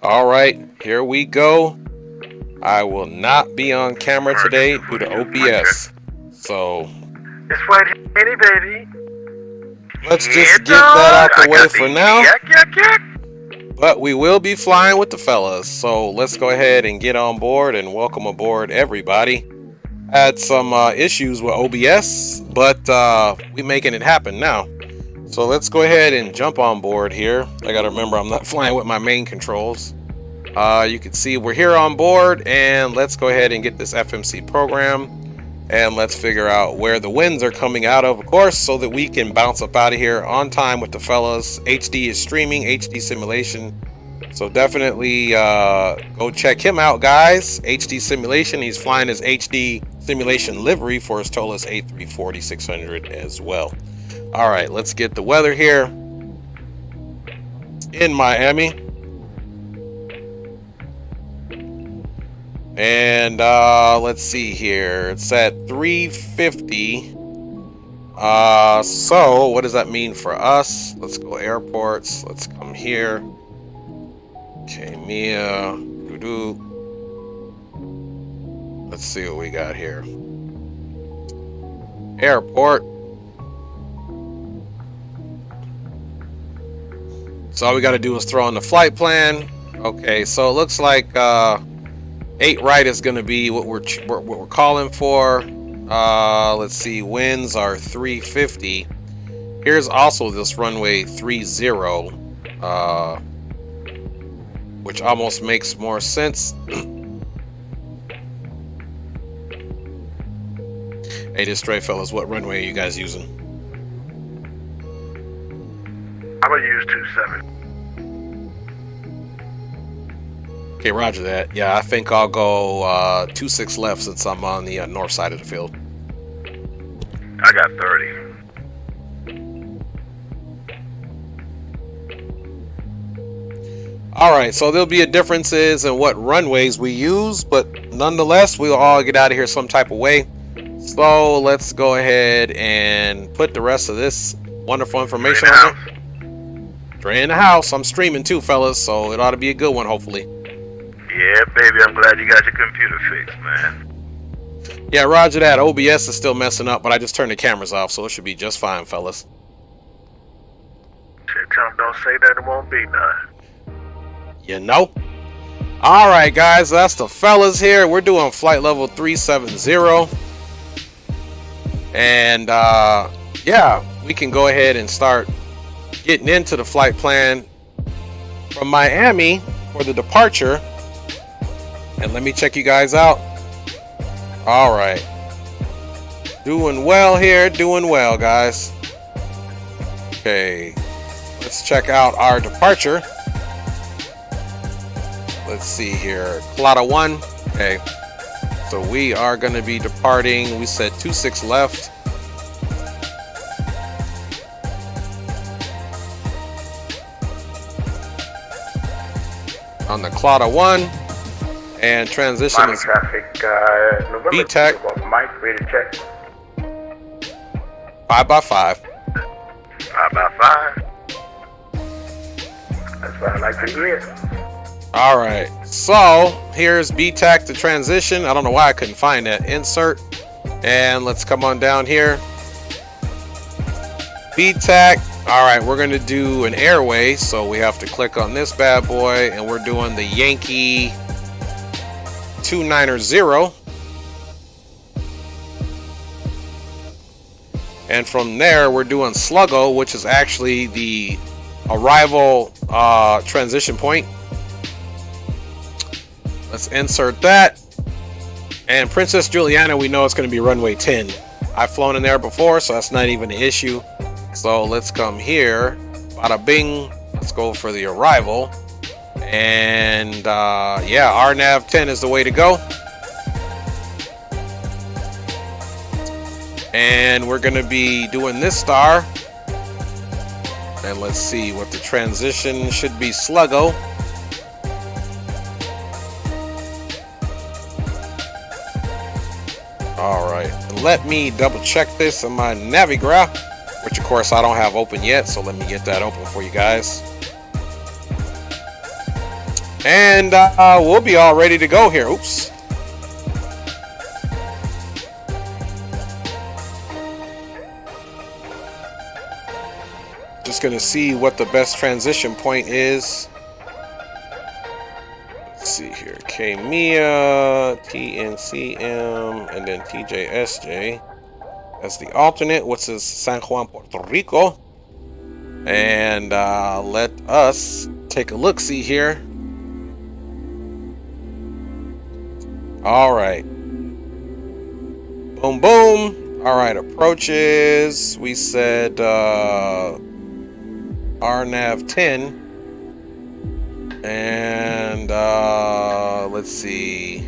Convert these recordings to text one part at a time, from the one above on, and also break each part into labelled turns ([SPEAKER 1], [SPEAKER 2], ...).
[SPEAKER 1] All right, here we go. I will not be on camera today due to OBS. So
[SPEAKER 2] it's right here, baby.
[SPEAKER 1] Let's just get that out the way for now. But we will be flying with the fellas. So let's go ahead and get on board and welcome aboard everybody. Had some issues with OBS, but we making it happen now. So let's go ahead and jump on board here. I gotta remember I'm not flying with my main controls. You can see we're here on board, and let's go ahead and get this FMC program, and let's figure out where the winds are coming out of course, so that we can bounce up out of here on time with the fellas. HD is streaming, HD simulation, so definitely go check him out, guys. HD simulation, he's flying his HD simulation livery for his Toliss A340-600 as well. All right, let's get the weather here in Miami. And let's see here, it's at 350. So what does that mean for us? Let's go airports. Let's come here. Okay, Mia. Let's see what we got here. Airport. So all we got to do is throw in the flight plan. Okay, so it looks like 8 right is going to be what we're calling for. Let's see, winds are 350. Here's also this runway 30, which almost makes more sense. Hey, just straight fellas, what runway are you guys using?
[SPEAKER 2] I'm gonna use 27.
[SPEAKER 1] Okay, roger that. Yeah, I think I'll go 26 left since I'm on the north side of the field.
[SPEAKER 2] I got 30.
[SPEAKER 1] Alright, so there'll be differences in what runways we use, but nonetheless, we'll all get out of here some type of way. So let's go ahead and put the rest of this wonderful information on there. Dre in the house. I'm streaming too, fellas, so it ought to be a good one, hopefully.
[SPEAKER 2] Yeah, baby, I'm glad you got your computer fixed, man.
[SPEAKER 1] Yeah, roger that. OBS is still messing up, but I just turned the cameras off, so it should be just fine, fellas.
[SPEAKER 2] Shit, Trump don't say that, it won't be none.
[SPEAKER 1] You know? Alright, guys, that's the fellas here. We're doing flight level 370. And, yeah, we can go ahead and start getting into the flight plan from Miami for the departure. And let me check you guys out. All right, doing well here, doing well, guys. Okay, let's check out our departure. Let's see here, Clada 1. Okay, so we are going to be departing. We said 26 left. On the Clada 1. And transition
[SPEAKER 2] Miami
[SPEAKER 1] is
[SPEAKER 2] traffic,
[SPEAKER 1] VTech.
[SPEAKER 2] Mike, ready to check.
[SPEAKER 1] 5x5.
[SPEAKER 2] 5x5. That's what I like to hear.
[SPEAKER 1] All right, so here's BTAC to transition. I don't know why I couldn't find that insert. And let's come on down here. BTAC. All right, we're going to do an airway. So we have to click on this bad boy, and we're doing the Yankee 290. And from there, we're doing Sluggo, which is actually the arrival transition point. Let's insert that. And Princess Juliana, we know it's going to be runway 10. I've flown in there before, so that's not even an issue. So let's come here. Bada bing. Let's go for the arrival. And yeah, RNAV 10 is the way to go. And we're going to be doing this star. And let's see what the transition should be. Sluggo. All right, let me double check this on my Navigraph, which of course I don't have open yet, so let me get that open for you guys. And we'll be all ready to go here. Oops. Just gonna see what the best transition point is. Let's see here. Kmia, TNCM, and then TJSJ. That's the alternate, which is San Juan, Puerto Rico. And let us take a look-see here. All right. Boom, boom. All right, approaches. We said RNAV 10. And let's see.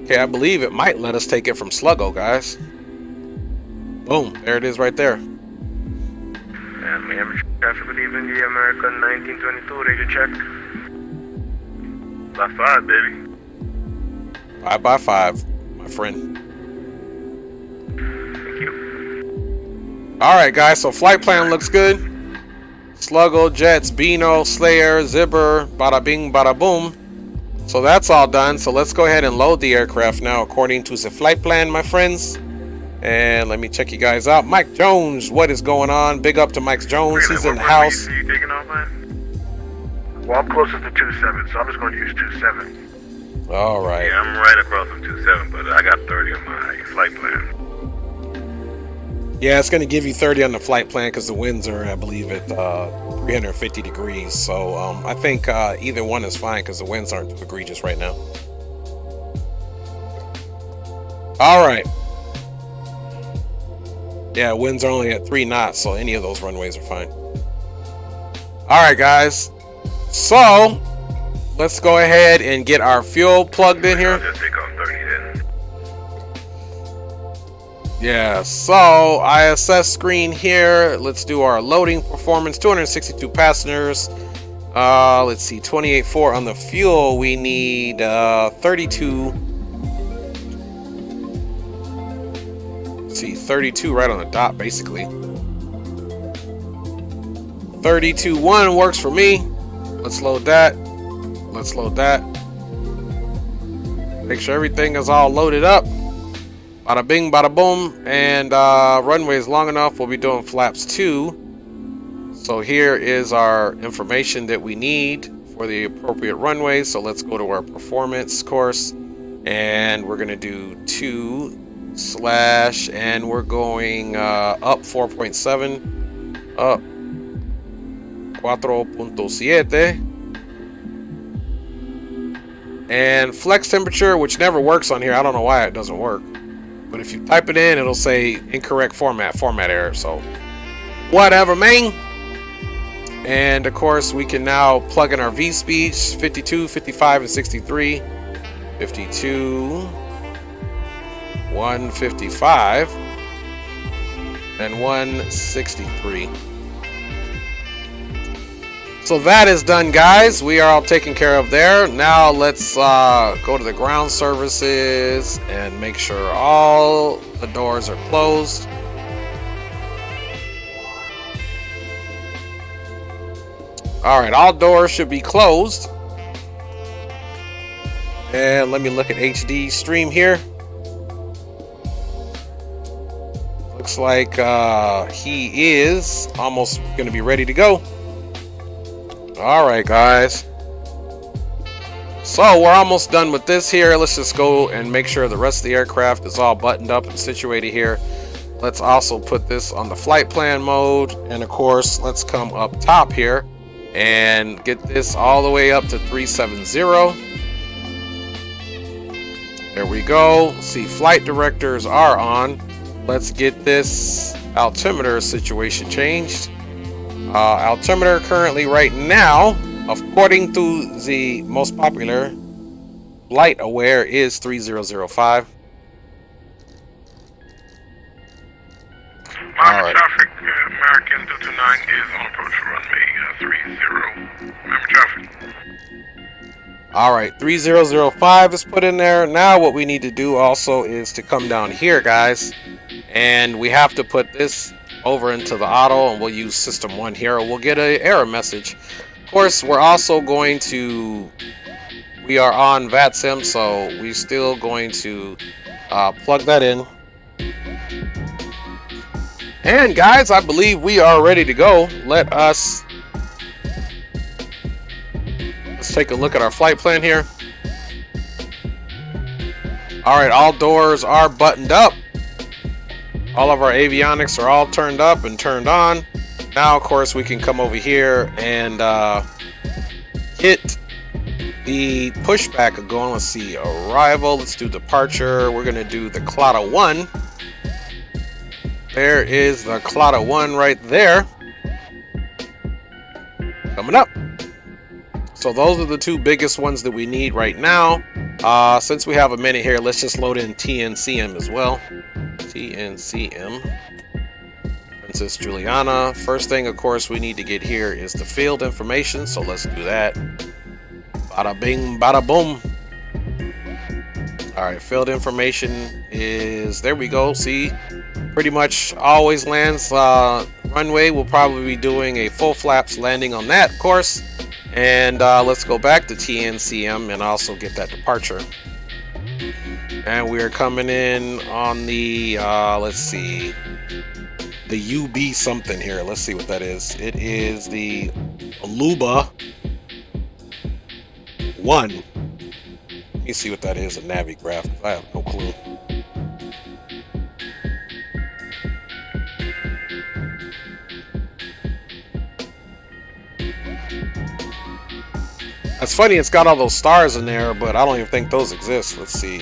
[SPEAKER 1] Okay, I believe it might let us take it from Sluggo, guys. Boom, there it is right there.
[SPEAKER 2] Miami traffic, good evening, the American 1922, radio check. By 5, baby.
[SPEAKER 1] 5 by 5, my friend.
[SPEAKER 2] Thank you.
[SPEAKER 1] Alright, guys, so flight plan looks good. Sluggo, Jets, Beano, Slayer, Zibber, bada bing, bada boom. So that's all done. So let's go ahead and load the aircraft now according to the flight plan, my friends. And let me check you guys out. Mike Jones, what is going on? Big up to Mike Jones. He's in the house.
[SPEAKER 2] Are you taking off, man? Well, I'm closest to 27, so I'm just going to use 27.
[SPEAKER 1] All right.
[SPEAKER 2] Yeah, I'm right across from 27, but I got 30 on my flight plan.
[SPEAKER 1] Yeah, it's going to give you 30 on the flight plan because the winds are, I believe, at 350 degrees. So I think either one is fine because the winds aren't too egregious right now. All right. Yeah, winds are only at 3 knots, so any of those runways are fine. All right, guys. So let's go ahead and get our fuel plugged in here.
[SPEAKER 2] I'll just take off 30 then.
[SPEAKER 1] Yeah, so ISS screen here. Let's do our loading performance. 262 passengers. Let's see, 28.4 on the fuel. We need 32. Let's see, 32 right on the dot, basically. 32.1 works for me. Let's load that. Let's load that. Make sure everything is all loaded up. Bada bing, bada boom. And runway is long enough. We'll be doing flaps 2. So here is our information that we need for the appropriate runway. So let's go to our performance course. And we're going to do 2/ and we're going up 4.7. Up 4.7. And flex temperature, which never works on here. I don't know why it doesn't work. But if you type it in, it'll say incorrect format error. So whatever, man. And of course, we can now plug in our V speeds, 52, 55, and 63. 52, 155, and 163. So that is done, guys. We are all taken care of there. Now let's go to the ground services and make sure all the doors are closed. All right, all doors should be closed. And let me look at HD stream here. Looks like he is almost going to be ready to go. All right, guys. So we're almost done with this here. Let's just go and make sure the rest of the aircraft is all buttoned up and situated here. Let's also put this on the flight plan mode. And of course, let's come up top here and get this all the way up to 370. There we go. See, flight directors are on. Let's get this altimeter situation changed. Altimeter currently right now, according to the most popular flight aware, is 3005.
[SPEAKER 2] Miami traffic, American 229 is on approach for runway 30. Miami traffic.
[SPEAKER 1] All right, 3005 is put in there. Now what we need to do also is to come down here, guys, and we have to put this over into the auto, and we'll use system 1 here. We'll get an error message. course, we're also going to, we are on VATSIM, so we're still going to plug that in. And guys, I believe we are ready to go. Let's take a look at our flight plan here. All right, all doors are buttoned up. All of our avionics are all turned up and turned on. Now, of course, we can come over here and hit the pushback of going. Let's see, arrival. Let's do departure. We're gonna do the Clada 1. There is the Clada 1 right there. Coming up. So those are the two biggest ones that we need right now. Since we have a minute here, let's just load in TNCM as well. TNCM. Princess Juliana. First thing, of course, we need to get here is the field information. So let's do that. Bada bing, bada boom. All right, field information is, there we go. See, pretty much always lands runway. We'll probably be doing a full flaps landing on that, of course. And let's go back to TNCM and also get that departure. And we are coming in on the, let's see, the UB something here. Let's see what that is. It is the Aluba 1. Let me see what that is, a Navigraph. I have no clue. That's funny, it's got all those stars in there, but I don't even think those exist. Let's see.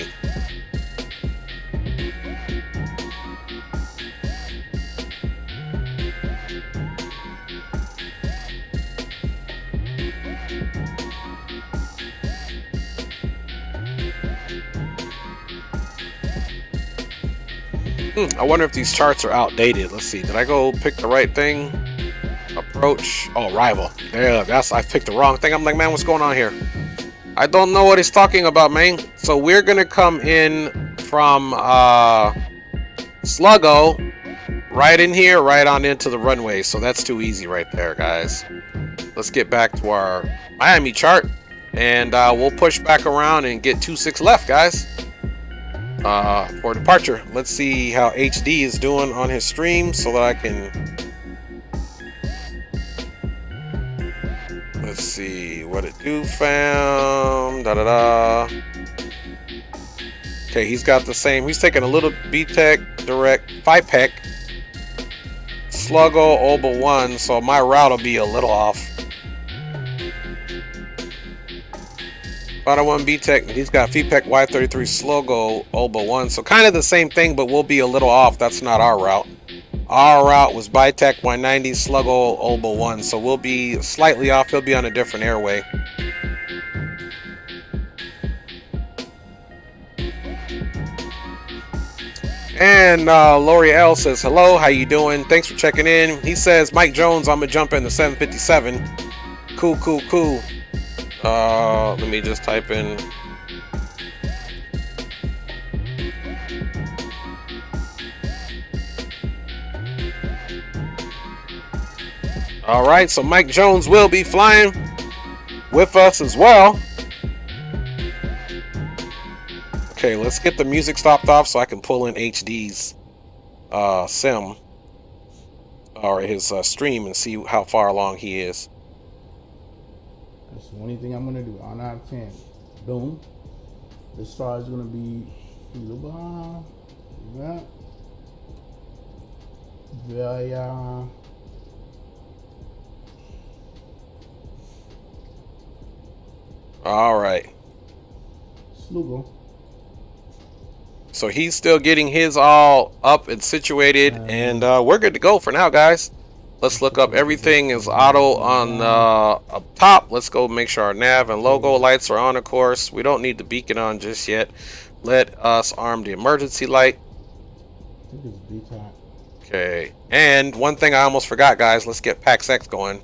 [SPEAKER 1] I wonder if these charts are outdated. Let's see. Did I go pick the right thing? Approach. Oh, arrival. There, I picked the wrong thing. I'm like, man, what's going on here? I don't know what he's talking about, man. So we're gonna come in from Sluggo, right in here, right on into the runway. So that's too easy right there, guys. Let's get back to our Miami chart, and we'll push back around and get 26 left, guys. For departure. Let's see how HD is doing on his stream so that I can, let's see what it do found. Da da da. Okay, he's got the same. He's taking a little BTEC direct 5-pec Sluggo Oba 1, so my route will be a little off. Bada 1 BTEC, he's got VPEC Y33 Sluggo Oba 1, so kind of the same thing, but we'll be a little off. That's not our route. Our route was Bitech Y90 Sluggo Oba 1, so we'll be slightly off. He'll be on a different airway. And L'Oreal says, hello, how you doing? Thanks for checking in. He says, Mike Jones, I'm gonna jump in the 757. Cool, cool, cool. Let me just type in. All right, so Mike Jones will be flying with us as well. Okay, let's get the music stopped off so I can pull in HD's sim or his stream and see how far along he is.
[SPEAKER 3] That's the only thing I'm gonna do. On out 10. Boom. The star is gonna be that. Via
[SPEAKER 1] all right.
[SPEAKER 3] Slugo.
[SPEAKER 1] So he's still getting his all up and situated, and we're good to go for now, guys. Let's look up. Everything is auto on up top. Let's go make sure our nav and logo lights are on, of course. We don't need the beacon on just yet. Let us arm the emergency light.
[SPEAKER 3] I think it's B-top.
[SPEAKER 1] Okay. And one thing I almost forgot, guys. Let's get PAX X going.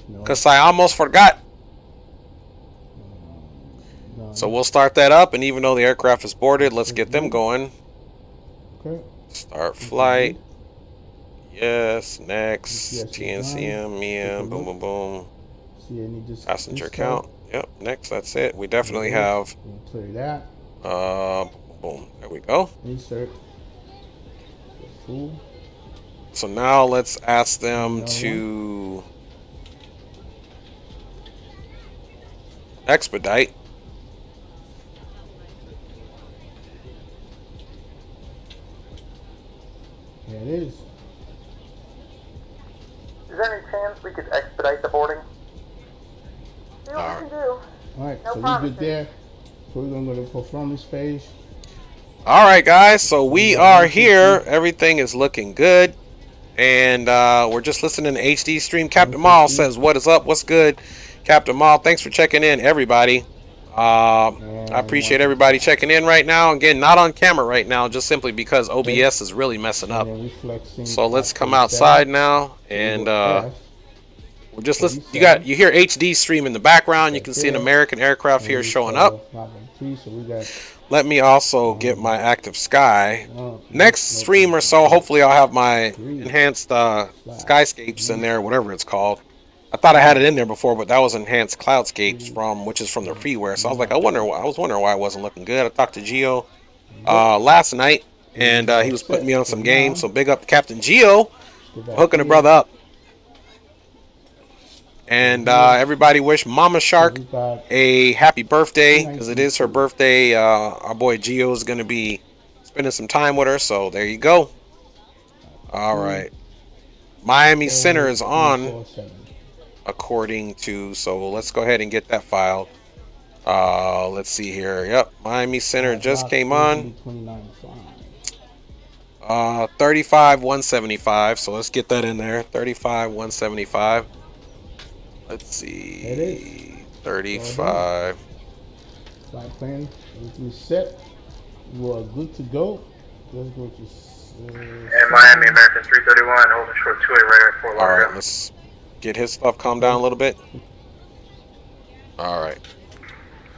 [SPEAKER 3] No.
[SPEAKER 1] Because I almost forgot.
[SPEAKER 3] No.
[SPEAKER 1] So we'll start that up, and even though the aircraft is boarded, let's get them going.
[SPEAKER 3] Okay.
[SPEAKER 1] Start flight. Yes, next. TNCM, boom, boom, boom.
[SPEAKER 3] see any just
[SPEAKER 1] passenger count. Yep, next, that's it. We definitely have.
[SPEAKER 3] Clear that.
[SPEAKER 1] Boom, there we go.
[SPEAKER 3] Insert. Full.
[SPEAKER 1] So now let's ask them to expedite.
[SPEAKER 3] There it is.
[SPEAKER 4] Is there any chance we could expedite the boarding?
[SPEAKER 5] See what we can do.
[SPEAKER 3] Alright,
[SPEAKER 5] No
[SPEAKER 3] so
[SPEAKER 5] promises.
[SPEAKER 3] we good there. So we're gonna go to performance page.
[SPEAKER 1] All right, guys, so we are here. Everything is looking good. And we're just listening to HD stream. Captain Maul says, what is up? What's good? Captain Maul, thanks for checking in, everybody. I appreciate everybody checking in right now. Again, not on camera right now, just simply because OBS is really messing up. So let's come outside now, and we're just listening. You hear HD stream in the background. You can see an American aircraft here showing up. Let me also get my active sky. Next stream or so, hopefully I'll have my enhanced skyscapes in there, whatever it's called. I thought I had it in there before, but that was enhanced cloudscapes which is from the freeware. So I was like, I was wondering why it wasn't looking good. I talked to Geo last night, and he was putting me on some games. So big up to Captain Geo, hooking a brother up. And everybody wish Mama Shark a happy birthday, because it is her birthday. Our boy Geo is going to be spending some time with her, so there you go. All right. Miami Center is on, according to, so let's go ahead and get that file. Let's see here. Yep, Miami Center just came on. 35,175, so let's get that in there. 35,175. Let's see. 35.
[SPEAKER 3] Flight plan, everything set. You are good to go. Let's go to.
[SPEAKER 4] And Miami American 331, holding short 2A right at Fort
[SPEAKER 1] All
[SPEAKER 4] Lauderdale.
[SPEAKER 1] right, let's get his stuff calmed down a little bit. All right.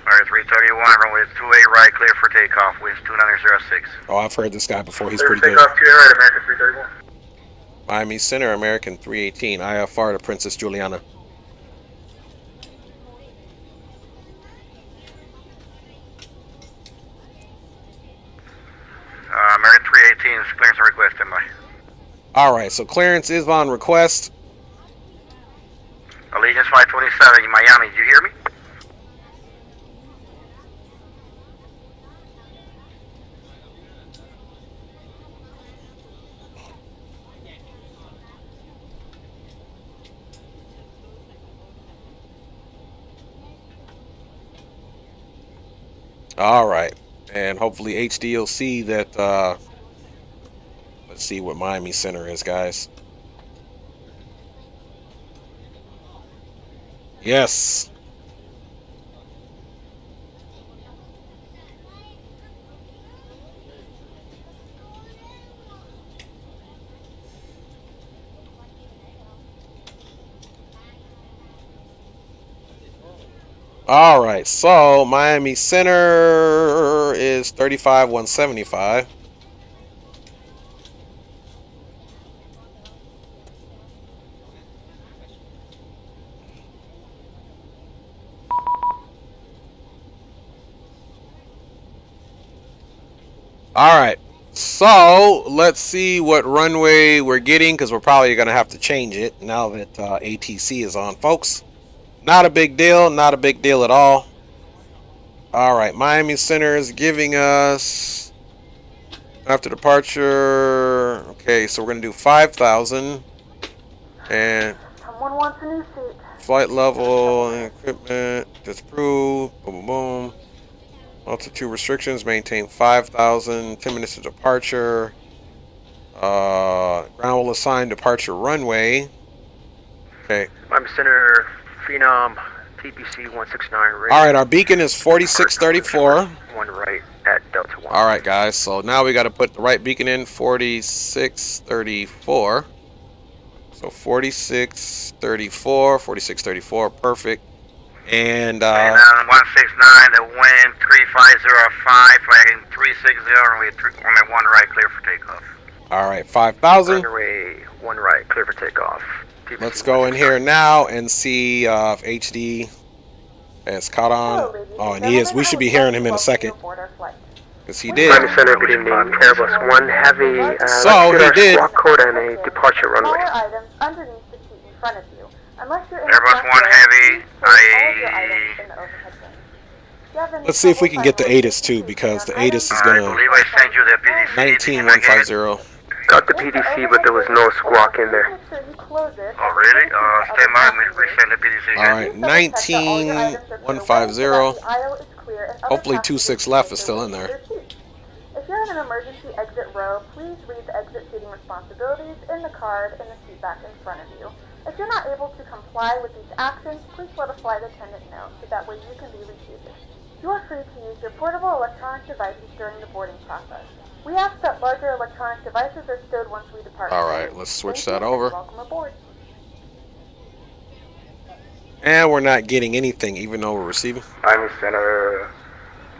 [SPEAKER 4] Alright, 331, runway 2A right, clear for takeoff, winds 2906.
[SPEAKER 1] Oh, I've heard this guy before. He's
[SPEAKER 4] Clear
[SPEAKER 1] pretty
[SPEAKER 4] for
[SPEAKER 1] good.
[SPEAKER 4] takeoff, 2A right, American 331.
[SPEAKER 1] Miami Center, American 318. IFR to Princess Juliana.
[SPEAKER 4] American 318, clearance request, MI.
[SPEAKER 1] All right, so clearance is on request.
[SPEAKER 4] Allegiance 527 in Miami, do you hear me?
[SPEAKER 1] All right, and hopefully HD will see that. Let's see what Miami Center is, guys. Yes. All right, so Miami Center is 35,175. All right, so let's see what runway we're getting, because we're probably going to have to change it now that ATC is on, folks. Not a big deal, not a big deal at all. All right, Miami Center is giving us, after departure, okay, so we're going to do 5,000. And
[SPEAKER 5] Someone wants a new seat.
[SPEAKER 1] flight level and equipment disapproved. Boom, boom, boom. Altitude restrictions, maintain 5,000. 10 minutes to departure. Ground will assign departure runway. Okay.
[SPEAKER 4] Miami Center, Phenom, TPC 169.
[SPEAKER 1] All right, our beacon is 4634.
[SPEAKER 4] One right at Delta 1.
[SPEAKER 1] All right, guys. So now we got to put the right beacon in, 4634. So 4634, 4634, perfect. And
[SPEAKER 4] 169, the wind 3505, flagging 360, runway 1 right, clear for takeoff.
[SPEAKER 1] all right, 5,000.
[SPEAKER 4] Runway 1 right, clear for takeoff.
[SPEAKER 1] let's go in here now and see if HD has caught
[SPEAKER 5] Hello,
[SPEAKER 1] on.
[SPEAKER 5] ladies
[SPEAKER 1] Oh,
[SPEAKER 5] and
[SPEAKER 1] and he is.
[SPEAKER 5] gentlemen.
[SPEAKER 1] We
[SPEAKER 5] I
[SPEAKER 1] should
[SPEAKER 5] would
[SPEAKER 1] be hearing
[SPEAKER 5] like
[SPEAKER 1] him
[SPEAKER 5] to
[SPEAKER 1] in a
[SPEAKER 5] welcome you
[SPEAKER 1] second.
[SPEAKER 5] aboard our flight.
[SPEAKER 1] Because he
[SPEAKER 5] We
[SPEAKER 1] did.
[SPEAKER 5] are
[SPEAKER 6] Center, good evening. Airbus 1 Heavy.
[SPEAKER 1] So, he did.
[SPEAKER 6] Squawk code and a departure runway.
[SPEAKER 5] Smaller items underneath the seat in front of you. Unless you're in
[SPEAKER 4] Airbus
[SPEAKER 5] the front
[SPEAKER 4] 1
[SPEAKER 5] row,
[SPEAKER 4] Heavy,
[SPEAKER 5] please place all of your
[SPEAKER 4] I-
[SPEAKER 5] items in the overhead bin. Do you have any
[SPEAKER 1] Let's see if we
[SPEAKER 5] trouble
[SPEAKER 1] can get the
[SPEAKER 5] finding
[SPEAKER 1] ATIS too, because the ATIS is
[SPEAKER 4] I
[SPEAKER 1] gonna
[SPEAKER 4] believe I sent you the PDC.
[SPEAKER 1] 19150.
[SPEAKER 6] Got the PDC, but there was no squawk in there.
[SPEAKER 5] Make sure you close it.
[SPEAKER 4] Oh, really? Stand by. We send the PDC
[SPEAKER 1] All right, 19150. Hopefully 26 left is still in there.
[SPEAKER 5] If you're in an emergency exit row, please read the exit seating responsibilities in the card in the seat back in front of you. If you're not able to comply with these actions, please let a flight attendant know so that way you can be refuted. You are free to use your portable electronic devices during the boarding process. We ask that larger electronic devices are stowed once we depart.
[SPEAKER 1] All right, let's switch
[SPEAKER 5] Thank
[SPEAKER 1] that
[SPEAKER 5] you and
[SPEAKER 1] over.
[SPEAKER 5] welcome aboard.
[SPEAKER 1] And we're not getting anything, even though we're receiving.
[SPEAKER 6] Miami Center,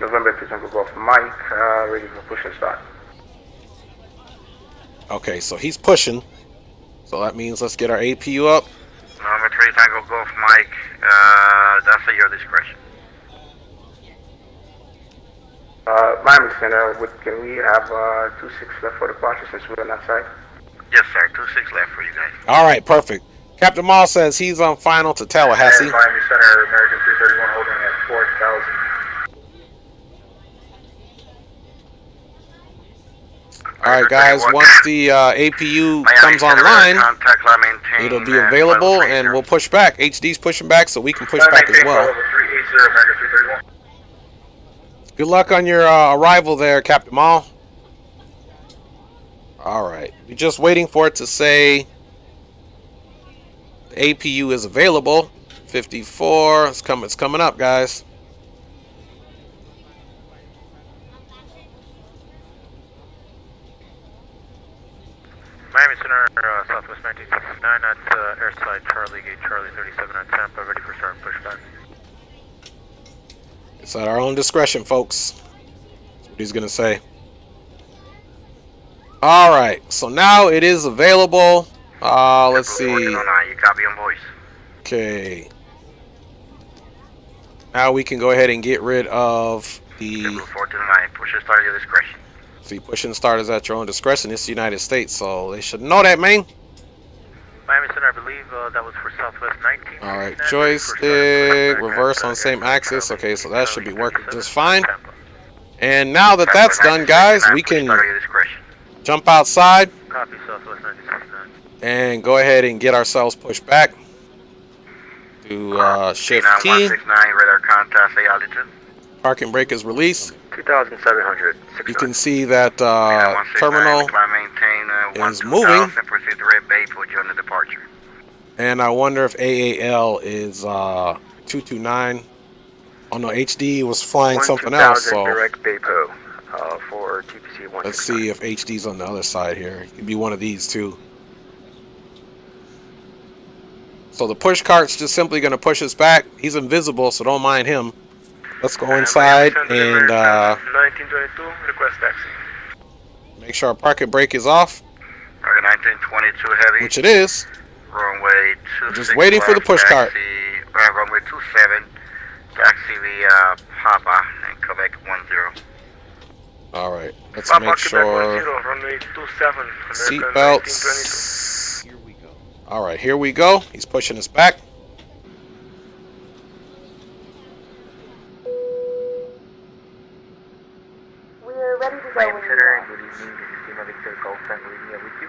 [SPEAKER 6] November 2 Tango Golf Mike, ready for push and start.
[SPEAKER 1] Okay, so he's pushing. So that means let's get our APU up.
[SPEAKER 4] Number 3 Tango Golf Mike. That's at your discretion.
[SPEAKER 6] Miami Center, can we have 26 left for departure since we're on that side?
[SPEAKER 4] Yes, sir. 26 left for you guys.
[SPEAKER 1] All right, perfect. Captain Mall says he's on final to Tallahassee.
[SPEAKER 2] Miami Center, American 331 holding at 4,000.
[SPEAKER 1] All right, guys. Once the APU comes online, it'll be available, and we'll push back. HD's pushing back, so we can push back as well.
[SPEAKER 2] 380, American 331.
[SPEAKER 1] Good luck on your arrival there, Captain Mall. All right, we're just waiting for it to say the APU is available. 54. It's coming up, guys.
[SPEAKER 7] Miami Center, Southwest 1969 at airside Charlie, gate Charlie 37 at Tampa, ready for start and pushback.
[SPEAKER 1] It's at our own discretion, folks. That's what he's gonna say. All right, so now it is available. Let's see.
[SPEAKER 4] You copy on voice.
[SPEAKER 1] Okay. Now we can go ahead and get rid of the.
[SPEAKER 4] 429. Push and start at your discretion.
[SPEAKER 1] See, push and start is at your own discretion. It's the United States, so they should know that, man.
[SPEAKER 7] Miami Center, I believe that was for Southwest 19.
[SPEAKER 1] All right, joystick, reverse on same axis. Okay, so that should be working just fine. And now that that's done, guys, we can jump outside
[SPEAKER 7] Copy, Southwest 1969.
[SPEAKER 1] and go ahead and get ourselves pushed back to Shift T.
[SPEAKER 4] 169, radar contact, say altitude.
[SPEAKER 1] Parking brake is released.
[SPEAKER 6] 2,700.
[SPEAKER 1] You can see that terminal is moving. And I wonder if AAL is 229. Oh no, HD was flying something else. So
[SPEAKER 6] direct Baypo for TPC 169.
[SPEAKER 1] let's see if HD's on the other side here. It could be one of these two. So the push cart's just simply going to push us back. He's invisible, so don't mind him. Let's go inside and
[SPEAKER 7] 1922, request taxi.
[SPEAKER 1] make sure our parking brake is off,
[SPEAKER 4] 1922 heavy.
[SPEAKER 1] which it is.
[SPEAKER 4] Runway 26
[SPEAKER 1] Just waiting for the push cart.
[SPEAKER 4] Runway 27, taxi via Papa and Quebec 10.
[SPEAKER 1] All right, let's
[SPEAKER 7] Papa,
[SPEAKER 1] make
[SPEAKER 7] Quebec
[SPEAKER 1] sure
[SPEAKER 7] 10, runway 27.
[SPEAKER 1] seat belts. Here we go. All right, here we go. He's pushing us back.
[SPEAKER 5] We're ready to go
[SPEAKER 6] Miami
[SPEAKER 5] when you
[SPEAKER 6] Center,
[SPEAKER 5] are.
[SPEAKER 6] good evening. This is Lima Victor Golf Tango India with you.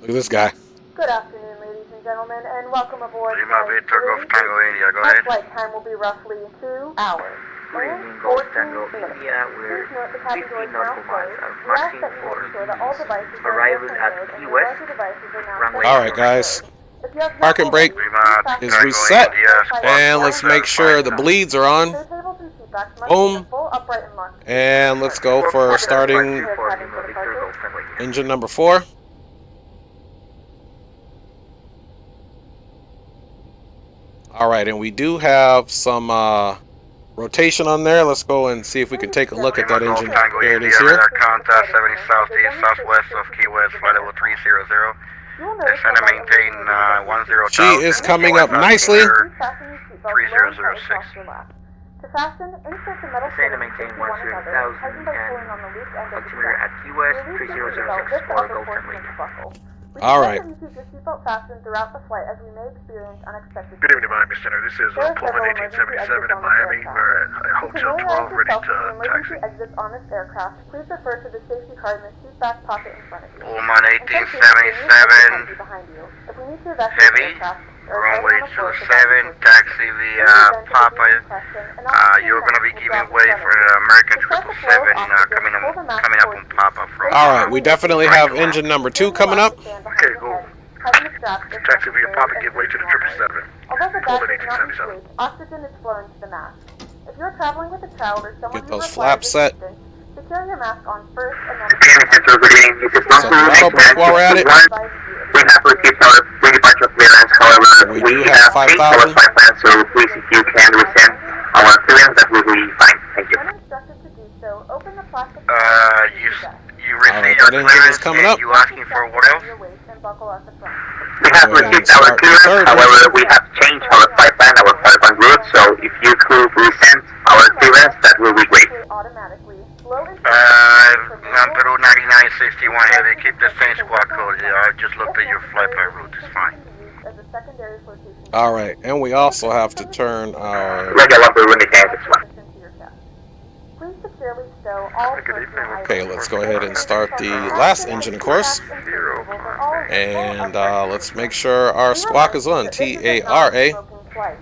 [SPEAKER 1] Look at this guy.
[SPEAKER 5] Good afternoon, ladies and gentlemen, and welcome aboard.
[SPEAKER 4] Lima
[SPEAKER 5] Flight
[SPEAKER 4] Victor Golf
[SPEAKER 5] 3.
[SPEAKER 4] Tango India, go
[SPEAKER 5] Our
[SPEAKER 4] ahead.
[SPEAKER 5] flight time will be roughly 2 hours.
[SPEAKER 6] Good
[SPEAKER 5] and
[SPEAKER 6] evening, Golf
[SPEAKER 5] 14
[SPEAKER 6] Tango
[SPEAKER 5] minutes.
[SPEAKER 6] India. We're
[SPEAKER 5] Please note the cabin
[SPEAKER 6] 15
[SPEAKER 5] doors are now
[SPEAKER 6] nautical miles
[SPEAKER 5] closed.
[SPEAKER 6] out of
[SPEAKER 5] We ask
[SPEAKER 6] Maxine
[SPEAKER 5] that you
[SPEAKER 6] for
[SPEAKER 5] make sure that all devices are
[SPEAKER 6] arrival
[SPEAKER 5] airplane
[SPEAKER 6] at
[SPEAKER 5] mode and
[SPEAKER 6] Key
[SPEAKER 5] your
[SPEAKER 6] West.
[SPEAKER 5] larger devices are now
[SPEAKER 6] Runway
[SPEAKER 5] set.
[SPEAKER 1] All right, guys.
[SPEAKER 5] If you have not
[SPEAKER 1] Parking brake
[SPEAKER 5] already,
[SPEAKER 4] Lima
[SPEAKER 5] please fasten
[SPEAKER 1] is
[SPEAKER 5] your
[SPEAKER 1] reset.
[SPEAKER 5] seatbelt
[SPEAKER 1] And let's make sure the bleeds are on.
[SPEAKER 5] Tray tables and seat backs must
[SPEAKER 1] Boom.
[SPEAKER 5] be full, upright, and locked.
[SPEAKER 1] And let's go for starting
[SPEAKER 6] For Lima Victor Golf Tango India.
[SPEAKER 1] engine number 4. All right, and we do have some rotation on there. Let's go and see if we can take a look at that
[SPEAKER 4] Lima
[SPEAKER 1] engine.
[SPEAKER 4] Golf Tango
[SPEAKER 1] Here it
[SPEAKER 4] India,
[SPEAKER 1] is here.
[SPEAKER 4] radar contact 70 southeast, southwest of Key West, flight level 300. Descend and maintain 10,000.
[SPEAKER 1] She is coming up nicely.
[SPEAKER 4] 3006.
[SPEAKER 5] To fasten, insert the metal
[SPEAKER 6] Descend and
[SPEAKER 5] fittings
[SPEAKER 6] maintain
[SPEAKER 5] into one another,
[SPEAKER 6] 10,000
[SPEAKER 5] tighten by pulling on the loose end of the
[SPEAKER 6] altimeter
[SPEAKER 5] strap.
[SPEAKER 6] at Key West,
[SPEAKER 5] Release the
[SPEAKER 6] 3006
[SPEAKER 5] seatbelt with the
[SPEAKER 6] for
[SPEAKER 5] upper
[SPEAKER 6] Gulf
[SPEAKER 5] portion
[SPEAKER 6] and
[SPEAKER 5] of the buckle. We
[SPEAKER 1] All
[SPEAKER 5] suggest
[SPEAKER 1] right.
[SPEAKER 5] that you keep your seatbelt fastened throughout the flight, as we may experience unexpected.
[SPEAKER 2] Good evening, Miami Center. This is Pullman 1877 in Miami. We're at Hotel 12, ready to taxi.
[SPEAKER 5] Emergency exits on this aircraft. Please refer to the safety card in the seat back pocket in front of you.
[SPEAKER 4] Pullman
[SPEAKER 5] In some cases, there may be a
[SPEAKER 4] 1877.
[SPEAKER 5] behind you. If we need to evacuate the
[SPEAKER 4] Heavy.
[SPEAKER 5] aircraft,
[SPEAKER 4] Runway 27, taxi via Papa. You're going to be giving way for the American 777 coming up on Papa from.
[SPEAKER 1] All right, we definitely have engine number 2 coming up.
[SPEAKER 2] Okay, go. Taxi via Papa, give way to the 777.
[SPEAKER 5] Although the
[SPEAKER 2] Pullman
[SPEAKER 5] bag does not
[SPEAKER 2] 1877.
[SPEAKER 5] inflate, oxygen is flowing to the mask. If you're traveling with a child or someone
[SPEAKER 1] Get
[SPEAKER 5] who
[SPEAKER 1] those
[SPEAKER 5] requires
[SPEAKER 1] flaps set.
[SPEAKER 5] assistance, secure your mask on first and then
[SPEAKER 6] Center, good evening. This is
[SPEAKER 1] So throttle break while we're at it.
[SPEAKER 6] We have received our pre-departure clearance, however,
[SPEAKER 1] We
[SPEAKER 6] we
[SPEAKER 1] do
[SPEAKER 6] have
[SPEAKER 1] have 5,000.
[SPEAKER 6] changed our flight plan, so please, if you can resend our clearance, that will be fine. Thank you.
[SPEAKER 5] When instructed to do so, open the plastic
[SPEAKER 4] You
[SPEAKER 1] All right,
[SPEAKER 4] received
[SPEAKER 1] that
[SPEAKER 4] your
[SPEAKER 1] engine is
[SPEAKER 4] clearance
[SPEAKER 1] coming
[SPEAKER 4] and
[SPEAKER 1] up.
[SPEAKER 4] you asking for what else?
[SPEAKER 5] your waist and buckle at the front.
[SPEAKER 6] We have
[SPEAKER 1] Go ahead and
[SPEAKER 6] received our
[SPEAKER 1] start the
[SPEAKER 6] clearance,
[SPEAKER 1] third
[SPEAKER 6] however,
[SPEAKER 1] engine.
[SPEAKER 6] we have changed our flight plan, our flight plan route, so if you could resend our clearance, that will be great.
[SPEAKER 5] Automatically. Low is
[SPEAKER 4] Peru 9961 Heavy, keep the same squad code. I just looked at your flight plan route, it's fine.
[SPEAKER 5] as a secondary flotation.
[SPEAKER 1] All right, and we also have to turn our.
[SPEAKER 6] Regular Peru 161.
[SPEAKER 5] Please securely stow all personal
[SPEAKER 1] Okay, let's go ahead and start the last engine, of course. And let's make sure our squawk is on. TARA.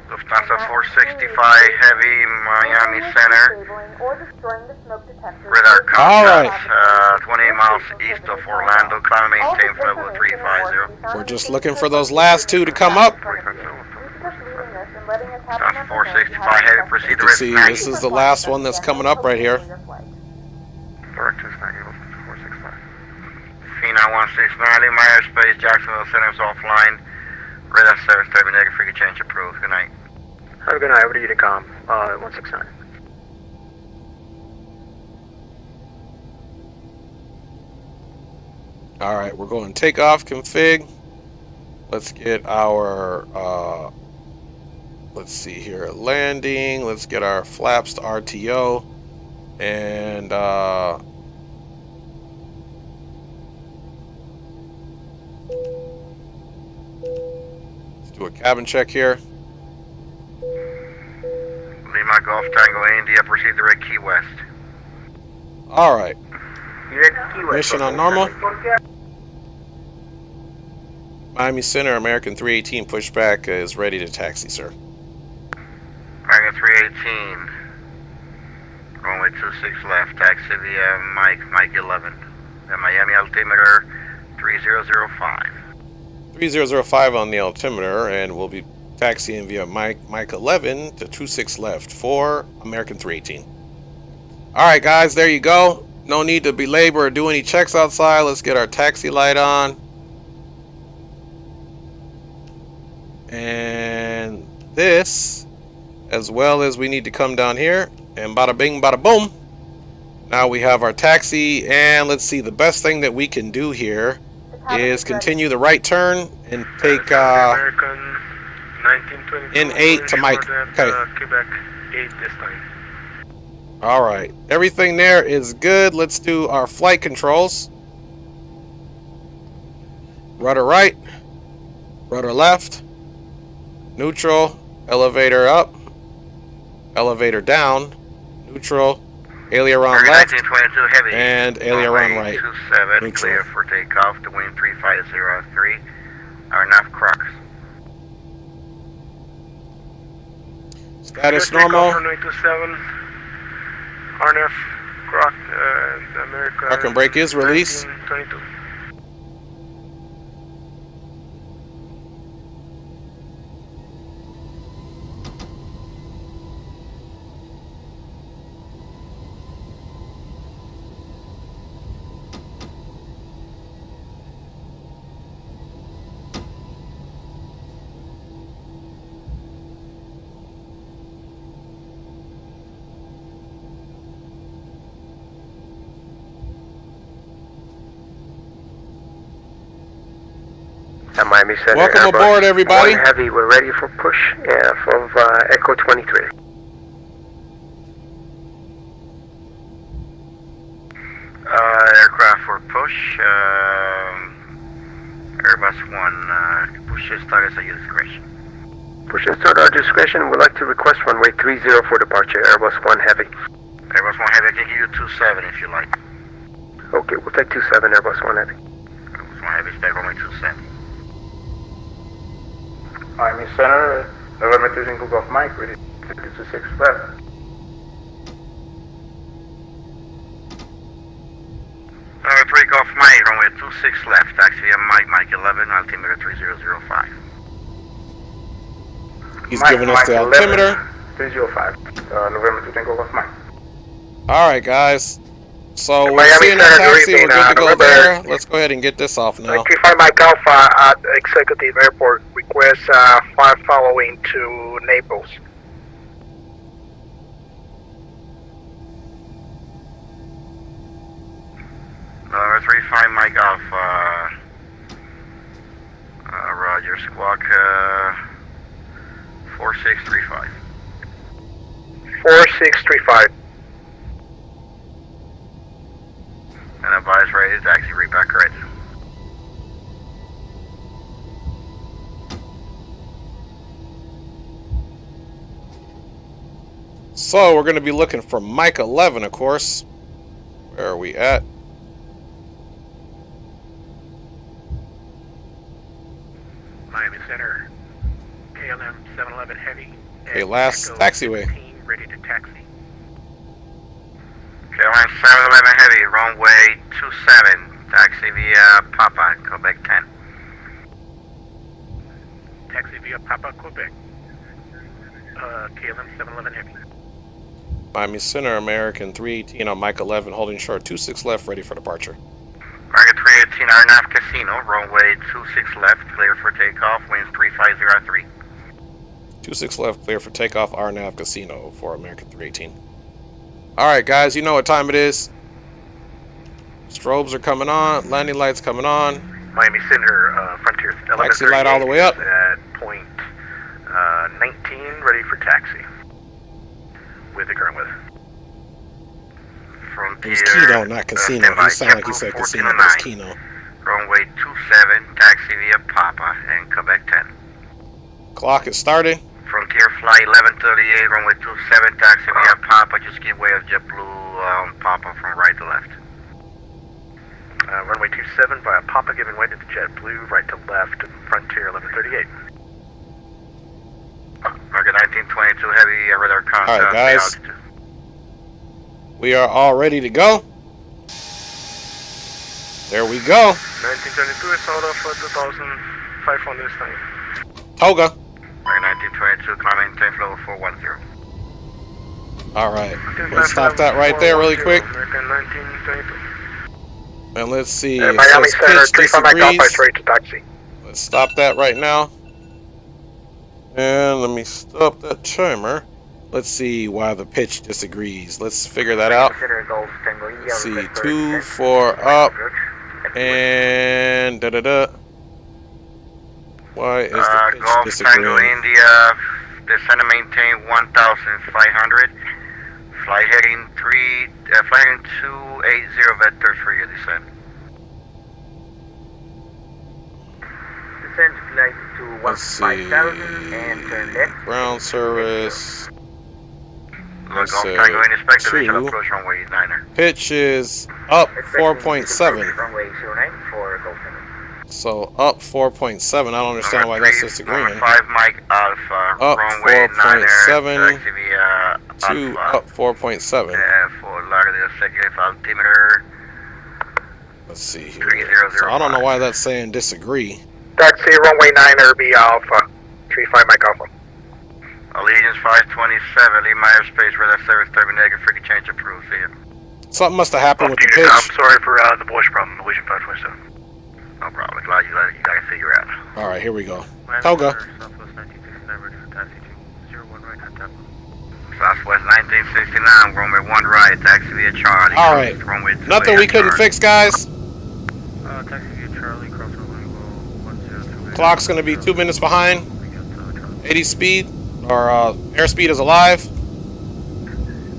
[SPEAKER 4] Lufthansa 465 Heavy, Miami Center. Radar
[SPEAKER 1] All
[SPEAKER 4] contact, 28 miles east of Orlando. Climb and maintain flight level 350.
[SPEAKER 1] We're just looking for those last 2 to come up.
[SPEAKER 4] Lufthansa 465 Heavy, proceed
[SPEAKER 1] You
[SPEAKER 4] to
[SPEAKER 1] can see this is the last one that's coming up right here.
[SPEAKER 2] Directions 465.
[SPEAKER 4] Phenom 1690, my airspace, Jacksonville Center is offline. Radar service, type negative, frequent change approved. Good night.
[SPEAKER 6] Have a good night, over to Unicom, 169.
[SPEAKER 1] All right, we're going takeoff config. Let's get our, let's see here, landing. Let's get our flaps to RTO. And, let's do a cabin check here.
[SPEAKER 4] Lima Golf Tango India, proceed to Red Key West.
[SPEAKER 1] All right, mission on normal. Miami Center, American 318 pushback is ready to taxi, sir.
[SPEAKER 4] American 318. Runway 26 left, taxi via Mike 11. At Miami altimeter 3005.
[SPEAKER 1] 3005 on the altimeter, and we'll be taxiing via Mike 11 to 26 left for American 318. All right, guys, there you go. No need to belabor or do any checks outside. Let's get our taxi light on. And this, as well as we need to come down here, and bada bing, bada boom. Now we have our taxi, and let's see, the best thing that we can do here is continue the right turn and take
[SPEAKER 2] American 1922.
[SPEAKER 1] N8 to Mike. Okay.
[SPEAKER 2] Quebec 8 this time.
[SPEAKER 1] All right, everything there is good. Let's do our flight controls. Rudder right, rudder left, neutral, elevator up, elevator down, neutral, aileron left,
[SPEAKER 4] 1922 Heavy.
[SPEAKER 1] and aileron right.
[SPEAKER 4] 27,
[SPEAKER 1] Neutral.
[SPEAKER 4] clear for takeoff to wind 3503. Our nav Crocs.
[SPEAKER 1] Status normal.
[SPEAKER 2] Runway 27. RNF, Croc, America.
[SPEAKER 1] Park and brake is released.
[SPEAKER 2] 1922.
[SPEAKER 6] Miami Center.
[SPEAKER 1] Welcome
[SPEAKER 6] Airbus
[SPEAKER 1] aboard, everybody.
[SPEAKER 6] 1 Heavy, we're ready for push of Echo 23.
[SPEAKER 4] Aircraft for push. Airbus 1, push start at your discretion.
[SPEAKER 6] Push and start our discretion. We'd like to request runway 30 for departure. Airbus 1 Heavy.
[SPEAKER 4] Airbus 1 Heavy, I can give you 27 if you like.
[SPEAKER 6] Okay, we'll take 27 Airbus 1 Heavy.
[SPEAKER 4] Airbus 1 Heavy, stay runway 27.
[SPEAKER 6] Miami Center, November 2 Single Golf Mike, ready to 26 left.
[SPEAKER 4] Number 3 Golf Mike, runway 26 left. Taxi via Mike 11, altimeter 3005.
[SPEAKER 1] He's giving us the altimeter.
[SPEAKER 6] 305, November 2 Single Golf Mike.
[SPEAKER 1] Alright, guys. So we're
[SPEAKER 6] Miami
[SPEAKER 1] seeing a
[SPEAKER 6] Center,
[SPEAKER 1] taxi. We're good to go
[SPEAKER 6] November.
[SPEAKER 1] there. Let's go ahead and get this off now.
[SPEAKER 8] 35 Mike Alpha at Executive Airport. Request 5 following to Naples.
[SPEAKER 4] Number 35 Mike Alpha. Roger, squawk 4635.
[SPEAKER 8] 4635.
[SPEAKER 4] And advise ready to taxi, read back right.
[SPEAKER 1] So we're going to be looking for Mike 11, of course. Where are we at?
[SPEAKER 7] Miami Center, KLM 711 Heavy.
[SPEAKER 1] Okay, last taxiway.
[SPEAKER 7] Ready to taxi.
[SPEAKER 4] KLM 711 Heavy, runway 27, taxi via Papa, Quebec 10.
[SPEAKER 7] Taxi via Papa, Quebec. KLM 711 Heavy.
[SPEAKER 1] Miami Center, American 318 on Mike 11, holding short 26 left, ready for departure.
[SPEAKER 4] American 318 Arnav Casino, runway 26 left, clear for takeoff, winds 3503.
[SPEAKER 1] 26 left, clear for takeoff, RNAV Casino for American 318. Alright guys, you know what time it is. Strobes are coming on, landing lights coming on.
[SPEAKER 7] Miami Center, Frontier
[SPEAKER 1] Taxi light all the way up.
[SPEAKER 7] At point 19, ready for taxi. With the current width.
[SPEAKER 1] It was Kino, not Casino. He sounded like he said Casino, but it's Kino.
[SPEAKER 4] Runway 27, taxi via Papa, and Quebec 10.
[SPEAKER 1] Clock is starting.
[SPEAKER 4] Frontier flight 1138, runway 27, taxi via Papa, just give way of JetBlue Papa from right to left.
[SPEAKER 7] Runway 27 via Papa, giving way to the JetBlue, right to left, Frontier 1138.
[SPEAKER 4] American 1922 Heavy, radar contact.
[SPEAKER 1] Alright guys, we are all ready to go. There we go.
[SPEAKER 7] 1922 is out of 2,500 this time.
[SPEAKER 1] Toga.
[SPEAKER 4] American 1922, climbing 10 flow 410.
[SPEAKER 1] Alright, let's stop that right there really quick.
[SPEAKER 7] American 1922.
[SPEAKER 1] And let's see, it
[SPEAKER 8] Miami
[SPEAKER 1] says
[SPEAKER 8] Center,
[SPEAKER 1] pitch
[SPEAKER 8] 35 Mike Alpha is
[SPEAKER 1] disagrees.
[SPEAKER 8] ready to taxi.
[SPEAKER 1] Let's stop that right now. And let me stop that timer. Let's see why the pitch disagrees. Let's figure that out. Let's see, 2, 4 up, and da-da-da. Why is the pitch
[SPEAKER 4] Golf Tango
[SPEAKER 1] disagreeing?
[SPEAKER 4] India, descend and maintain 1,500. Fly heading 280 vectors for your descent.
[SPEAKER 9] Descend flight to
[SPEAKER 1] Let's see.
[SPEAKER 9] 15,000 and turn left.
[SPEAKER 1] Ground service.
[SPEAKER 4] Golf
[SPEAKER 1] Let's
[SPEAKER 4] Tango India, expect to reach
[SPEAKER 1] 2.
[SPEAKER 4] approach runway 9er.
[SPEAKER 1] Pitch is up 4.7.
[SPEAKER 9] Runway 09 for Golf Tango.
[SPEAKER 1] So up 4.7. I don't understand why that's disagreeing.
[SPEAKER 4] Number 5 Mike Alpha,
[SPEAKER 1] Up
[SPEAKER 4] runway
[SPEAKER 1] 4.7.
[SPEAKER 4] 9er, taxi via
[SPEAKER 1] 2
[SPEAKER 4] Alpha.
[SPEAKER 1] up 4.7.
[SPEAKER 4] For Lauderdale executive altimeter.
[SPEAKER 1] Let's see here.
[SPEAKER 4] 3005.
[SPEAKER 1] So I don't know why that's saying disagree.
[SPEAKER 8] Taxi runway 9er be Alpha. 35 Mike Alpha.
[SPEAKER 4] Allegiance 527, leave my airspace, radar service, turn negative, freaking change approved, see ya.
[SPEAKER 1] Something must have happened with the
[SPEAKER 7] I'm
[SPEAKER 1] pitch.
[SPEAKER 7] sorry for the voice problem, Allegiance 527.
[SPEAKER 4] No problem, glad you got to figure out.
[SPEAKER 1] Alright, here we go.
[SPEAKER 7] Miami
[SPEAKER 1] Toga.
[SPEAKER 7] Center, Southwest 1969, ready for taxi 201 right on top.
[SPEAKER 4] Southwest 1969, runway 1 right, taxi via Charlie.
[SPEAKER 1] Alright.
[SPEAKER 4] Runway 2
[SPEAKER 1] Nothing we couldn't fix, guys.
[SPEAKER 7] Taxi via Charlie, cross runway 1028.
[SPEAKER 1] Clock's going to be 2 minutes behind. 80 speed, or airspeed is alive.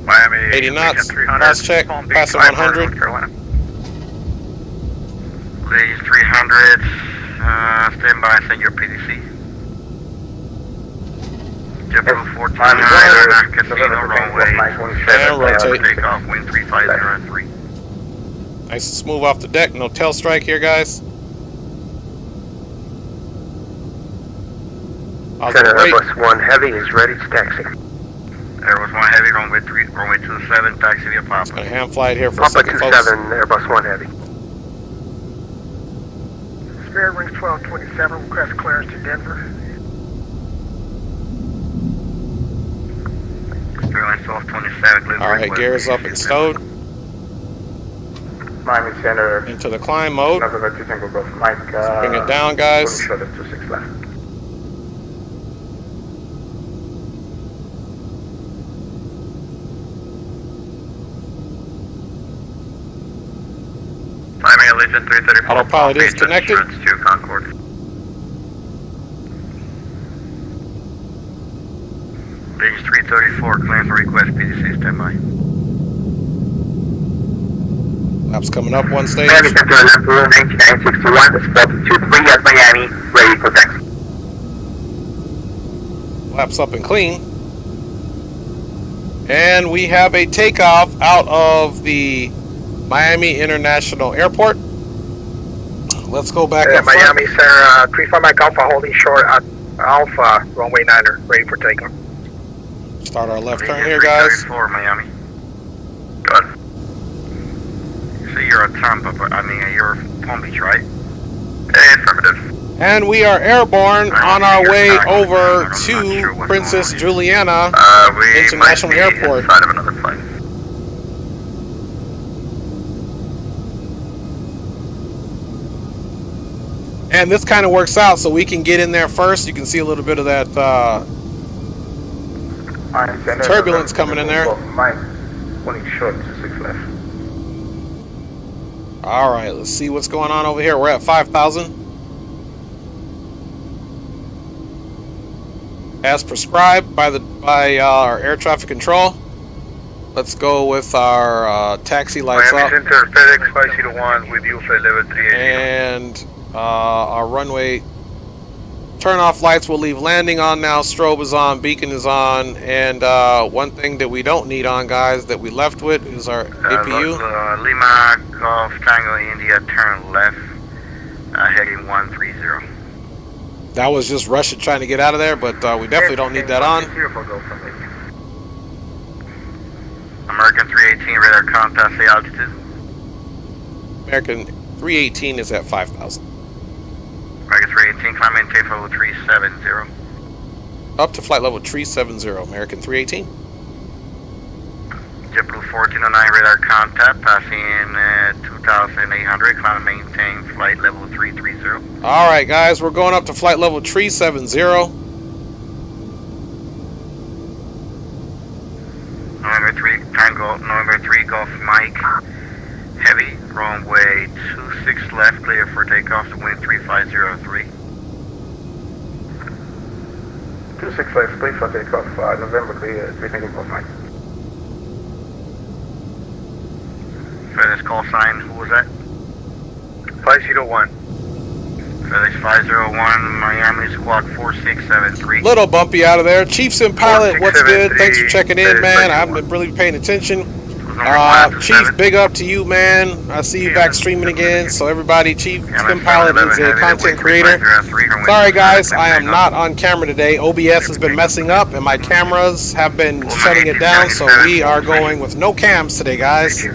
[SPEAKER 7] Miami
[SPEAKER 1] 80 knots.
[SPEAKER 7] 300.
[SPEAKER 1] Last check.
[SPEAKER 7] Palm Beach,
[SPEAKER 1] Passing
[SPEAKER 7] North
[SPEAKER 1] 100.
[SPEAKER 7] Carolina.
[SPEAKER 4] Please 300. Stand by, send your PDC. JetBlue 1400, Casino runway 27,
[SPEAKER 1] rotate.
[SPEAKER 4] takeoff, wind 350 at 3.
[SPEAKER 1] Nice and smooth off the deck. No tail strike here, guys.
[SPEAKER 6] Center Airbus 1 Heavy is ready to taxi.
[SPEAKER 4] Airbus 1 Heavy, runway 27, taxi via Papa.
[SPEAKER 1] Gonna hand fly it here for a
[SPEAKER 6] Papa
[SPEAKER 1] second,
[SPEAKER 6] 27,
[SPEAKER 1] folks.
[SPEAKER 6] Airbus 1 Heavy.
[SPEAKER 8] Spirit Wings 1227, request clearance to Denver.
[SPEAKER 4] Sterling 1227, clear.
[SPEAKER 1] Alright, gears up and stowed.
[SPEAKER 6] Miami Center.
[SPEAKER 1] Into the climb mode.
[SPEAKER 6] November 2 Tango Golf Mike.
[SPEAKER 1] Bring it down, guys.
[SPEAKER 6] 26 left.
[SPEAKER 4] Miami Allegiant 334.
[SPEAKER 1] Autopilot is connected.
[SPEAKER 4] To Concord. Page 334, clearance request, PDC standby.
[SPEAKER 1] Laps coming up one stage.
[SPEAKER 6] Miami Center, left room 9961, expect 23 at Miami, ready for taxi.
[SPEAKER 1] Laps up and clean. And we have a takeoff out of the Miami International Airport. Let's go back up front.
[SPEAKER 8] Miami, sir, 35 Mike Alpha holding short at Alpha, runway 9er, ready for takeoff.
[SPEAKER 1] Start our left turn here, guys.
[SPEAKER 4] 334, Miami. Good. So you're at Tampa, but I mean, you're Palm Beach, right? Affirmative.
[SPEAKER 1] And we are airborne on our way over to Princess Juliana International Airport.
[SPEAKER 4] Inside of another plane.
[SPEAKER 1] And this kind of works out, so we can get in there first. You can see a little bit of that turbulence coming in there.
[SPEAKER 6] Mike, 20 short, 6 left.
[SPEAKER 1] All right, let's see what's going on over here. We're at 5,000. As prescribed by our air traffic control. Let's go with our taxi lights
[SPEAKER 7] Miami
[SPEAKER 1] up.
[SPEAKER 7] Center, FedEx 501 with you for level 380.
[SPEAKER 1] And our runway turn-off lights will leave landing on now. Strobe is on, beacon is on, and one thing that we don't need on, guys, that we left with is our APU.
[SPEAKER 4] Lima Golf Tango India, turn left, heading 130.
[SPEAKER 1] That was just Russia trying to get out of there, but we definitely don't need that on.
[SPEAKER 4] American 318, radar contact, say altitude.
[SPEAKER 1] American 318 is at 5,000.
[SPEAKER 4] American 318, climb maintain level 370.
[SPEAKER 1] Up to flight level 370, American 318.
[SPEAKER 4] JetBlue 1409, radar contact, passing 2,800, climb maintain flight level 330.
[SPEAKER 1] All right, guys, we're going up to flight level 370.
[SPEAKER 4] November 3 Golf Mike, heavy, runway 26 left, clear for takeoff to wind 3503.
[SPEAKER 6] 26 left, please for takeoff, November clear, 3 Tango Golf Mike.
[SPEAKER 4] FedEx call sign, who was that?
[SPEAKER 7] 501.
[SPEAKER 4] FedEx 501, Miami Squawk 4673.
[SPEAKER 1] Little bumpy out of there. Chiefs and Pilot, what's good? Thanks for checking in, man. I haven't been really paying attention. Chief, big up to you, man. I see you back streaming again. So everybody, Chief and Pilot is a content creator. Sorry, guys, I am not on camera today. OBS has been messing up, and my cameras have been shutting it down. So we are going with no cams today, guys.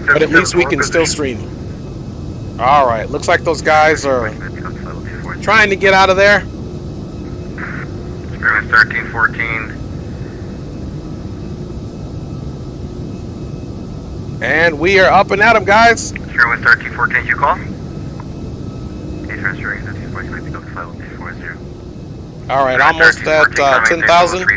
[SPEAKER 1] But at least we can still stream. All right, looks like those guys are trying to get out of there.
[SPEAKER 4] Experience 1314.
[SPEAKER 1] And we are up and at them, guys.
[SPEAKER 4] Experience 1314, you call?
[SPEAKER 1] All right, almost at 10,000.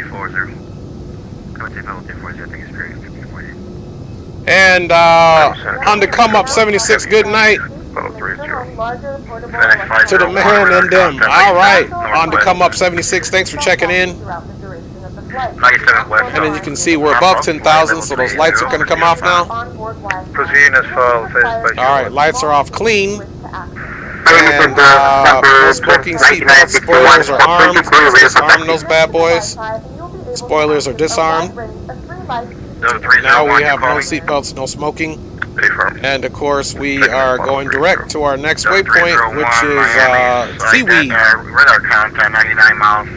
[SPEAKER 1] And on the come up 76, good night.
[SPEAKER 5] larger portable
[SPEAKER 1] To the man and them. All right, on to come up 76. Thanks for checking in.
[SPEAKER 5] throughout the duration of the flight.
[SPEAKER 4] 97 West.
[SPEAKER 1] And then you can see we're above 10,000, so those lights are going to come off now.
[SPEAKER 5] Onboard Wi-Fi.
[SPEAKER 7] Proceeding as follows.
[SPEAKER 1] All right, lights are off clean. And no smoking seatbelts. Spoilers are armed. Let's disarm those bad boys. Spoilers are disarmed. Now we have no seatbelts, no smoking. And of course, we are going direct to our next waypoint, which is Seaweed.
[SPEAKER 4] Radar contact 99 miles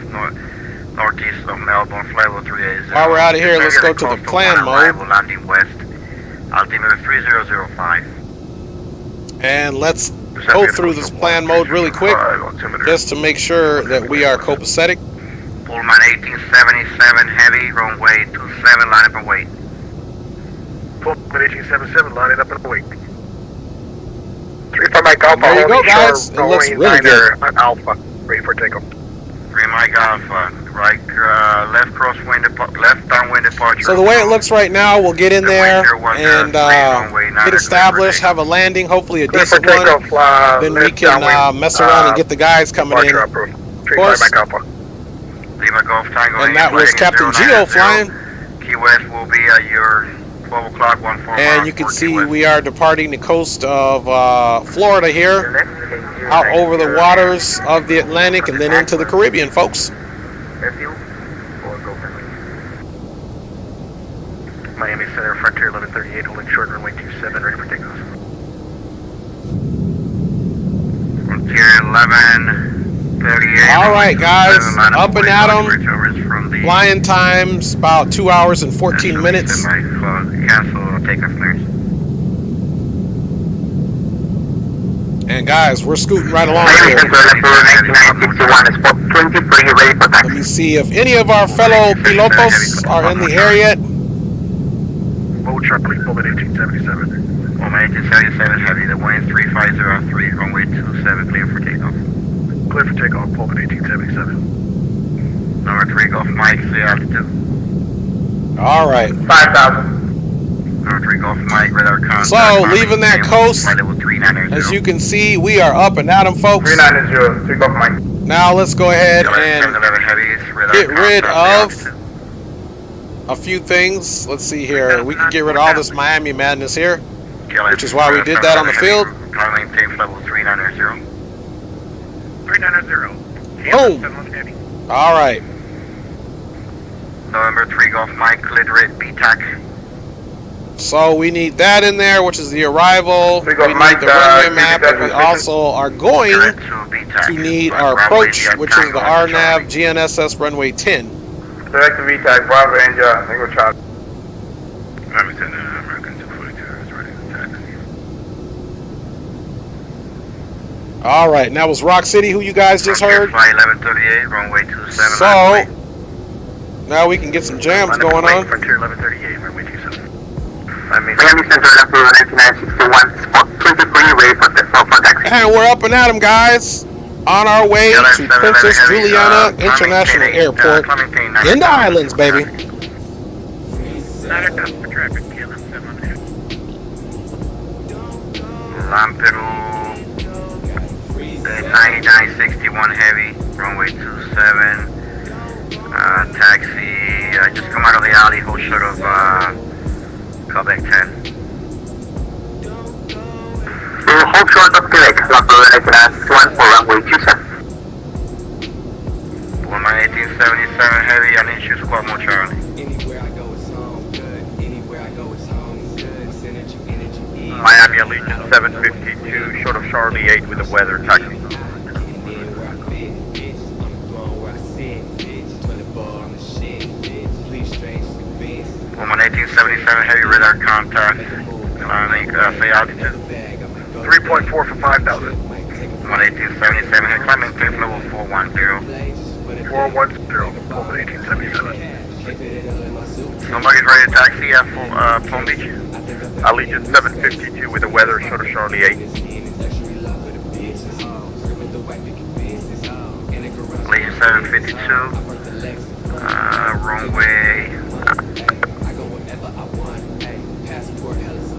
[SPEAKER 4] northeast of Melbourne, flight level 380.
[SPEAKER 1] While we're out of here, let's go to the plan mode.
[SPEAKER 4] Landing west, altimeter 3005.
[SPEAKER 1] And let's go through this plan mode really quick, just to make sure that we are copacetic.
[SPEAKER 4] Pullman 1877 heavy, runway 27, line up and wait.
[SPEAKER 8] Pullman 1877, lining up and wait. 3-5 Mike Alpha.
[SPEAKER 1] There you go, guys. It looks really good.
[SPEAKER 8] Alpha, ready for takeoff.
[SPEAKER 4] 3 Mike Alpha, right, left crosswind, left downwind departure.
[SPEAKER 1] So the way it looks right now, we'll get in there and get established, have a landing, hopefully a decent one. Then we can mess around and get the guys coming in. Of course. And that was Captain Geo flying.
[SPEAKER 4] Key West will be at your 12 o'clock, 14
[SPEAKER 1] and you can see we are departing the coast of Florida here, out over the waters of the Atlantic and then into the Caribbean, folks.
[SPEAKER 8] Miami Center, Frontier 1138, holding short runway 27, ready for takeoff.
[SPEAKER 4] Frontier 1138.
[SPEAKER 1] All right, guys, up and at 'em. Flying times about 2 hours and 14 minutes.
[SPEAKER 4] Cancel takeoff clearance.
[SPEAKER 1] And guys, we're scooting right along here. Let me see if any of our fellow pilotos are in the area.
[SPEAKER 8] Load sharp, please, Pullman 1877.
[SPEAKER 4] Pullman 1877 heavy, the wind 3503, runway 27, clear for takeoff.
[SPEAKER 8] Clear for takeoff, Pullman 1877.
[SPEAKER 4] Number 3, Golf Mike, clear altitude.
[SPEAKER 1] All right.
[SPEAKER 6] 5,000.
[SPEAKER 4] Number 3, Golf Mike, radar contact.
[SPEAKER 1] So, leaving that coast,
[SPEAKER 4] level 390.
[SPEAKER 1] as you can see, we are up and at 'em, folks.
[SPEAKER 6] 390, 3 Golf Mike.
[SPEAKER 1] Now let's go ahead and get rid of a few things. Let's see here. We can get rid of all this Miami madness here, which is why we did that on the field.
[SPEAKER 4] Maintain level 390.
[SPEAKER 8] 390.
[SPEAKER 1] Boom. All right.
[SPEAKER 4] November 3 Golf Mike, cleared red BTAC.
[SPEAKER 1] So we need that in there, which is the arrival. We need
[SPEAKER 6] Mike,
[SPEAKER 1] the runway map, and we also are going to need our approach, which is the RNAV GNSS runway 10.
[SPEAKER 6] Direct to VTAC, Bravo Ranger, Tango Charlie.
[SPEAKER 2] American 242 is ready to taxi.
[SPEAKER 1] All right, and that was Rock City, who you guys just heard.
[SPEAKER 4] Flight 1138, runway 27.
[SPEAKER 1] So now we can get some jams going on.
[SPEAKER 8] Frontier 1138, runway 27.
[SPEAKER 4] Miami
[SPEAKER 6] Center, 1961, spot 23, ready for taxi.
[SPEAKER 1] And we're up and at 'em, guys. On our way to Princess Juliana International Airport in the islands, baby.
[SPEAKER 4] Lamperu 9961 heavy, runway 27. Taxi, just come out of the alley, hold short of Quebec 10.
[SPEAKER 6] Hold short of Quebec, Lamperu 1 for runway 27.
[SPEAKER 4] Pullman 1877 heavy, I need you squad more Charlie.
[SPEAKER 7] Miami Allegiant 752, short of Charlie 8 with the weather, taxi.
[SPEAKER 4] Pullman 1877 heavy, radar contact. Say altitude.
[SPEAKER 8] 3.4 for 5,000.
[SPEAKER 4] Pullman 1877 heavy, climbing clear level 410.
[SPEAKER 8] 410, Pullman 1877.
[SPEAKER 4] Somebody's ready to taxi at Palm Beach.
[SPEAKER 7] Allegiant 752 with the weather, short of Charlie 8.
[SPEAKER 4] Allegiant 752. Runway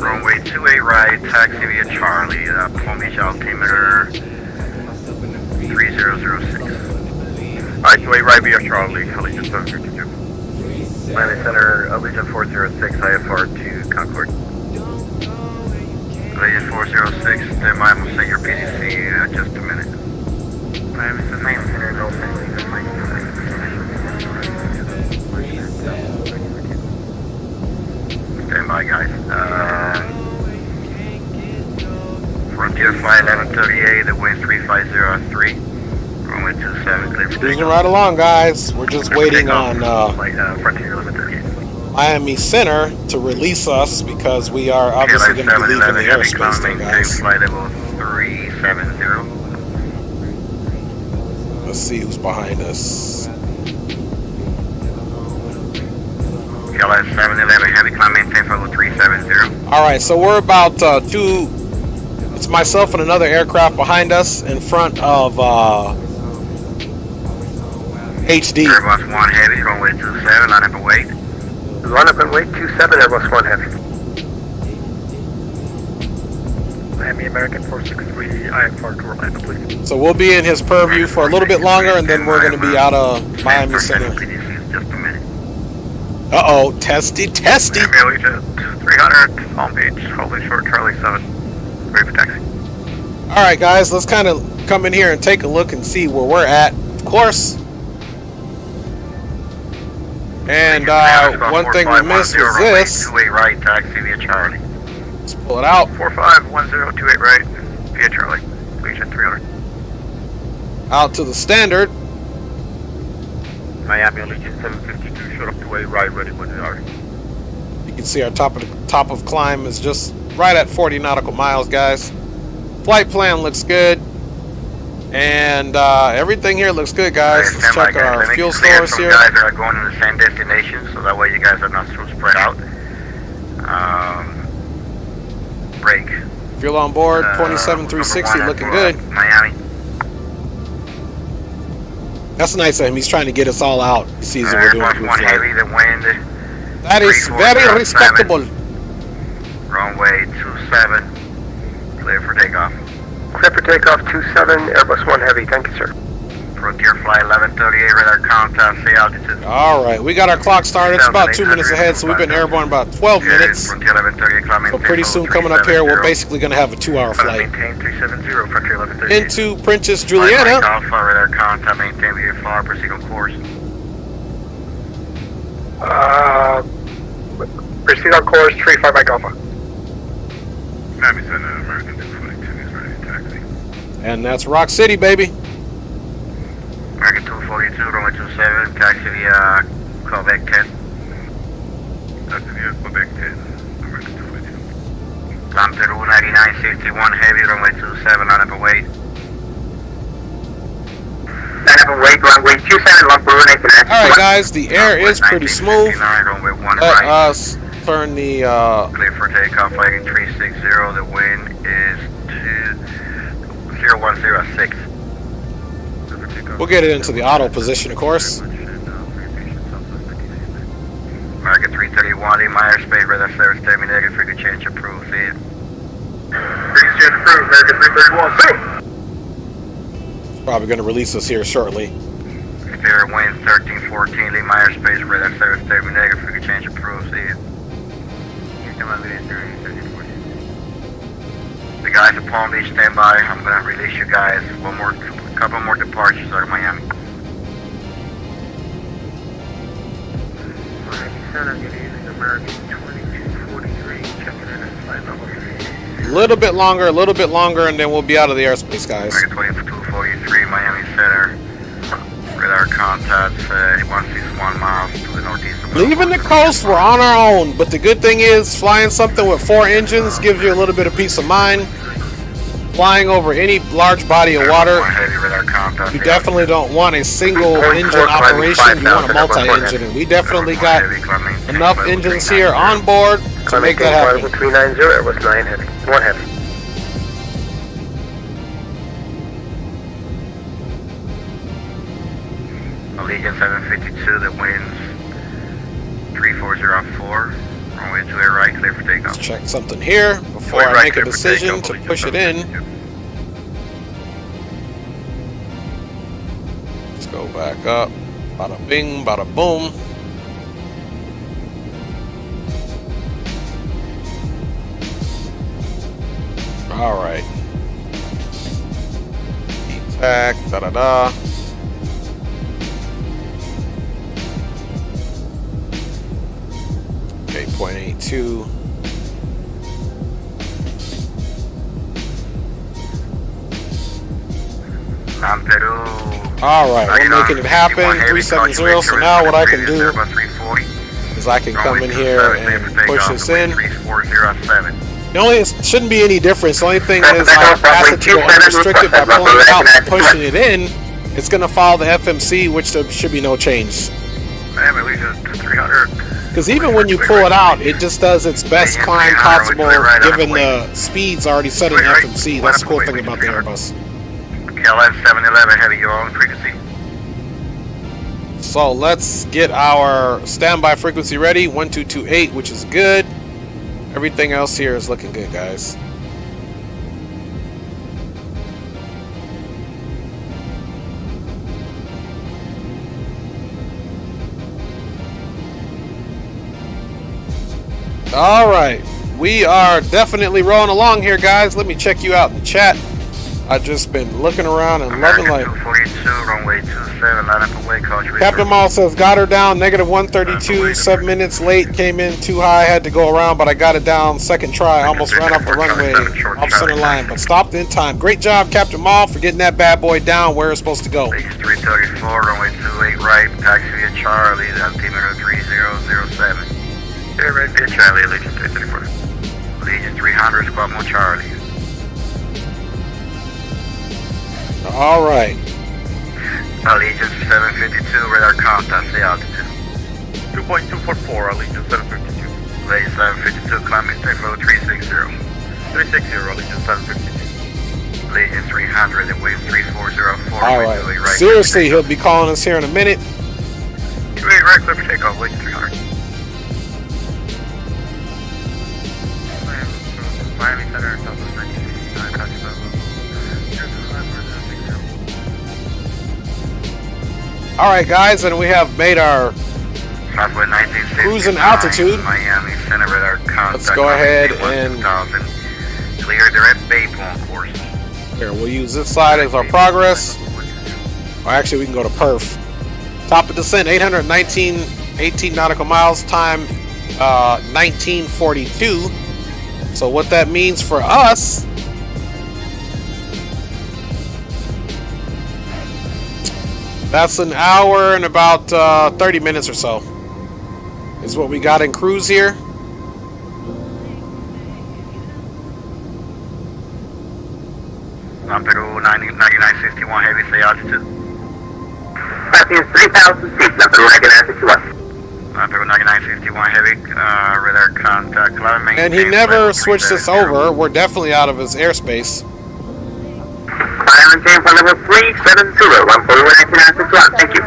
[SPEAKER 4] Runway 28 right, taxi via Charlie, Palm Beach altimeter 3006.
[SPEAKER 7] Alright, 28 right via Charlie, Allegiant 752.
[SPEAKER 4] Miami Center, Allegiant 406, IFR to Concord. Allegiant 406, stand by, we'll send your PDC just a minute. Miami Center, Golf stand by, guys. Frontier Flight 1138, the wind 3503. Runway 27, clear for
[SPEAKER 1] Cruising right along, guys. We're just waiting on
[SPEAKER 4] Frontier 1138.
[SPEAKER 1] Miami Center to release us because we are obviously going to be leaving the airspace there, guys.
[SPEAKER 4] Flight level 370.
[SPEAKER 1] Let's see who's behind us.
[SPEAKER 4] KLS 711, heavy climb maintain for level 370.
[SPEAKER 1] All right, so we're about it's myself and another aircraft behind us in front of HD.
[SPEAKER 4] Airbus 1 heavy, runway 27, line up and wait.
[SPEAKER 6] Line up and wait, 27, Airbus 1 heavy.
[SPEAKER 7] Miami American 463, IFR to Orlando, please.
[SPEAKER 1] So we'll be in his purview for a little bit longer, and then we're going to be out of Miami Center.
[SPEAKER 4] Just a minute.
[SPEAKER 1] Uh-oh, testy.
[SPEAKER 7] Miami Allegiant 300, Palm Beach, holding short, Charlie 7. Ready for taxi.
[SPEAKER 1] All right, guys, let's kind of come in here and take a look and see where we're at, of course. And one thing we missed was this.
[SPEAKER 4] 28 right, taxi via Charlie.
[SPEAKER 1] Let's pull it out.
[SPEAKER 7] 451028 right, via Charlie, Allegiant 300.
[SPEAKER 1] Out to the standard.
[SPEAKER 7] Miami Allegiant 752, short up to 8 right, ready when you are.
[SPEAKER 1] You can see our top of climb is just right at 40 nautical miles, guys. Flight plan looks good. And everything here looks good, guys. Let's check our fuel stores here.
[SPEAKER 4] Guys are going to the same destination, so that way you guys are not so spread out. Break.
[SPEAKER 1] Fuel on board, 27,360, looking good.
[SPEAKER 4] Miami.
[SPEAKER 1] That's nice of him. He's trying to get us all out. He sees that we're doing a
[SPEAKER 4] Airbus
[SPEAKER 1] good
[SPEAKER 4] 1
[SPEAKER 1] flight.
[SPEAKER 4] heavy, the wind.
[SPEAKER 1] That is very respectable.
[SPEAKER 4] Runway 27, clear for takeoff.
[SPEAKER 6] Clear for takeoff, 27, Airbus 1 heavy, thank you, sir.
[SPEAKER 4] Frontier Flight 1138, radar contact, say altitude.
[SPEAKER 1] All right, we got our clock started. It's about 2 minutes ahead, so we've been airborne about 12 minutes.
[SPEAKER 4] Frontier 1138, climb
[SPEAKER 1] So pretty soon coming up here, we're basically going to have a 2-hour flight.
[SPEAKER 4] Maintain 370, Frontier 1138.
[SPEAKER 1] Into Princess Juliana.
[SPEAKER 4] Alpha, radar contact, maintain VFR, proceed on course.
[SPEAKER 8] Proceed on course, 35 Mike Alpha.
[SPEAKER 2] Miami Center, American 242 is ready to taxi.
[SPEAKER 1] And that's Rock City, baby.
[SPEAKER 4] American 242, runway 27, taxi via Quebec 10.
[SPEAKER 2] Taxi via Quebec 10, American 242.
[SPEAKER 4] Climb Peru 9961 heavy, runway 27, line up and wait. Line up and wait, runway 27, long Peru 99.
[SPEAKER 1] All right, guys, the air is pretty smooth.
[SPEAKER 4] Runway 1
[SPEAKER 1] Let
[SPEAKER 4] right.
[SPEAKER 1] us turn the...
[SPEAKER 4] Clear for takeoff, flight 360, the wind is 0106.
[SPEAKER 1] We'll get it into the auto position, of course.
[SPEAKER 4] American 331, in my airspace, radar service, stay negative, frequent change approved, see it.
[SPEAKER 8] Frequent change approved, American 331, see.
[SPEAKER 1] Probably going to release us here shortly.
[SPEAKER 4] Exterior wind 1314, leave my airspace, radar service, stay negative, frequent change approved, see it. The guys at Palm Beach, stand by. I'm going to release you guys. Couple more departures out of Miami.
[SPEAKER 7] Center, good evening, American 2243, checking in at flight level 3.
[SPEAKER 1] A little bit longer, and then we'll be out of the airspace, guys.
[SPEAKER 4] American 2243, Miami Center. Radar contact, 161 miles to the northeast of
[SPEAKER 1] Leaving the coast, we're on our own. But the good thing is, flying something with 4 engines gives you a little bit of peace of mind. Flying over any large body of water, you definitely don't want a single engine operation, you want a multi-engine. And we definitely got enough engines here on board to make that happen.
[SPEAKER 6] 390, Airbus 9 heavy, 1 heavy.
[SPEAKER 4] Allegiant 752, the winds 3404. Runway 28 right, clear for takeoff.
[SPEAKER 1] Let's check something here before I make a decision to push it in. Let's go back up. Bada bing, bada boom. All right. Attack, da da da. Okay, 0.82. All right, we're making it happen. 370. So now what I can do is I can come in here and push this in. The only shouldn't be any difference. The only thing is I asked it to go unrestricted by pulling it out and pushing it in. It's going to follow the FMC, which there should be no change. Because even when you pull it out, it just does its best climb possible given the speeds already set in FMC. That's the cool thing about the Airbus.
[SPEAKER 4] KLS 711 heavy, you're on frequency.
[SPEAKER 1] So let's get our standby frequency ready, 1228, which is good. Everything else here is looking good, guys. All right, we are definitely rolling along here, guys. Let me check you out in the chat. I've just been looking around and loving life.
[SPEAKER 4] 242, runway 27, line up away, coach.
[SPEAKER 1] Captain Mall says, got her down, -132, 7 minutes late, came in too high, had to go around, but I got it down second try, almost ran off the runway, off center line, but stopped in time. Great job, Captain Mall, for getting that bad boy down where it's supposed to go.
[SPEAKER 4] 334, runway 28 right, taxi via Charlie, altimeter 3007. Yeah, right via Charlie, Legion 334. Legion 300, squad 1 Charlie.
[SPEAKER 1] All right.
[SPEAKER 4] Allegiance 752, radar contact, the altitude.
[SPEAKER 7] 2.244, Allegiance 752.
[SPEAKER 4] Lane 752, climbing tempo 360.
[SPEAKER 7] 360, Allegiance 752.
[SPEAKER 4] Allegiance 300 and wave 3404.
[SPEAKER 1] All right. Seriously, he'll be calling us here in a minute.
[SPEAKER 4] 28 right, clear for takeoff, Legion 300.
[SPEAKER 7] Miami Center, Southwest 1969, copy that.
[SPEAKER 1] All right, guys, and we have made our cruising altitude.
[SPEAKER 4] Miami Center radar contact.
[SPEAKER 1] Let's go ahead and
[SPEAKER 4] clear direct Bay Point course.
[SPEAKER 1] Here, we'll use this side as our progress. Or actually, we can go to perf. Top of descent, 18 nautical miles, time 1942. So what that means for us, that's an hour and about 30 minutes or so is what we got in cruise here.
[SPEAKER 4] Peru 9961 heavy, say altitude.
[SPEAKER 6] Passing 3,000 feet, Peru 9961.
[SPEAKER 4] Peru 9951 heavy, radar contact.
[SPEAKER 1] And he never switched this over. We're definitely out of his airspace.
[SPEAKER 6] Climb and for level 370, 141 thank you.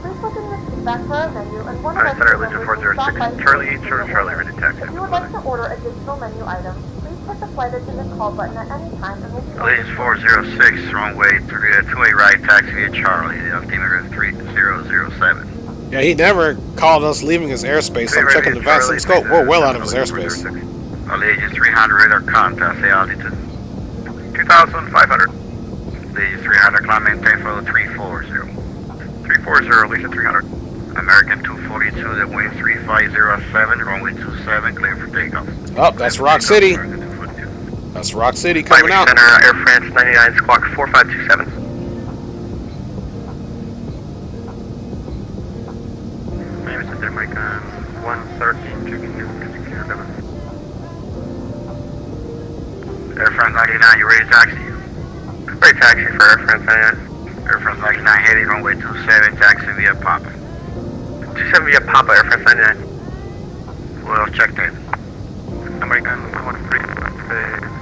[SPEAKER 5] Please look in the feedback for our menu and one of our
[SPEAKER 7] Center, Legion 406, Charlie 8, Charlie, ready to taxi.
[SPEAKER 5] If you would like to order additional menu items, please hit the flight attendant call button at any time and we'll be
[SPEAKER 4] Legion 406, runway 28 right, taxi via Charlie, the altimeter 3007.
[SPEAKER 1] Yeah, he never called us leaving his airspace. I'm checking the VATSIM scope. We're well out of his airspace.
[SPEAKER 4] Legion 300 radar contact, say altitude.
[SPEAKER 7] 2,500.
[SPEAKER 4] Legion 300, climb maintain for 340.
[SPEAKER 7] 340, Legion 300.
[SPEAKER 4] American 242, the wind 3507, runway 27, clear for takeoff.
[SPEAKER 1] Oh, that's Rock City. That's Rock City coming out.
[SPEAKER 8] Center, Air France 99, squawk 4527.
[SPEAKER 7] Miami Center, American 113, checking your clear level.
[SPEAKER 4] Air France 99, you ready to taxi?
[SPEAKER 8] Ready taxi for Air France 99.
[SPEAKER 4] Air France 99, heading runway 27, taxi via Papa.
[SPEAKER 8] 27 via Papa, Air France 99.
[SPEAKER 4] Well, check that.
[SPEAKER 7] American 13,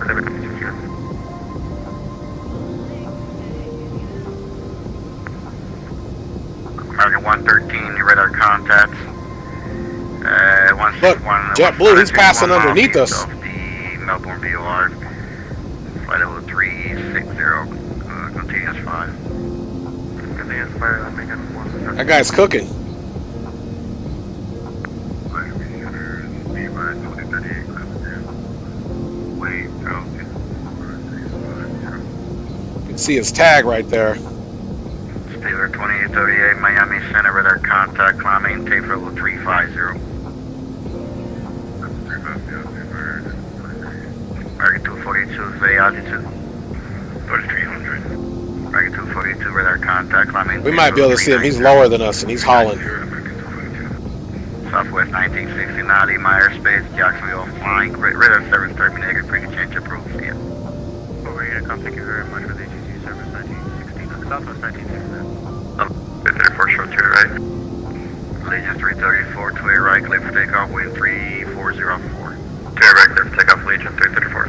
[SPEAKER 7] 11, here.
[SPEAKER 4] American 113, your radar contacts.
[SPEAKER 1] Look, JetBlue, he's passing underneath us.
[SPEAKER 4] The Melbourne VOR, flight level 360, continuous 5. Continuous 5, I'm making 1.
[SPEAKER 1] That guy's cooking. You can see his tag right there.
[SPEAKER 4] Steeler 2838, Miami Center, radar contact, climb, maintain for level 350. American 242, say altitude. 3300. American 242, radar contact, climb, maintain.
[SPEAKER 1] We might be able to see him. He's lower than us, and he's hauling.
[SPEAKER 4] Southwest 1960, Naughty, my airspace, Jacksonville, flying, radar service terminated, pre-change approved, see ya. Over here, thank you very much for the ATC service 1960, Southwest 1960. 34 short to the right. Legion 334, 2 right, clear for takeoff, wind 3404. 2 right, clear for takeoff, Legion 334.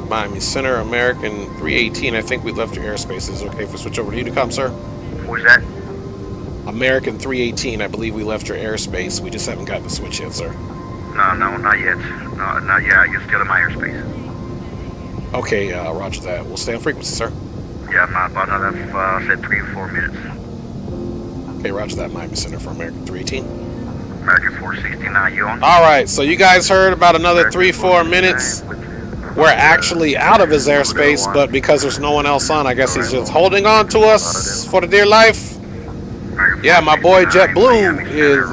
[SPEAKER 1] Miami Center, American 318. I think we left your airspace. Is it okay if we switch over to Unicom, sir?
[SPEAKER 4] Who's that?
[SPEAKER 1] American 318. I believe we left your airspace. We just haven't gotten the switch yet, sir.
[SPEAKER 4] No, not yet. No, not yet. You're still in my airspace.
[SPEAKER 1] Okay, roger that. We'll stay on frequency, sir.
[SPEAKER 4] Yeah, about another, say 3 or 4 minutes.
[SPEAKER 1] Okay, roger that, Miami Center for American 318.
[SPEAKER 4] American 469, you on?
[SPEAKER 1] All right, so you guys heard about another 3-4 minutes. We're actually out of his airspace, but because there's no one else on, I guess he's just holding on to us for the dear life. Yeah, my boy JetBlue is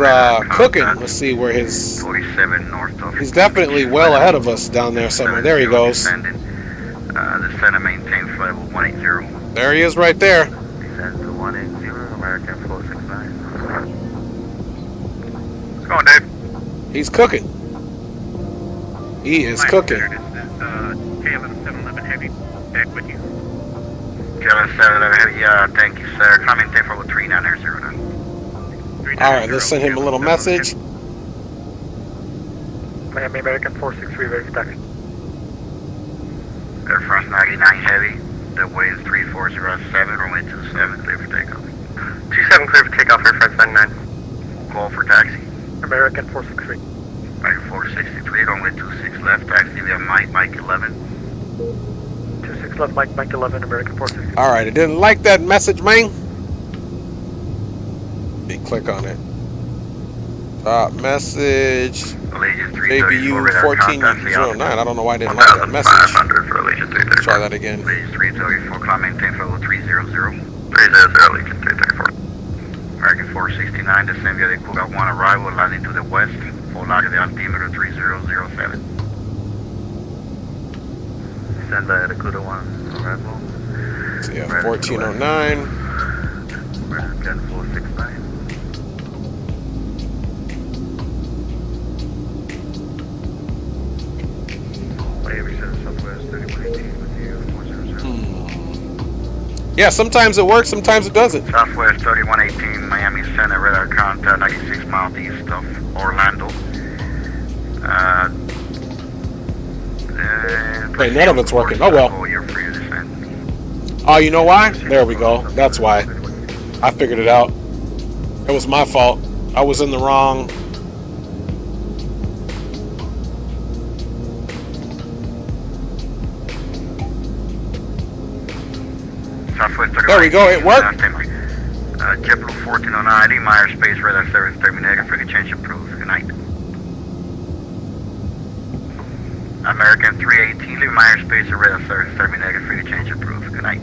[SPEAKER 1] cooking. Let's see where his...
[SPEAKER 4] 47 north of...
[SPEAKER 1] He's definitely well ahead of us down there somewhere. There he goes.
[SPEAKER 4] The center maintained flight level 180.
[SPEAKER 1] There he is right there.
[SPEAKER 4] Descend to 180, American 469. What's going, Dave?
[SPEAKER 1] He's cooking. He is cooking.
[SPEAKER 7] This is K11711 Heavy. Back with you.
[SPEAKER 4] K11711 Heavy, thank you, sir. Comment for level 3909.
[SPEAKER 1] Alright, let's send him a little message.
[SPEAKER 8] Miami American 463, ready for taxi.
[SPEAKER 4] Air France 99 Heavy. The way is 3407, runway 27, clear for takeoff. 27 clear for takeoff, Air France 99. Call for taxi.
[SPEAKER 8] American 463.
[SPEAKER 4] American 463, runway 26 left, taxi via Mike 11.
[SPEAKER 8] 26 left, Mike 11, American 463.
[SPEAKER 1] Alright, I didn't like that message, man. Big click on it. Top message. JBU 1409. I don't know why I didn't like that message. Try that again.
[SPEAKER 4] Legion 334, climb maintain for level 300. 300, Legion 334. American 469, descend via the Cougar 1 arrival, landing to the west. Full log of the altimeter 3007. Stand by the Cougar 1 arrival.
[SPEAKER 1] So yeah, 1409.
[SPEAKER 4] American 469.
[SPEAKER 1] Yeah, sometimes it works, sometimes it doesn't.
[SPEAKER 4] Southwest 3118, Miami Center, radar contact 96 miles east of Orlando.
[SPEAKER 1] Wait, none of it's working. Oh well. Oh, you know why? There we go. That's why. I figured it out. It was my fault. I was in the wrong... There we go, it worked.
[SPEAKER 4] JetBlue 1409, Meyer Space Radar Service terminated, frigate change approved. Good night. American 318, leave Meyer Space Radar Service terminated, frigate change approved. Good night.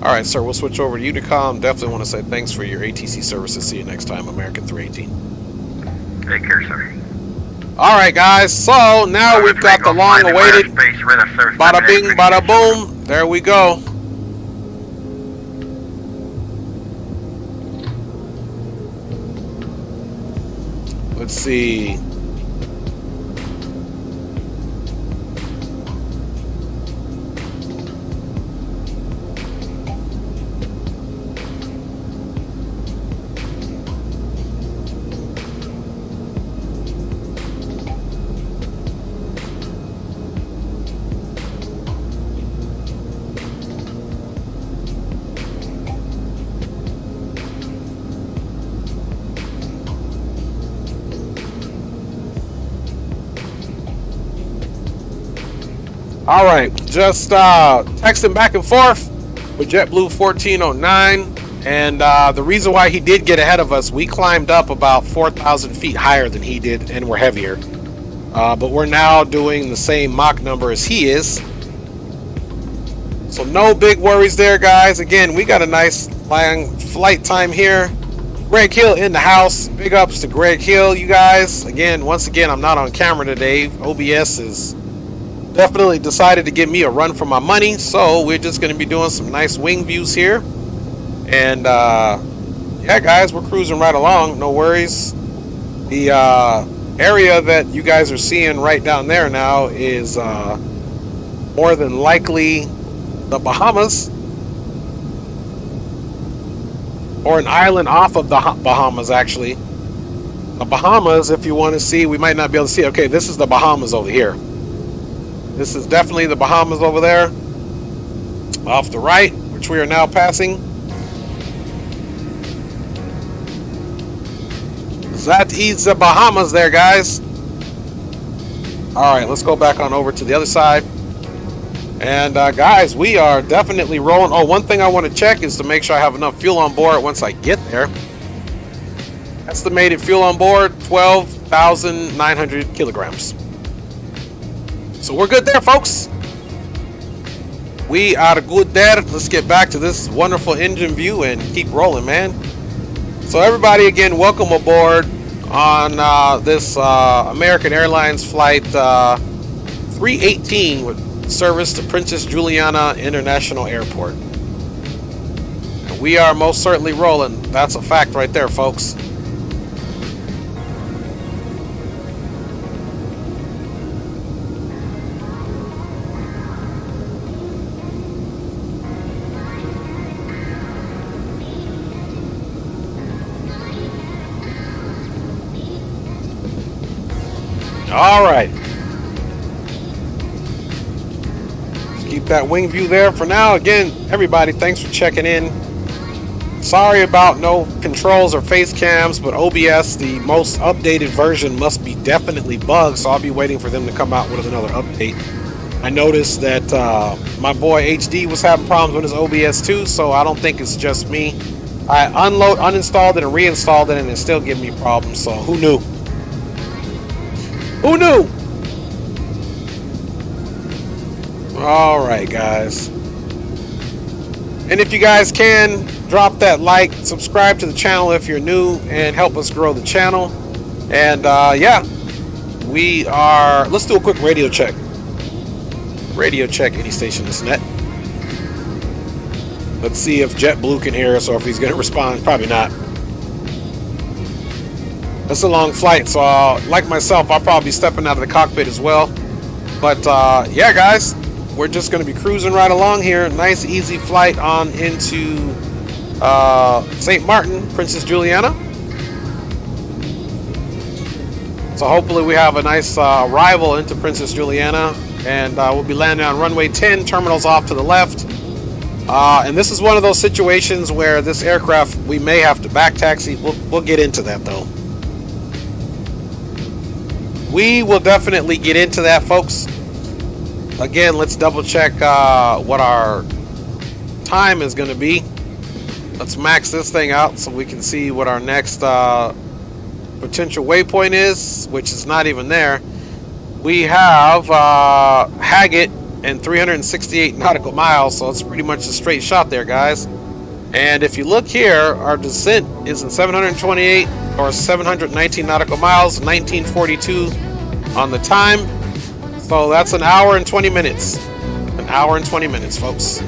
[SPEAKER 1] Alright, sir, we'll switch over to Unicom. Definitely want to say thanks for your ATC services. See you next time, American 318.
[SPEAKER 4] Take care, sir.
[SPEAKER 1] Alright, guys, so now we've got the long-awaited bada bing, bada boom. There we go. Let's see. All right, just texting back and forth with JetBlue 1409, and the reason why he did get ahead of us, we climbed up about 4,000 feet higher than he did, and we're heavier. But we're now doing the same Mach number as he is. So no big worries there, guys. Again, we got a nice long flight time here. Greg Hill in the house. Big ups to Greg Hill, you guys. Again, once again, I'm not on camera today. OBS is definitely decided to give me a run for my money. So we're just going to be doing some nice wing views here. And yeah, guys, we're cruising right along. No worries. The area that you guys are seeing right down there now is more than likely the Bahamas, or an island off of the Bahamas, actually. The Bahamas, if you want to see, we might not be able to see. Okay, this is the Bahamas over here. This is definitely the Bahamas over there, off the right, which we are now passing. That is the Bahamas there, guys. All right, let's go back on over to the other side. And guys, we are definitely rolling. Oh, one thing I want to check is to make sure I have enough fuel on board once I get there. Estimated fuel on board, 12,900 kilograms. So we're good there, folks. We are good there. Let's get back to this wonderful engine view and keep rolling, man. So everybody, again, welcome aboard on this American Airlines flight 318 with service to Princess Juliana International Airport. And we are most certainly rolling. That's a fact right there, folks. All right. Keep that wing view there for now. Again, everybody, thanks for checking in. Sorry about no controls or face cams, but OBS, the most updated version, must be definitely bugged, so I'll be waiting for them to come out with another update. I noticed that my boy HD was having problems with his OBS too, so I don't think it's just me. I uninstalled it and reinstalled it, and it's still giving me problems, so who knew? Who knew? All right, guys. And if you guys can, drop that like, subscribe to the channel if you're new, and help us grow the channel. And yeah, we are, let's do a quick radio check. Radio check, any station is net. Let's see if JetBlue can hear us or if he's going to respond. Probably not. It's a long flight, so like myself, I'll probably be stepping out of the cockpit as well. But yeah, guys, we're just going to be cruising right along here. Nice, easy flight on into St. Martin, Princess Juliana. So hopefully we have a nice arrival into Princess Juliana, and we'll be landing on runway 10, terminals off to the left. And this is one of those situations where this aircraft, we may have to back taxi. We'll get into that though. We will definitely get into that, folks. Again, let's double check what our time is going to be. Let's max this thing out so we can see what our next potential waypoint is, which is not even there. We have Haggett and 368 nautical miles, so it's pretty much a straight shot there, guys. And if you look here, our descent is in 728 or 719 nautical miles, 1942 on the time. So that's an hour and 20 minutes. An hour and 20 minutes, folks.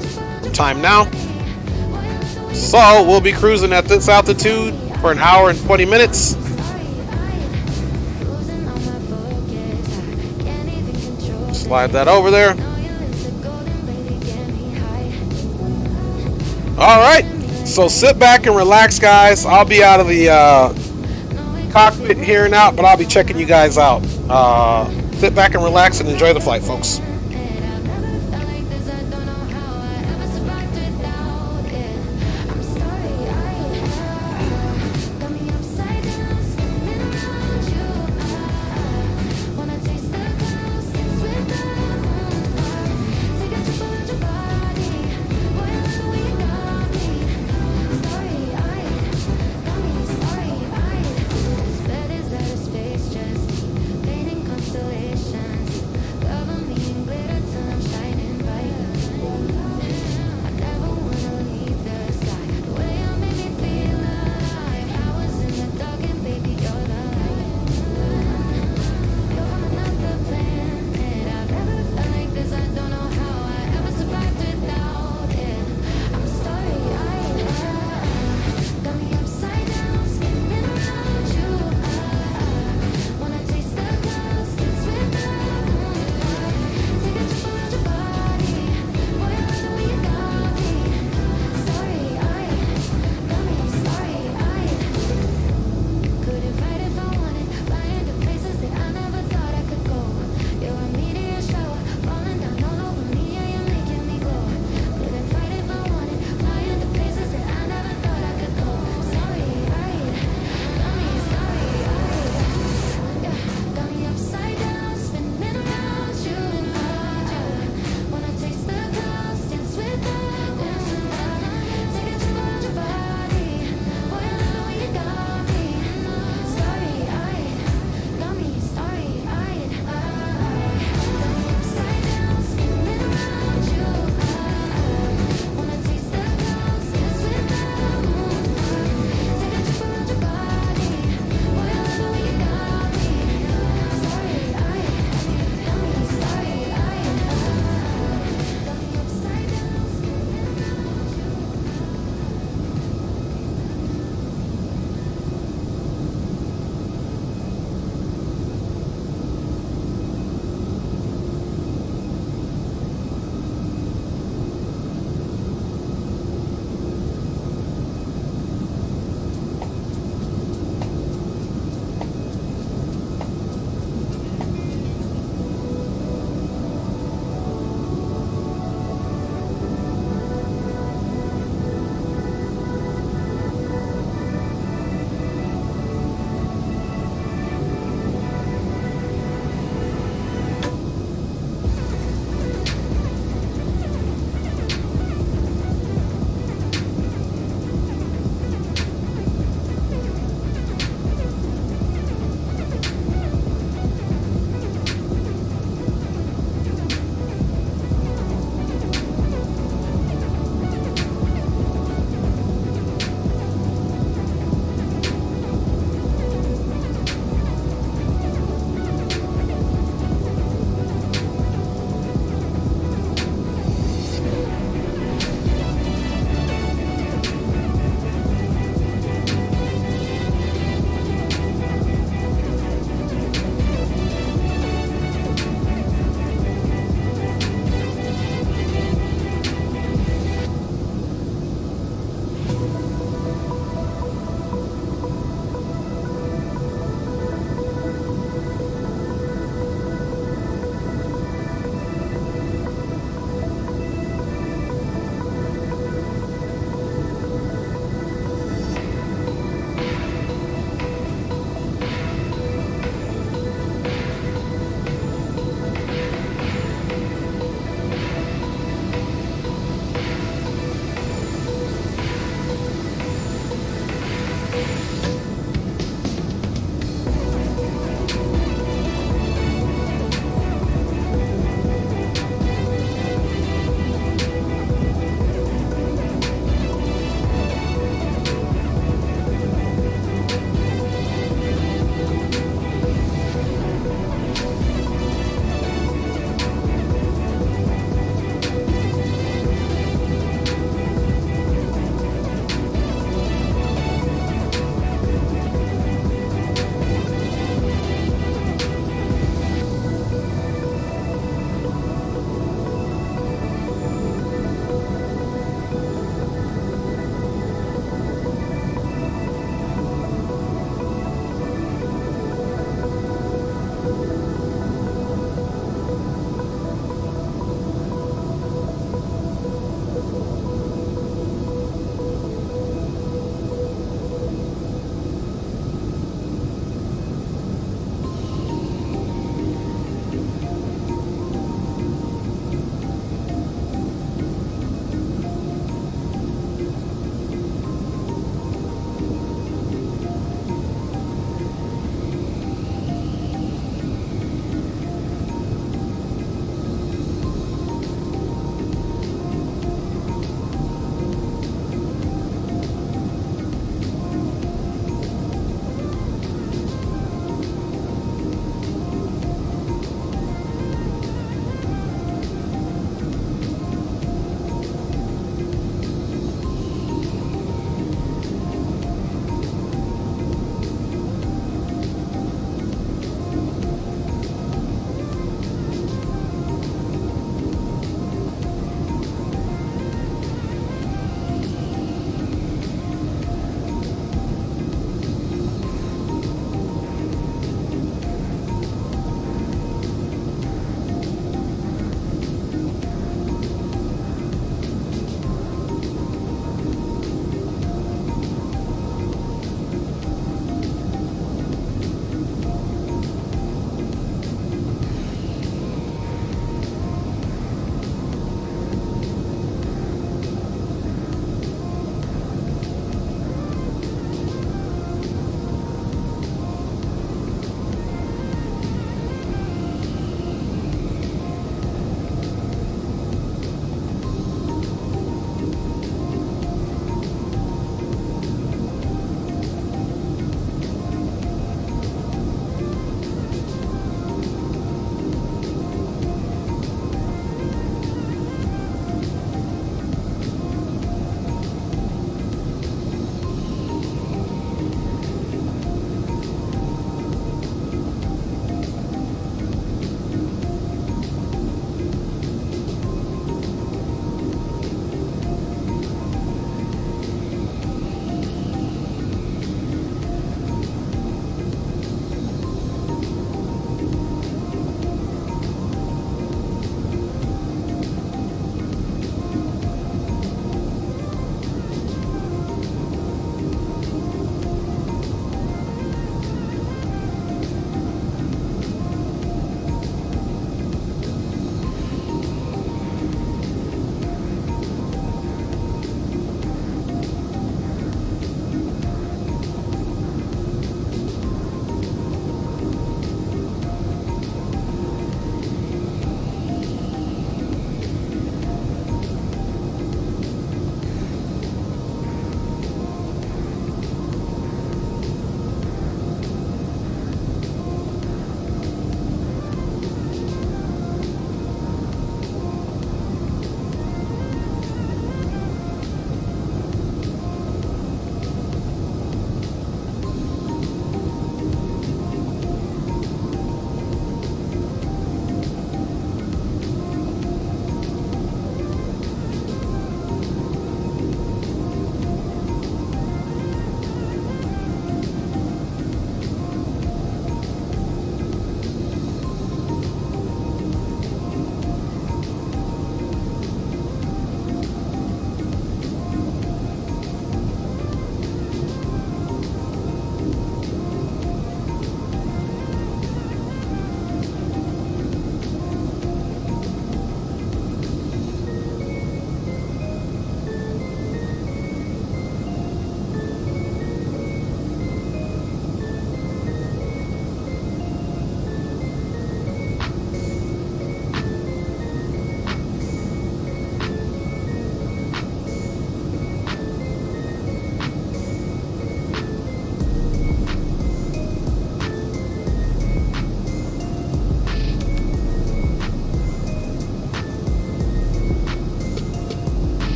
[SPEAKER 1] Time now. So we'll be cruising at this altitude for an hour and 20 minutes. Slide that over there. All right. So sit back and relax, guys. I'll be out of the cockpit here and out, but I'll be checking you guys out. Sit back and relax and enjoy the flight, folks.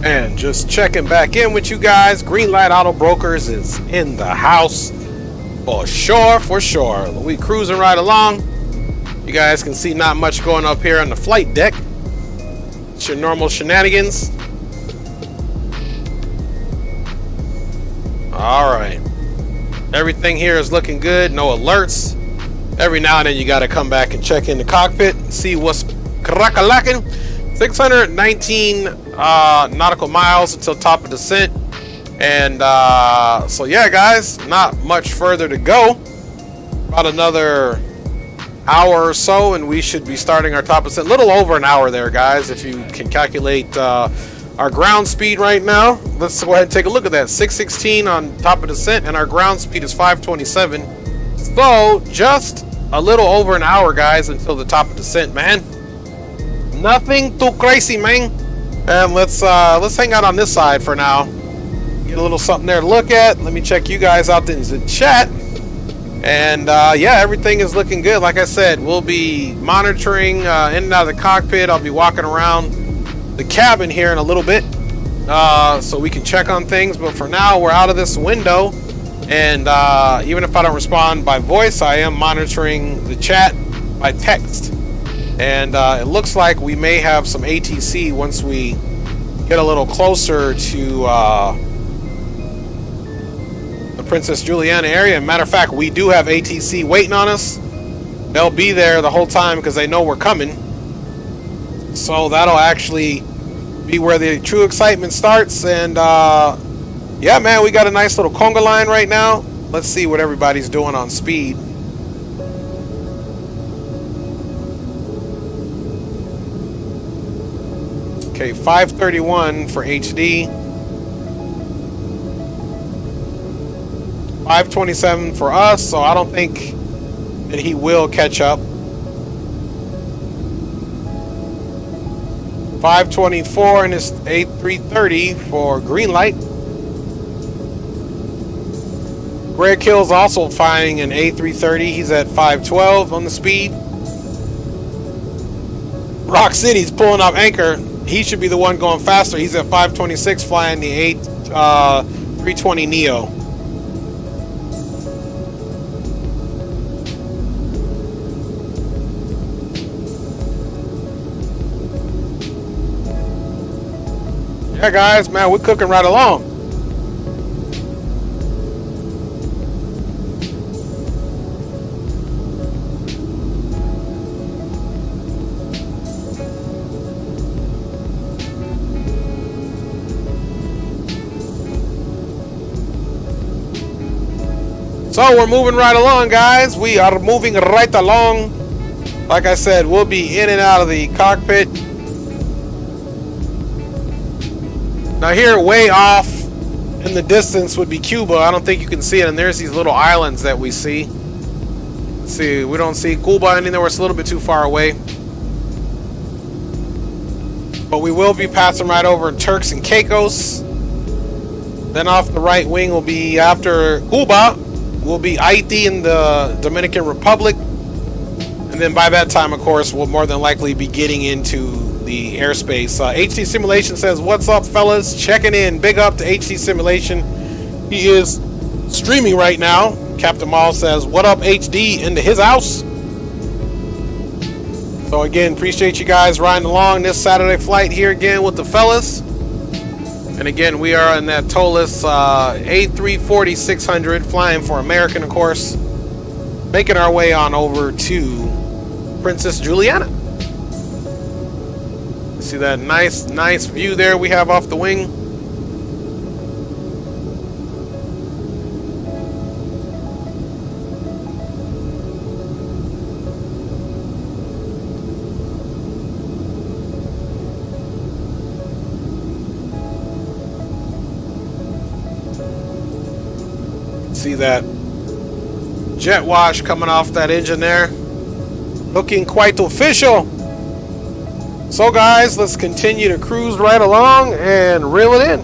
[SPEAKER 1] And just checking back in with you guys. Greenlight Auto Brokers is in the house. For sure, for sure. We cruising right along. You guys can see not much going up here on the flight deck. It's your normal shenanigans. Alright. Everything here is looking good. No alerts. Every now and then you got to come back and check in the cockpit and see what's crack-a-lacking. 619 nautical miles until top of descent. And so yeah, guys, not much further to go. About another hour or so and we should be starting our top of descent. A little over an hour there, guys, if you can calculate our ground speed right now. Let's go ahead and take a look at that. 616 on top of descent and our ground speed is 527. So just a little over an hour, guys, until the top of descent, man. Nothing too crazy, man. And let's hang out on this side for now. Get a little something there to look at. Let me check you guys out in the chat. And yeah, everything is looking good. Like I said, we'll be monitoring in and out of the cockpit. I'll be walking around the cabin here in a little bit so we can check on things. But for now, we're out of this window. And even if I don't respond by voice, I am monitoring the chat by text. And it looks like we may have some ATC once we get a little closer to the Princess Juliana area. Matter of fact, we do have ATC waiting on us. They'll be there the whole time because they know we're coming. So that'll actually be where the true excitement starts. And yeah, man, we got a nice little conga line right now. Let's see what everybody's doing on speed. Okay, 531 for HD. 527 for us, so I don't think that he will catch up. 524 in his A330 for green light. Greg Hill's also flying an A330. He's at 512 on the speed. Rock City's pulling up anchor. He should be the one going faster. He's at 526 flying the A320 Neo. Yeah, guys, man, we're cooking right along. So we're moving right along, guys. We are moving right along. Like I said, we'll be in and out of the cockpit. Now here, way off in the distance would be Cuba. I don't think you can see it. And there's these little islands that we see. Let's see, we don't see Cuba anywhere. It's a little bit too far away. But we will be passing right over Turks and Caicos. Then off the right wing will be, after Cuba, will be Haiti in the Dominican Republic. And then by that time, of course, we'll more than likely be getting into the airspace. HD Simulation says, what's up, fellas? Checking in. Big up to HD Simulation. He is streaming right now. Captain Maul says, what up, HD, into his house. So again, appreciate you guys riding along this Saturday flight here again with the fellas. And again, we are in that Toliss A340-600, flying for American, of course, making our way on over to Princess Juliana. See that nice view there we have off the wing. See that jet wash coming off that engine there. Looking quite official. So guys, let's continue to cruise right along and reel it in.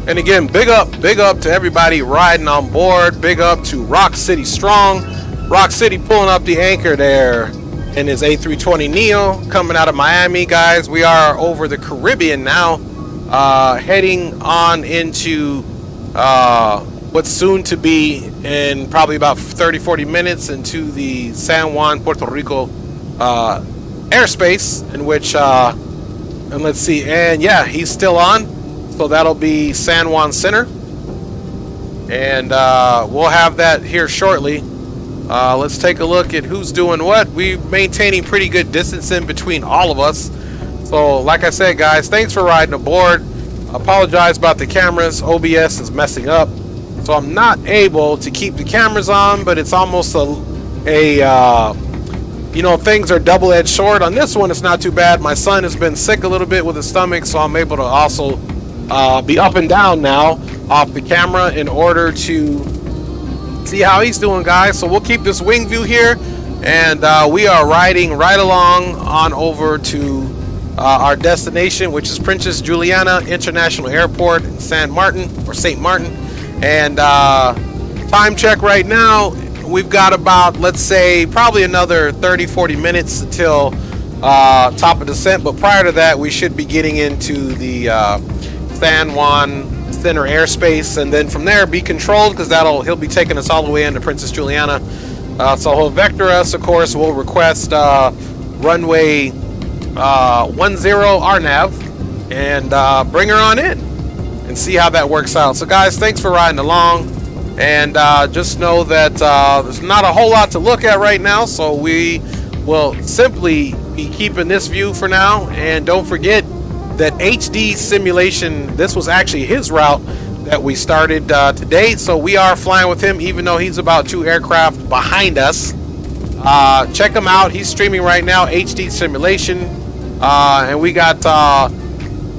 [SPEAKER 1] And again, big up to everybody riding on board. Big up to Rock City Strong. Rock City pulling up the anchor there in his A320neo coming out of Miami, guys. We are over the Caribbean now, heading on into what's soon to be in probably about 30-40 minutes into the San Juan, Puerto Rico airspace, in which and let's see, and yeah, he's still on. So that'll be San Juan Center, and we'll have that here shortly. Let's take a look at who's doing what. We're maintaining pretty good distance in between all of us. So like I said, guys, thanks for riding aboard. Apologize about the cameras. OBS is messing up, so I'm not able to keep the cameras on, but it's almost you know, things are double-edged sword. On this one, it's not too bad. My son has been sick a little bit with his stomach, so I'm able to also be up and down now off the camera in order to see how he's doing, guys. So we'll keep this wing view here, and we are riding right along on over to our destination, which is Princess Juliana International Airport in St. Martin. And time check right now, we've got about, let's say, probably another 30-40 minutes until top of descent, but prior to that we should be getting into the San Juan Center airspace, and then from there be controlled, because he'll be taking us all the way into Princess Juliana. So he'll vector us, of course. We'll request runway 10 RNAV and bring her on in and see how that works out. So guys, thanks for riding along, and just know that there's not a whole lot to look at right now, so we will simply be keeping this view for now. And don't forget that HD simulation, this was actually his route that we started today, so we are flying with him even though he's about 2 aircraft behind us. Check him out, he's streaming right now, HD simulation, and we got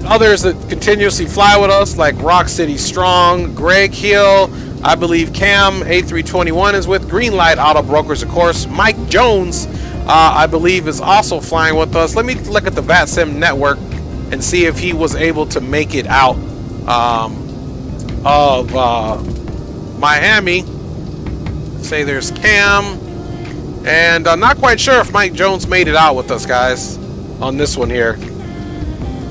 [SPEAKER 1] others that continuously fly with us, like Rock City Strong, Greg Hill, I believe Cam A321 is with Greenlight Auto Brokers, of course. Mike Jones, I believe, is also flying with us. Let me look at the VATSIM network and see if he was able to make it out of Miami. Say there's Cam, and I'm not quite sure if Mike Jones made it out with us, guys, on this one here.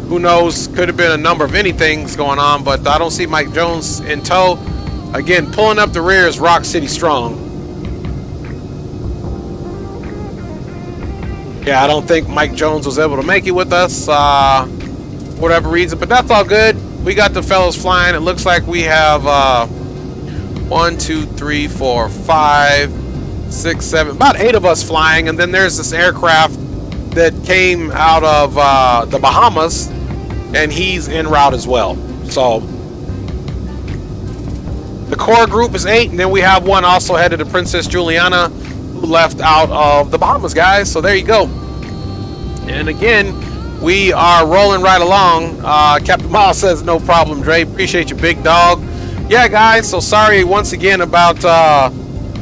[SPEAKER 1] Who knows? Could have been a number of anything going on, but I don't see Mike Jones in tow. Again, pulling up the rear is Rock City Strong. Yeah, I don't think Mike Jones was able to make it with us, whatever reason, but that's all good. We got the fellows flying. It looks like we have 1, 2, 3, 4, 5, 6, 7, about 8 of us flying, and then there's this aircraft that came out of the Bahamas, and he's en route as well. So the core group is 8, and then we have one also headed to Princess Juliana who left out of the Bahamas, guys. So there you go. And again, we are rolling right along. Captain Miles says no problem, Dre. Appreciate you, big dog. Yeah, guys, so sorry once again about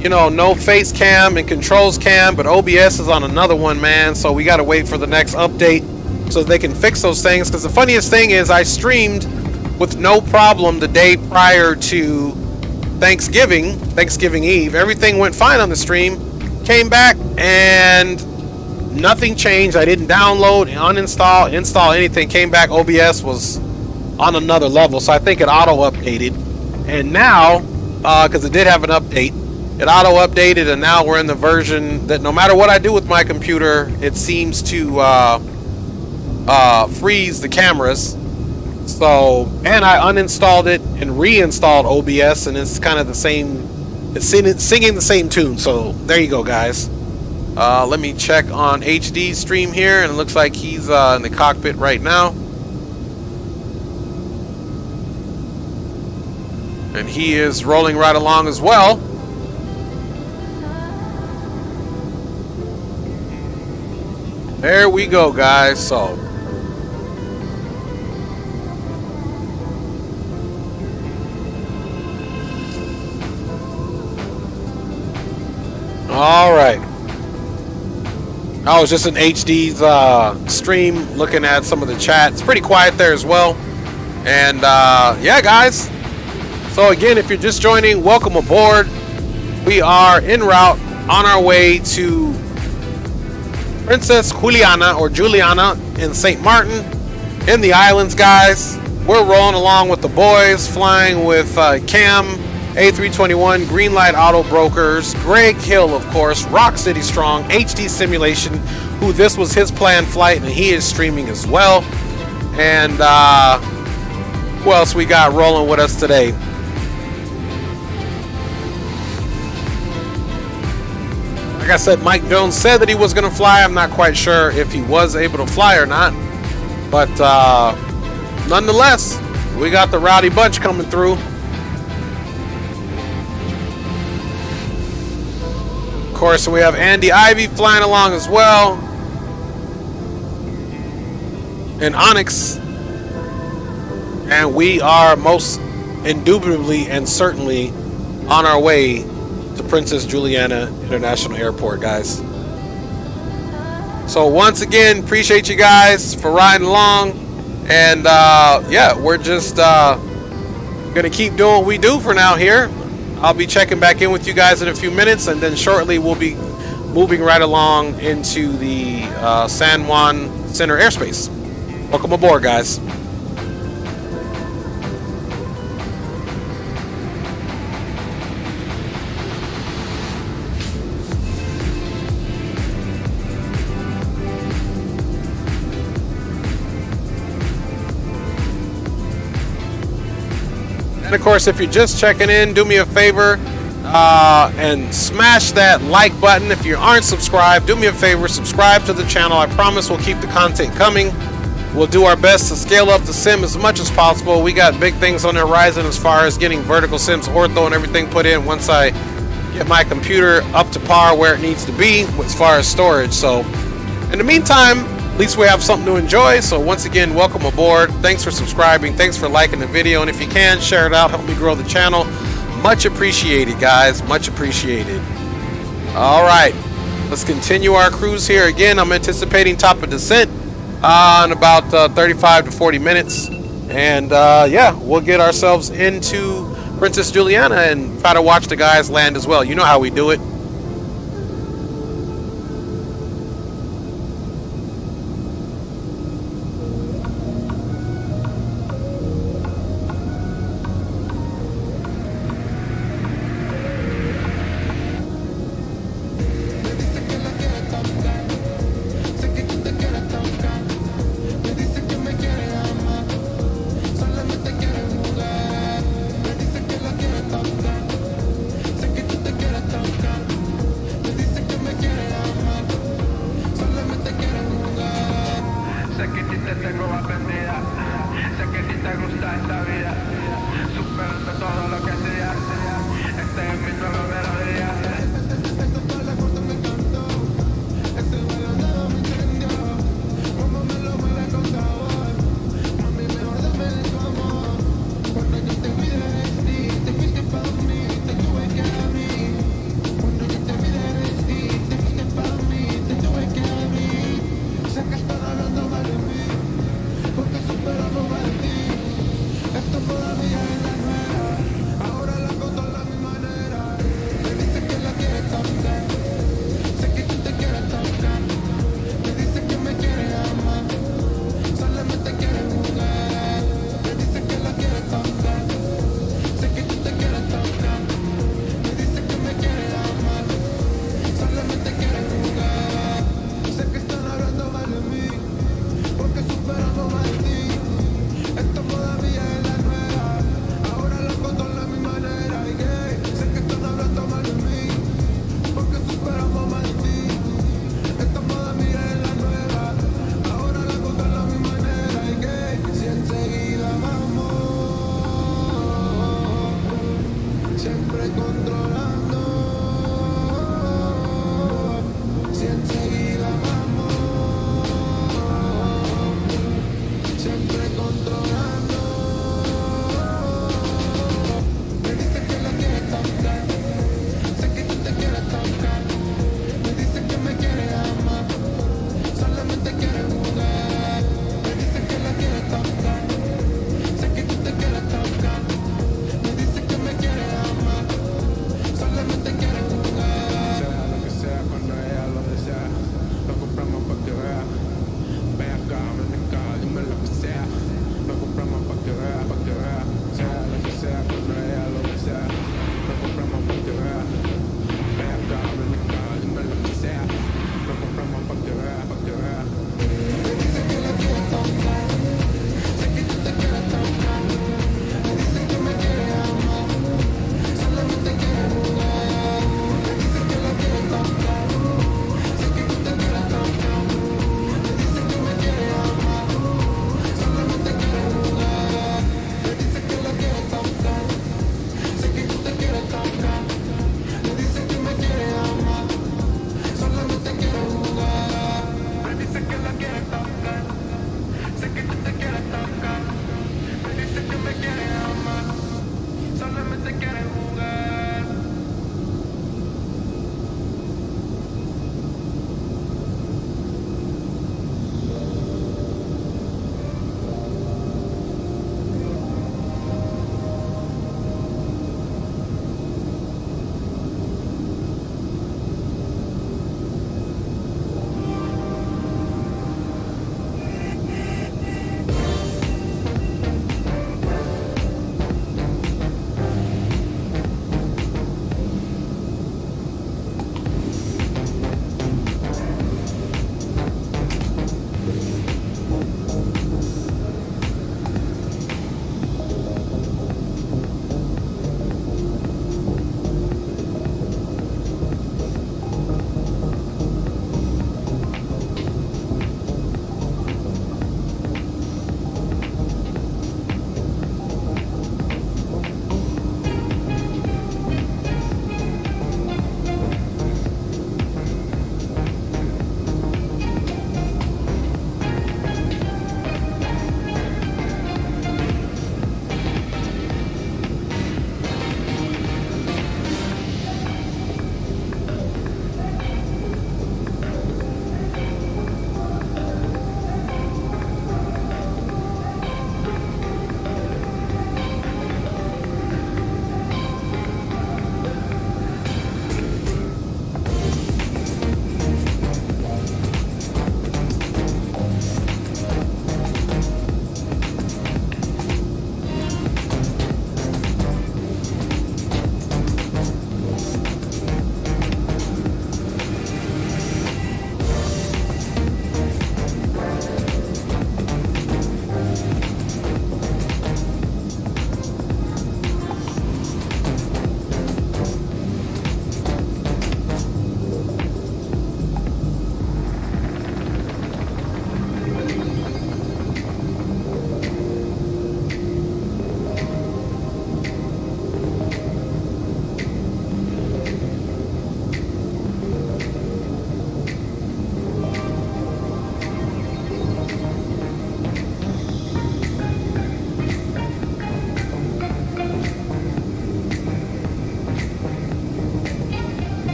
[SPEAKER 1] you know, no face cam and controls cam, but OBS is on another one, man. So we got to wait for the next update so they can fix those things. Because the funniest thing is I streamed with no problem the day prior to Thanksgiving Eve. Everything went fine on the stream. Came back and nothing changed. I didn't download, uninstall, install anything. Came back, OBS was on another level. So I think it auto updated. And now, because it did have an update, it auto updated, and now we're in the version that no matter what I do with my computer, it seems to freeze the cameras. So, and I uninstalled it and reinstalled OBS, and it's kind of the same. It's singing the same tune. So there you go, guys. Let me check on HD stream here, and it looks like he's in the cockpit right now, and he is rolling right along as well. There we go, guys. So all right, I was just in HD's stream looking at some of the chat. It's pretty quiet there as well. And yeah, guys. So again, if you're just joining, welcome aboard. We are en route on our way to Princess Juliana or Juliana in St. Martin in the islands, guys. We're rolling along with the boys, flying with Cam, A321, Greenlight Auto Brokers, Greg Hill, of course, Rock City Strong, HD Simulation, who this was his planned flight and he is streaming as well. And who else we got rolling with us today? Like I said, Mike Jones said that he was going to fly. I'm not quite sure if he was able to fly or not. But nonetheless, we got the rowdy bunch coming through. Of course, we have Andy Ivy flying along as well. And Onyx. And we are most indubitably and certainly on our way to Princess Juliana International Airport, guys. So once again, appreciate you guys for riding along. And yeah, we're just gonna keep doing what we do for now here. I'll be checking back in with you guys in a few minutes, and then shortly we'll be moving right along into the San Juan Center airspace. Welcome aboard, guys. And of course, if you're just checking in, do me a favor and smash that like button. If you aren't subscribed, do me a favor, subscribe to the channel. I promise we'll keep the content coming. We'll do our best to scale up the sim as much as possible. We got big things on the horizon as far as getting vertical sims, ortho, and everything put in once I get my computer up to par where it needs to be as far as storage. So in the meantime, at least we have something to enjoy. So once again, welcome aboard. Thanks for subscribing. Thanks for liking the video. And if you can, share it out. Help me grow the channel. Much appreciated, guys. Much appreciated. All right. Let's continue our cruise here. Again, I'm anticipating top of descent in about 35 to 40 minutes. And yeah, we'll get ourselves into Princess Juliana and try to watch the guys land as well. You know how we do it.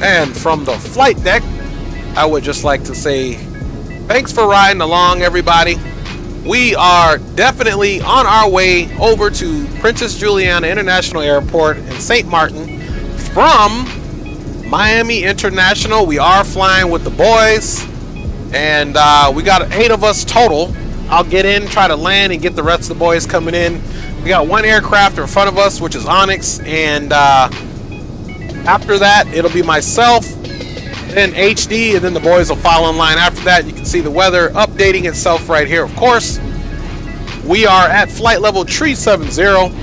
[SPEAKER 1] And from the flight deck, I would just like to say thanks for riding along, everybody. We are definitely on our way over to Princess Juliana International Airport in St. Martin from Miami International. We are flying with the boys, and we got 8 of us total. I'll get in, try to land, and get the rest of the boys coming in. We got 1 aircraft in front of us, which is Onyx, and after that, it'll be myself, then HD, and then the boys will follow in line after that. You can see the weather updating itself right here, of course. We are at flight level 370.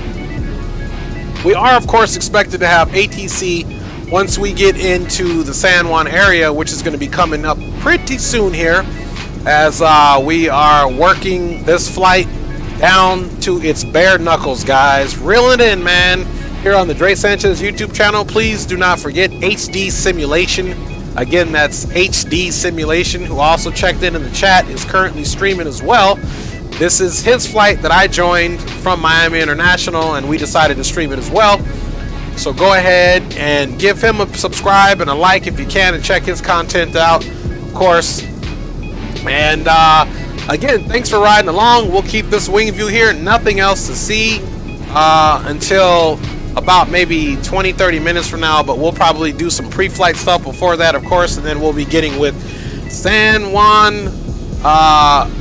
[SPEAKER 1] We are, of course, expected to have ATC once we get into the San Juan area, which is going to be coming up pretty soon here, as we are working this flight down to its bare knuckles, guys. Reel it in, man. Here on the Dre Sanchez YouTube channel, please do not forget HD Simulation. Again, that's HD Simulation, who also checked in the chat, is currently streaming as well. This is his flight that I joined from Miami International, and we decided to stream it as well. So go ahead and give him a subscribe and a like if you can, and check his content out, of course. And again, thanks for riding along. We'll keep this wing view here. Nothing else to see until about maybe 20-30 minutes from now, but we'll probably do some pre-flight stuff before that, of course, and then we'll be getting with San Juan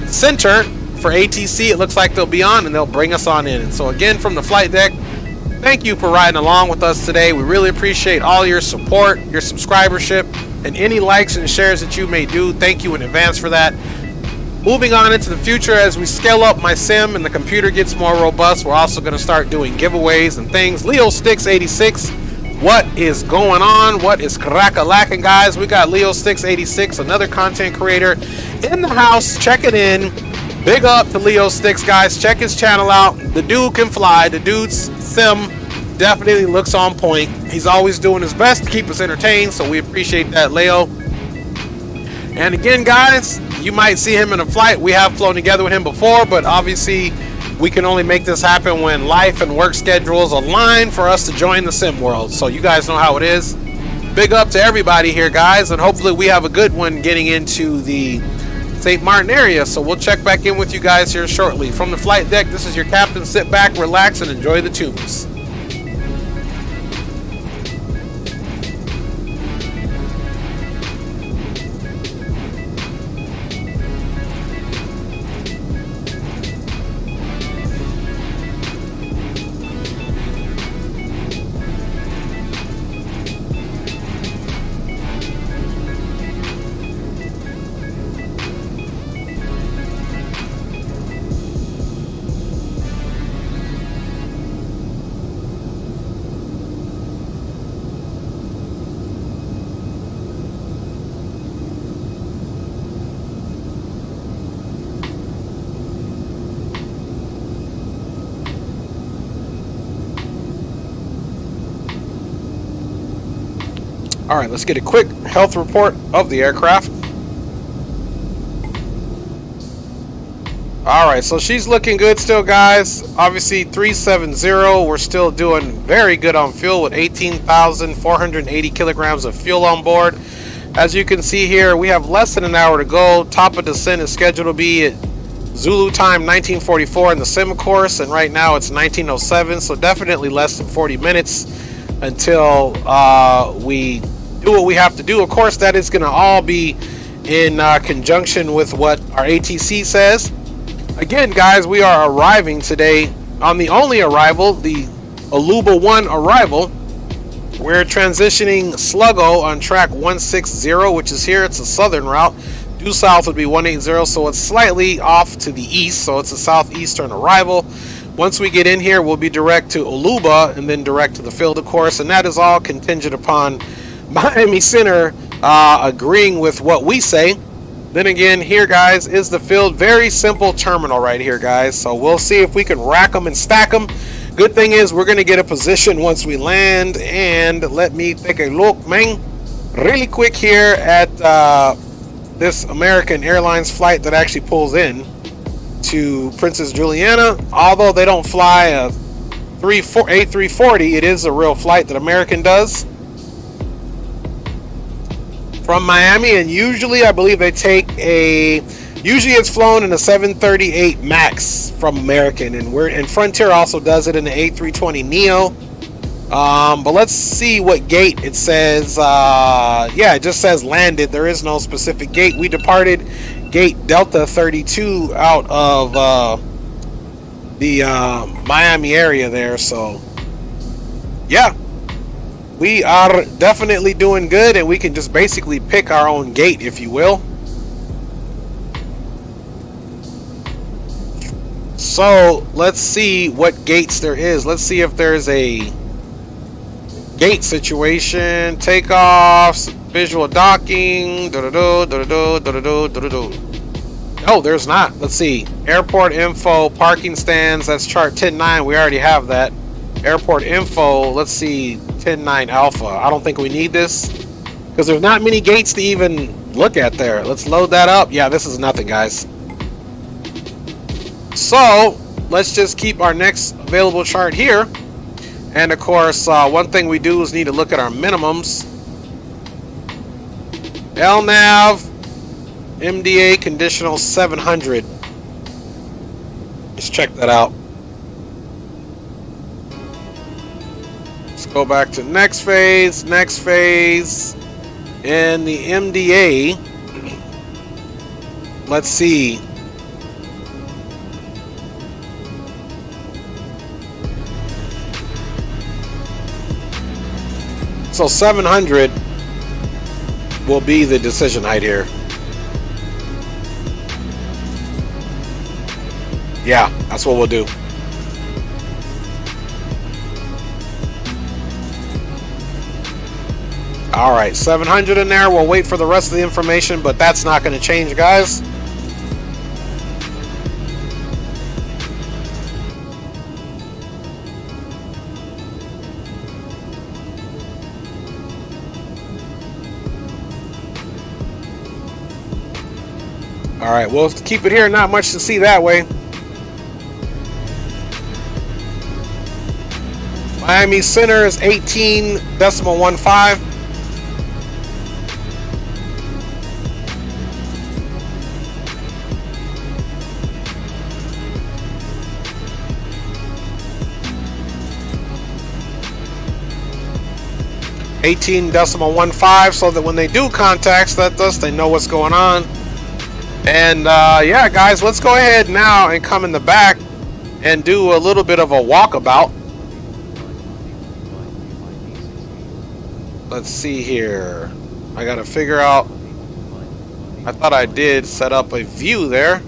[SPEAKER 1] Center for ATC. It looks like they'll be on, and they'll bring us on in. And so again, from the flight deck, thank you for riding along with us today. We really appreciate all your support, your subscribership, and any likes and shares that you may do. Thank you in advance for that. Moving on into the future, as we scale up my sim and the computer gets more robust, we're also going to start doing giveaways and things. Leo Sticks 86, what is going on? What is crack-a-lacking, guys? We got Leo Sticks 86, another content creator in the house, checking in. Big up to Leo Sticks, guys. Check his channel out. The dude can fly. The dude's sim definitely looks on point. He's always doing his best to keep us entertained, so we appreciate that, Leo. And again, guys, you might see him in a flight. We have flown together with him before, but obviously we can only make this happen when life and work schedules align for us to join the sim world. So you guys know how it is. Big up to everybody here, guys, and hopefully we have a good one getting into the St. Martin area. So we'll check back in with you guys here shortly. From the flight deck, this is your captain. Sit back, relax, and enjoy the tunes. All right, let's get a quick health report of the aircraft. All right, so she's looking good still, guys. Obviously 370, we're still doing very good on fuel with 18,480 kilograms of fuel on board. As you can see here, we have less than an hour to go. Top of descent is scheduled to be at Zulu time 1944 in the sim course, and right now it's 1907, so definitely less than 40 minutes until we do what we have to do. Of course, that is going to all be in conjunction with what our ATC says. Again, guys, we are arriving today on the only arrival, the Aluba 1 arrival. We're transitioning Sluggo on track 160, which is here. It's a southern route. Due south would be 180, so it's slightly off to the east, so it's a southeastern arrival. Once we get in here, we'll be direct to Aluba and then direct to the field, of course, and that is all contingent upon Miami Center agreeing with what we say. Then again, here, guys, is the field. Very simple terminal right here, guys, so we'll see if we can rack them and stack them. Good thing is we're going to get a position once we land, and let me take a look, man, really quick here at this American Airlines flight that actually pulls in to Princess Juliana. Although they don't fly a A340, it is a real flight that American does. from Miami, and usually I believe they take usually it's flown in a 738 Max from American, and Frontier also does it in the A320neo. But let's see what gate it says. Yeah, it just says landed. There is no specific gate. We departed gate Delta 32 out of the Miami area there. So yeah, we are definitely doing good, and we can just basically pick our own gate, if you will. So let's see what gates there is. Let's see if there's a gate situation. Takeoffs, visual docking. Oh, there's not. Let's see. Airport info, parking stands. That's chart 10.9. We already have that. Airport info. Let's see. 10.9 alpha. I don't think we need this because there's not many gates to even look at there. Let's load that up. Yeah, this is nothing, guys. So let's just keep our next available chart here. And of course, one thing we do is need to look at our minimums. LNAV, MDA conditional 700. Let's check that out. Let's go back to next phase, and the MDA. Let's see. So 700 will be the decision height here. Yeah, that's what we'll do. All right, 700 in there. We'll wait for the rest of the information, but that's not going to change, guys. All right, we'll keep it here. Not much to see that way. Miami Center is 18.15. So that when they do contacts us, they know what's going on. And yeah, guys, let's go ahead now and come in the back and do a little bit of a walkabout. Let's see here. I gotta figure out. I thought I did set up a view there.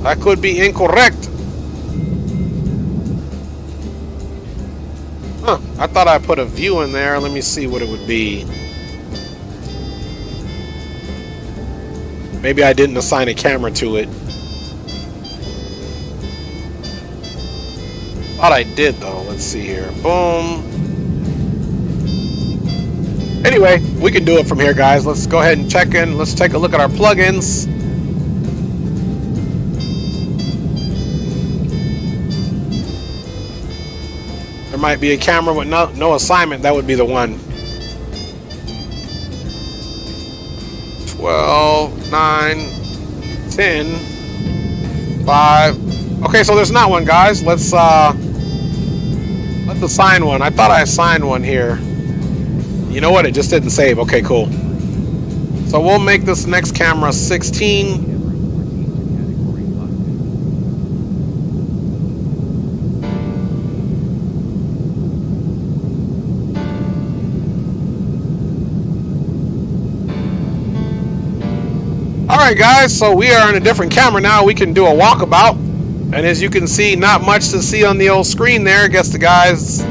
[SPEAKER 1] That could be incorrect. Huh, I thought I put a view in there. Let me see what it would be. Maybe I didn't assign a camera to it. Thought I did though. Let's see here. Boom. Anyway, we can do it from here, guys. Let's go ahead and check in. Let's take a look at our plugins. There might be a camera with no assignment. That would be the one. 12, 9, 10, 5. Okay, so there's not one, guys. Let's assign one. I thought I assigned one here. You know what? It just didn't save. Okay, cool. So we'll make this next camera 16. Alright guys, so we are on a different camera now. We can do a walkabout. And as you can see, not much to see on the old screen there. I guess the guys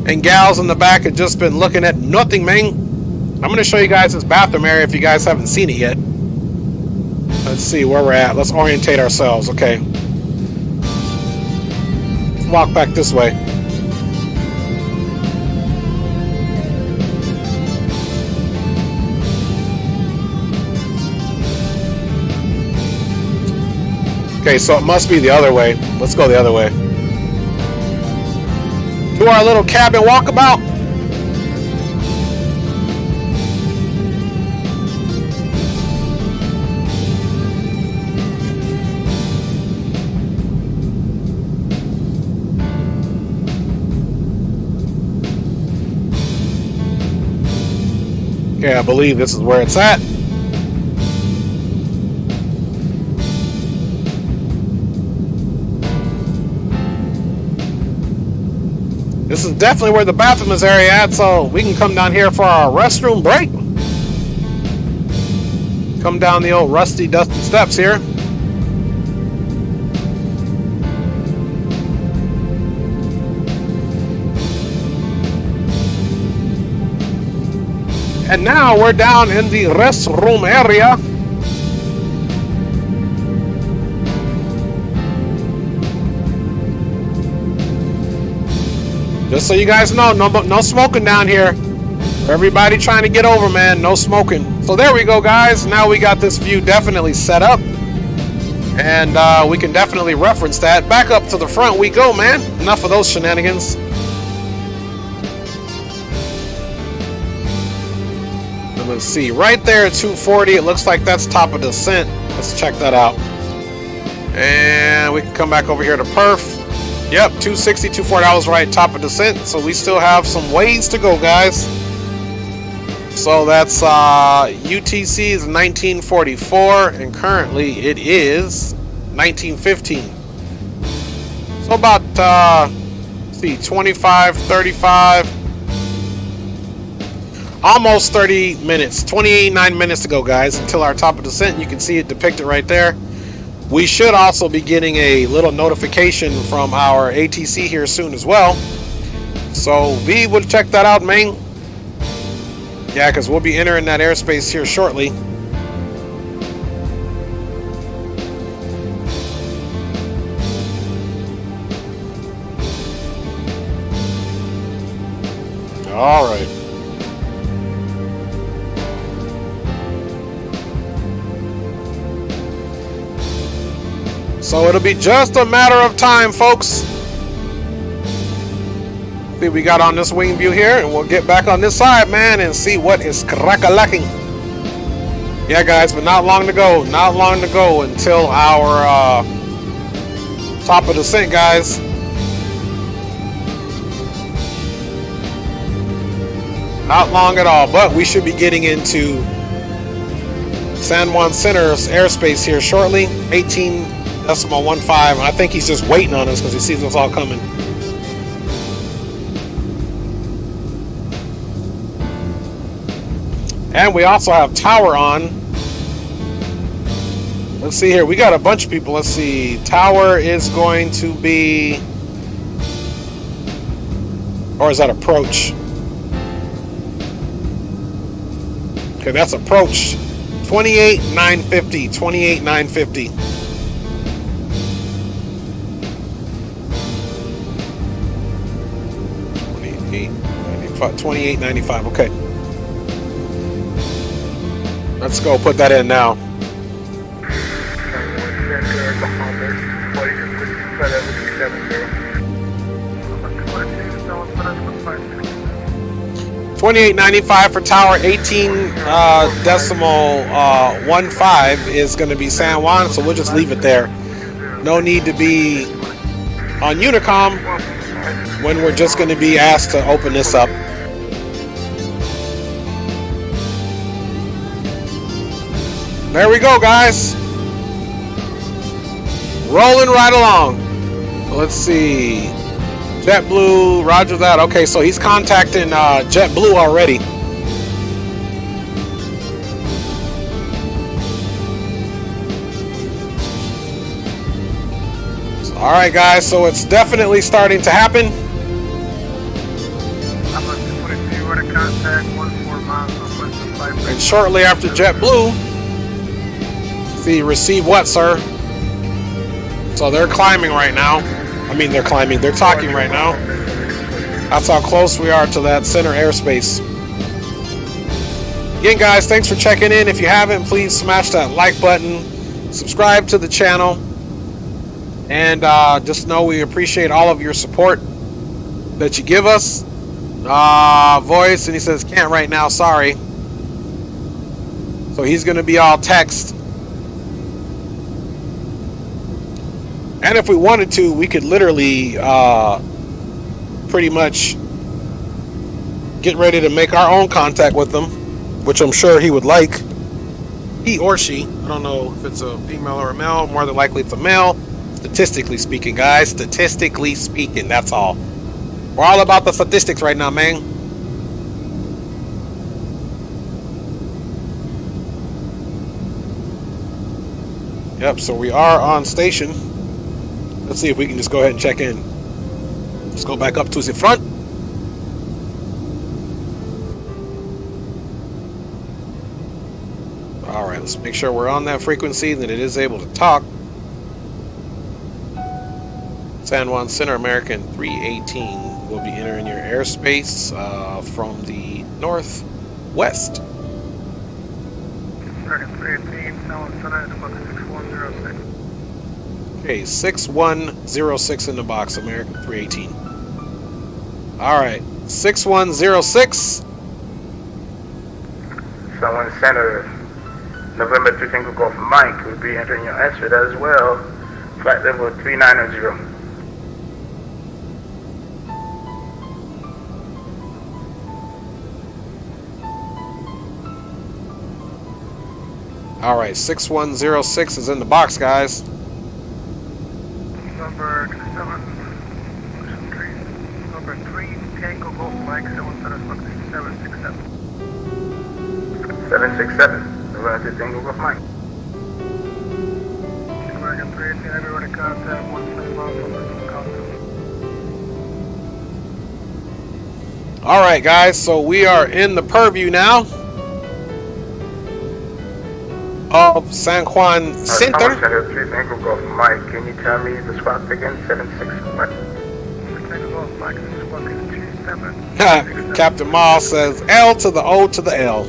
[SPEAKER 1] and gals in the back have just been looking at nothing, man. I'm going to show you guys this bathroom area if you guys haven't seen it yet. Let's see where we're at. Let's orientate ourselves. Okay. Let's walk back this way. Okay, so it must be the other way. Let's go the other way. Do our little cabin walkabout. Okay, I believe this is where it's at. This is definitely where the bathroom is area at, so we can come down here for our restroom break. Come down the old rusty, dusty steps here. And now we're down in the restroom area. Just so you guys know, no smoking down here. For everybody trying to get over, man, no smoking. So there we go, guys. Now we got this view definitely set up. And we can definitely reference that. Back up to the front we go, man. Enough of those shenanigans. And let's see, right there at 240, it looks like that's top of descent. Let's check that out. And we can come back over here to perf. Yep, 260, 240, I was right, top of descent. So we still have some ways to go, guys. So that's UTC is 1944, and currently it is 1915. So about, let's see, 25, 35, almost 30 minutes, 29 minutes to go, guys, until our top of descent. You can see it depicted right there. We should also be getting a little notification from our ATC here soon as well. So V will check that out, man. Yeah, because we'll be entering that airspace here shortly. All right. So it'll be just a matter of time, folks. See, we got on this wing view here, and we'll get back on this side, man, and see what is crack-a-lacking. Yeah, guys, but not long to go. Not long to go until our top of descent, guys. Not long at all, but we should be getting into San Juan Center's airspace here shortly. 18.15. I think he's just waiting on us because he sees us all coming. And we also have tower on. Let's see here. We got a bunch of people. Let's see. Tower is going to be... Or is that approach? Okay, that's approach. 28,950. 28,950. 28.95. Okay. Let's go put that in now. 28.95 for tower. 18.15 is going to be San Juan, so we'll just leave it there. No need to be on Unicom when we're just going to be asked to open this up. There we go, guys. Rolling right along. Let's see. JetBlue, roger that. Okay, so he's contacting JetBlue already. All right, guys, so it's definitely starting to happen. And shortly after JetBlue, see, receive what, sir? So they're climbing right now. I mean, they're climbing. They're talking right now. That's how close we are to that center airspace. Again, guys, thanks for checking in. If you haven't, please smash that like button. Subscribe to the channel. And just know we appreciate all of your support that you give us. Voice, and he says, can't right now, sorry. So he's going to be all text. And if we wanted to, we could literally pretty much get ready to make our own contact with them which I'm sure he would like. He or she. I don't know if it's a female or a male. More than likely it's a male. Statistically speaking, guys. Statistically speaking, that's all. We're all about the statistics right now, man. Yep, so we are on station. Let's see if we can just go ahead and check in. Let's go back up to the front. Alright, let's make sure we're on that frequency, that it is able to talk. San Juan Center, American 318 will be entering your airspace from the northwest.
[SPEAKER 8] American 318, San Juan Center, it's about 6106.
[SPEAKER 1] Okay, 6106 in the box, American 318. Alright, 6106.
[SPEAKER 6] San Juan Center, November 3 Tango Golf Mike will be entering your answer as well. Flight level 3900.
[SPEAKER 1] Alright, 6106 is in the box, guys.
[SPEAKER 8] Number 3 Tango Golf Mike, 767.
[SPEAKER 6] 767, November 3 Tango Golf Mike.
[SPEAKER 8] American 318, everybody contact 120 miles from the contact.
[SPEAKER 1] Alright, guys, so we are in the purview now of San Juan Center.
[SPEAKER 6] San Juan Center, 3 Tango Golf Mike. Can you tell me the squawk again? 761.
[SPEAKER 8] Tango Golf Mike, the squawk is 27.
[SPEAKER 1] Captain Miles says L to the O to the L.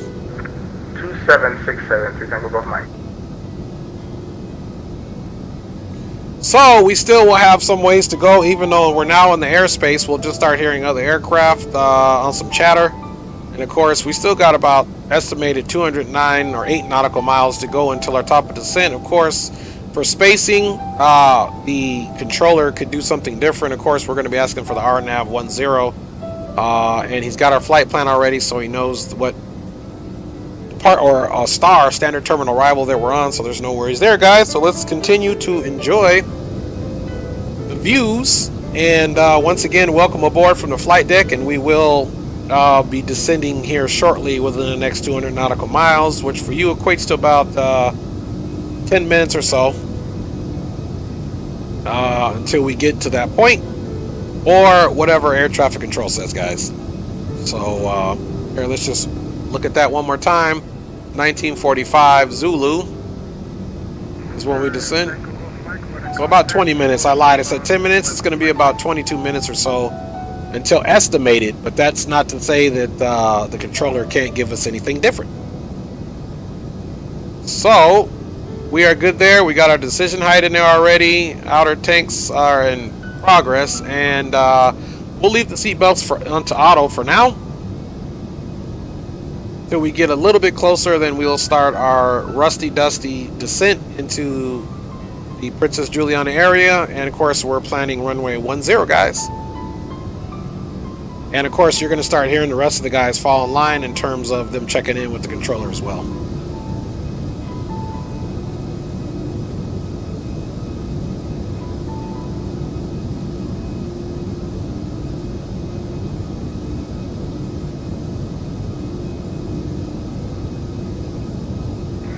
[SPEAKER 6] 2767, 3 Tango Golf Mike.
[SPEAKER 1] So we still will have some ways to go, even though we're now in the airspace. We'll just start hearing other aircraft on some chatter. And of course, we still got about estimated 209 or 8 nautical miles to go until our top of descent. Of course, for spacing, the controller could do something different. Of course, we're going to be asking for the RNAV 10. And he's got our flight plan already, so he knows what part or star standard terminal arrival that we're on, so there's no worries there, guys. So let's continue to enjoy the views. And once again, welcome aboard from the flight deck, and we will be descending here shortly within the next 200 nautical miles, which for you equates to about 10 minutes or so until we get to that point, or whatever air traffic control says, guys. So here, let's just look at that one more time. 1945 Zulu is when we descend. So about 20 minutes. I lied, I said 10 minutes. It's going to be about 22 minutes or so until estimated, but that's not to say that the controller can't give us anything different. So we are good there. We got our decision height in there already. Outer tanks are in progress, and we'll leave the seatbelts onto auto for now till we get a little bit closer. Then we'll start our rusty dusty descent into the Princess Juliana area, and of course we're planning runway 10, guys. And of course, you're going to start hearing the rest of the guys fall in line in terms of them checking in with the controller as well.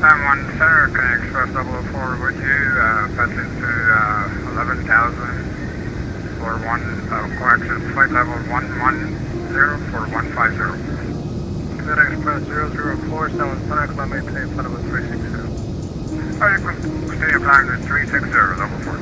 [SPEAKER 7] San Juan Center, can Express 004 with you, passing through 11,000 for correction, flight level 110 for 150. FedEx Express 004, San Juan Center, climb maintain flight level 360. Alright, continue flying to 360, level 4.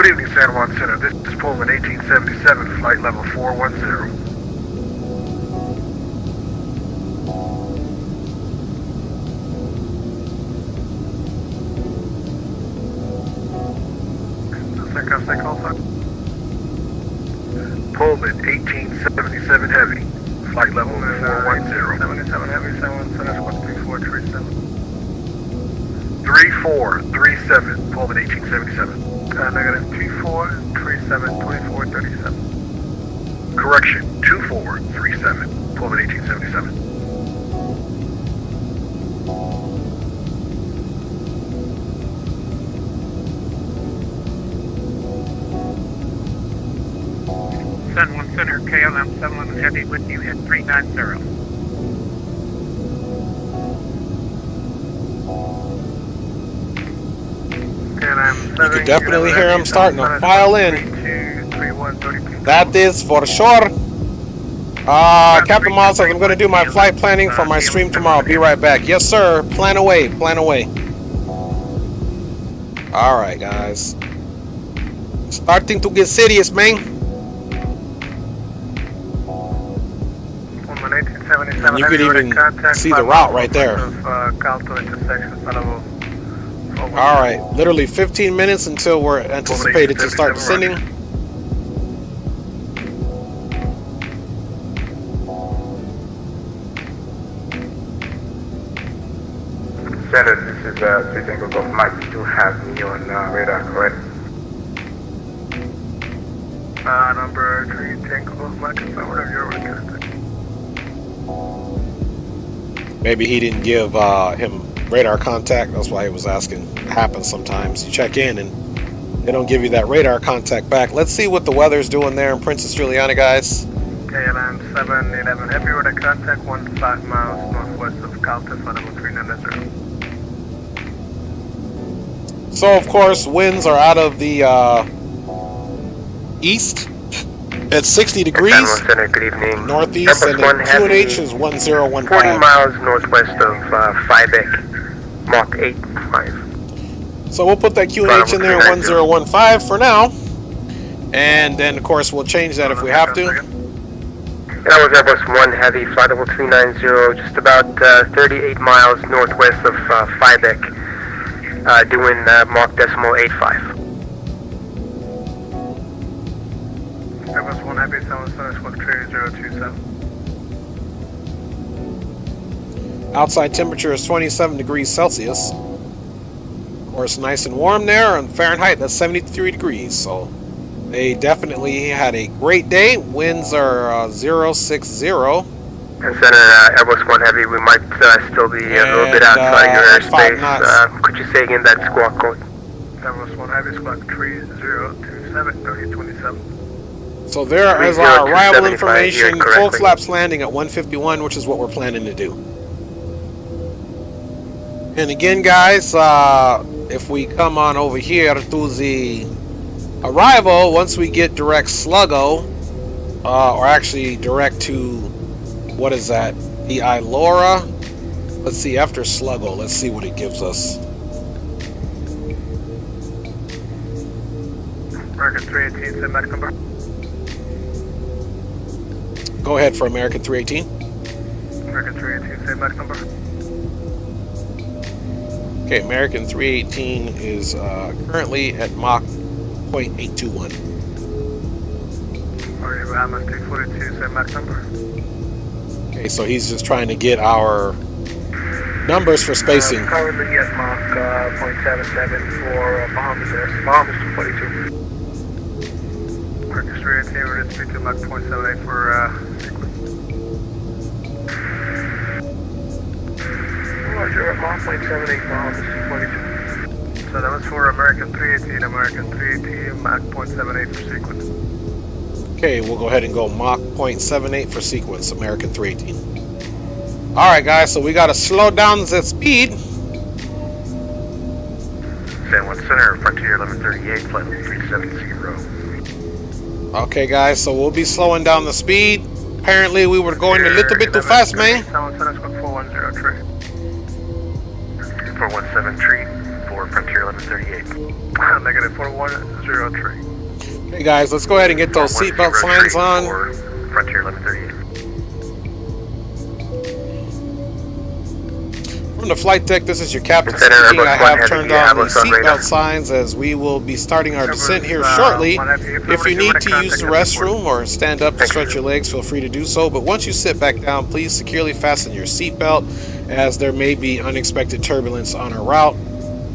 [SPEAKER 7] Good evening, San Juan Center. This is Pullman 1877, flight level 410. Stay call sign. Pullman 1877 heavy, flight level 410. 77 heavy, 717, 13437. 3437, Pullman 1877. Negative 2437, 2437. Correction, 2437, Pullman 1877.
[SPEAKER 10] San Juan Center, KLM 711 Heavy with you at 390.
[SPEAKER 1] You can definitely hear them starting to file in. That is for sure. Captain Miles says I'm going to do my flight planning for my stream tomorrow. Be right back. Yes, sir. Plan away. Plan away. All right, guys. Starting to get serious, man. And you could even see the route right there. Alright, literally 15 minutes until we're anticipated to start descending.
[SPEAKER 6] Center, this is 3 Tango Golf Mike. You do have me on radar, correct?
[SPEAKER 7] Number 3 Tango Golf Mike, whatever you're working.
[SPEAKER 1] Maybe he didn't give him radar contact. That's why he was asking. It happens sometimes. You check in and they don't give you that radar contact back. Let's see what the weather's doing there in Princess Juliana, guys.
[SPEAKER 7] KLM 711 heavy radar contact 15 miles northwest of Caltech, level 390.
[SPEAKER 1] So of course winds are out of the east at 60 degrees.
[SPEAKER 6] Center, good evening.
[SPEAKER 1] Northeast, and then QNH is 1015.
[SPEAKER 6] 40 miles northwest of Fibeck, Mach 85.
[SPEAKER 1] So we'll put that QNH in there, 1015 for now. And then, of course, we'll change that if we have to.
[SPEAKER 6] That was Airbus 1 Heavy, flight level 390, just about 38 miles northwest of Fibeck, doing Mach 85.
[SPEAKER 7] Airbus 1 Heavy, 777,
[SPEAKER 1] Outside temperature is 27 degrees Celsius. Of course, nice and warm there. On Fahrenheit, that's 73 degrees. So they definitely had a great day. Winds are 060.
[SPEAKER 6] And Center, Airbus 1 Heavy, we might still be a little bit outside your airspace. Could you say again that squawk code?
[SPEAKER 7] Airbus 1 Heavy, squawk 3027, 3027.
[SPEAKER 1] So there is our arrival information. Full flaps landing at 151, which is what we're planning to do. And again, guys, if we come on over here to the arrival, once we get direct Sluggo, or actually direct to, what is that, the Ilora? Let's see, after Sluggo, let's see what it gives us.
[SPEAKER 7] American 318, send back number.
[SPEAKER 1] Go ahead for American 318.
[SPEAKER 7] American 318, send back number.
[SPEAKER 1] Okay, American 318 is currently at Mach 0.821.
[SPEAKER 7] Alright, Bahamas 242, send back number.
[SPEAKER 1] Okay, so he's just trying to get our numbers for spacing.
[SPEAKER 7] Currently at Mach 0.77 for Bahamas there. Bahamas 242. American 318, we're just speak to Mach 0.78 for sequence. Roger, at Mach 0.78 Bahamas 242. So that was for American 318, American 318, Mach 0.78 for sequence.
[SPEAKER 1] Okay, we'll go ahead and go Mach 0.78 for sequence, American 318. Alright guys, so we gotta slow down the speed.
[SPEAKER 7] San Juan Center, Frontier 1138, flight 370.
[SPEAKER 1] Okay guys, so we'll be slowing down the speed. Apparently we were going a little bit too fast, man.
[SPEAKER 7] 417 tree,
[SPEAKER 9] for Frontier 1138.
[SPEAKER 8] Negative 4103.
[SPEAKER 1] Hey guys, let's go ahead and get those seatbelt signs on.
[SPEAKER 9] For Frontier 1138.
[SPEAKER 1] From the flight deck, this is your captain
[SPEAKER 6] Center,
[SPEAKER 1] speaking.
[SPEAKER 6] Airbus
[SPEAKER 1] I
[SPEAKER 6] 1
[SPEAKER 1] have
[SPEAKER 6] Heavy,
[SPEAKER 1] turned
[SPEAKER 6] yeah,
[SPEAKER 1] on the
[SPEAKER 6] Airbus on radar.
[SPEAKER 1] seatbelt signs as we will be starting our descent here
[SPEAKER 8] Airbus,
[SPEAKER 1] shortly.
[SPEAKER 8] 1 Heavy,
[SPEAKER 1] If you need to use the
[SPEAKER 8] contact
[SPEAKER 1] restroom or stand up to
[SPEAKER 6] Thank
[SPEAKER 1] stretch
[SPEAKER 6] you.
[SPEAKER 1] your legs, feel free to do so. But once you sit back down, please securely fasten your seatbelt as there may be unexpected turbulence on our route.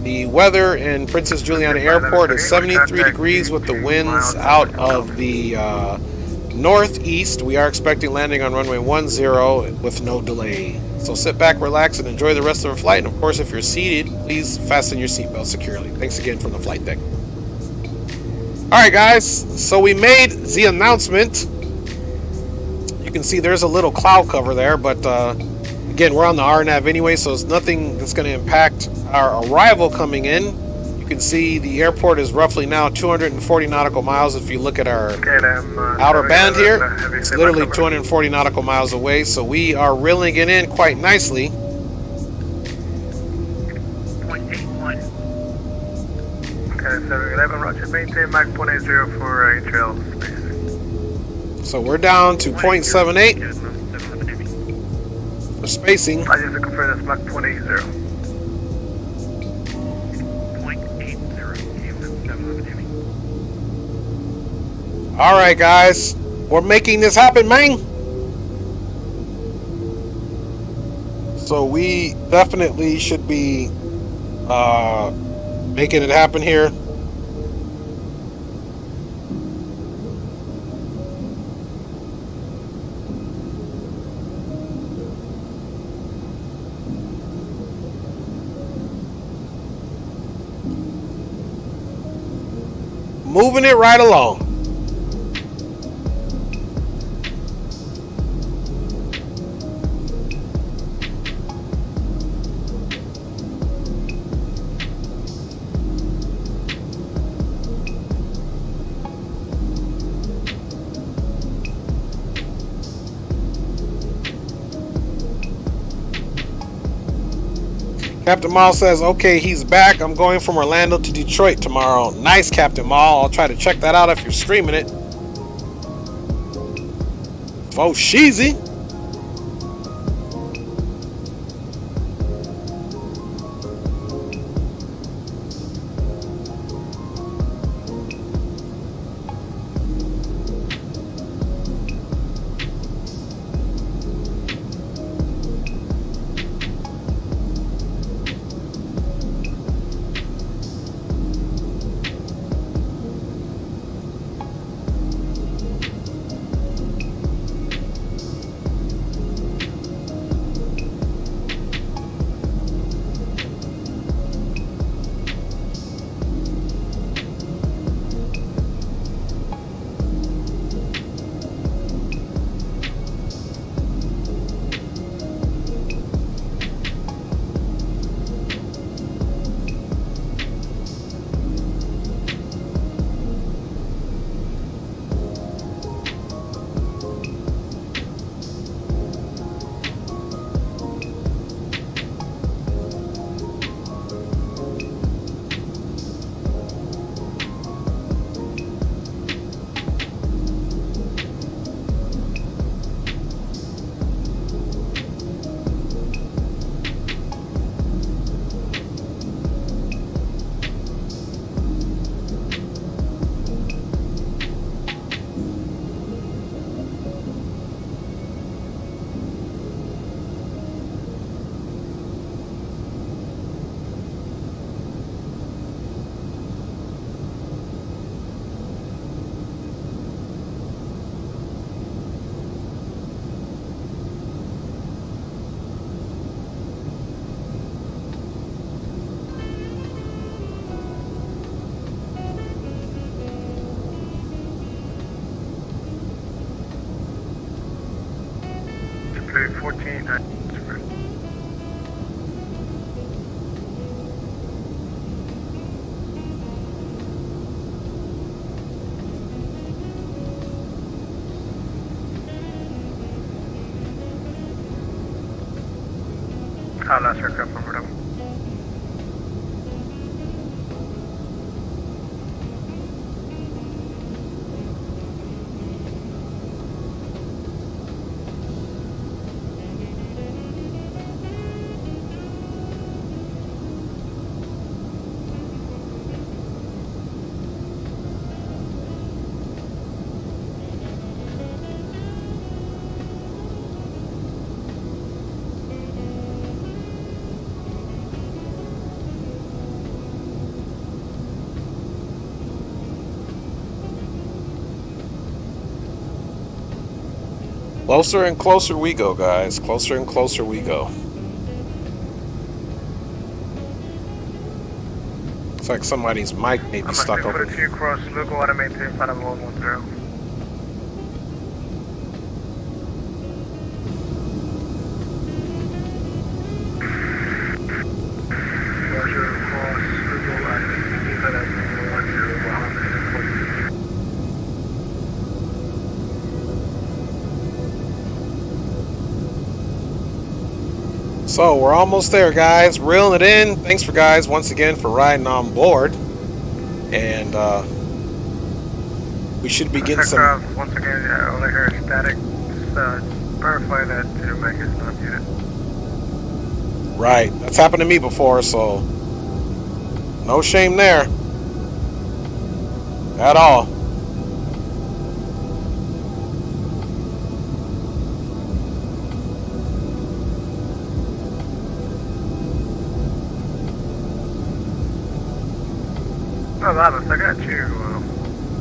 [SPEAKER 1] The weather in Princess Juliana Airport is 73 degrees with the winds out of the northeast. We are expecting landing on runway 10 with no delay. So sit back, relax, and enjoy the rest of our flight. And of course, if you're seated, please fasten your seatbelt securely. Thanks again from the flight deck. Alright guys, so we made the announcement. You can see there's a little cloud cover there, but again, we're on the RNAV anyway, so it's nothing that's going to impact our arrival coming in. You can see the airport is roughly now 240 nautical miles. If you look at our outer band here, it's literally 240 nautical miles away, so we are reeling it in quite nicely.
[SPEAKER 10] 0.81.
[SPEAKER 8] Okay, 711, roger. Maintain Mach 0.80 for Int'l space.
[SPEAKER 1] So we're down to 0.78 for spacing.
[SPEAKER 8] I just to confirm that's Mach 0.80.
[SPEAKER 10] 0.80.
[SPEAKER 1] Alright guys, we're making this happen, man. So we definitely should be making it happen here. Moving it right along. Captain Mall says, okay, he's back. I'm going from Orlando to Detroit tomorrow. Nice, Captain Mall. I'll try to check that out if you're streaming it. Oh, sheezy. Closer and closer we go, guys. Closer and closer we go. Looks like somebody's mic may be stuck open.
[SPEAKER 7] 342 cross local water maintain 51110. Roger, cross local water maintain 51110.
[SPEAKER 1] So we're almost there, guys. Reeling it in. Thanks for guys once again for riding on board, and we should be getting some.
[SPEAKER 7] Once again, only heard static. Just verify that your mic is not muted.
[SPEAKER 1] Right, that's happened to me before, so no shame there at all.
[SPEAKER 7] Oh, Alice, I got you.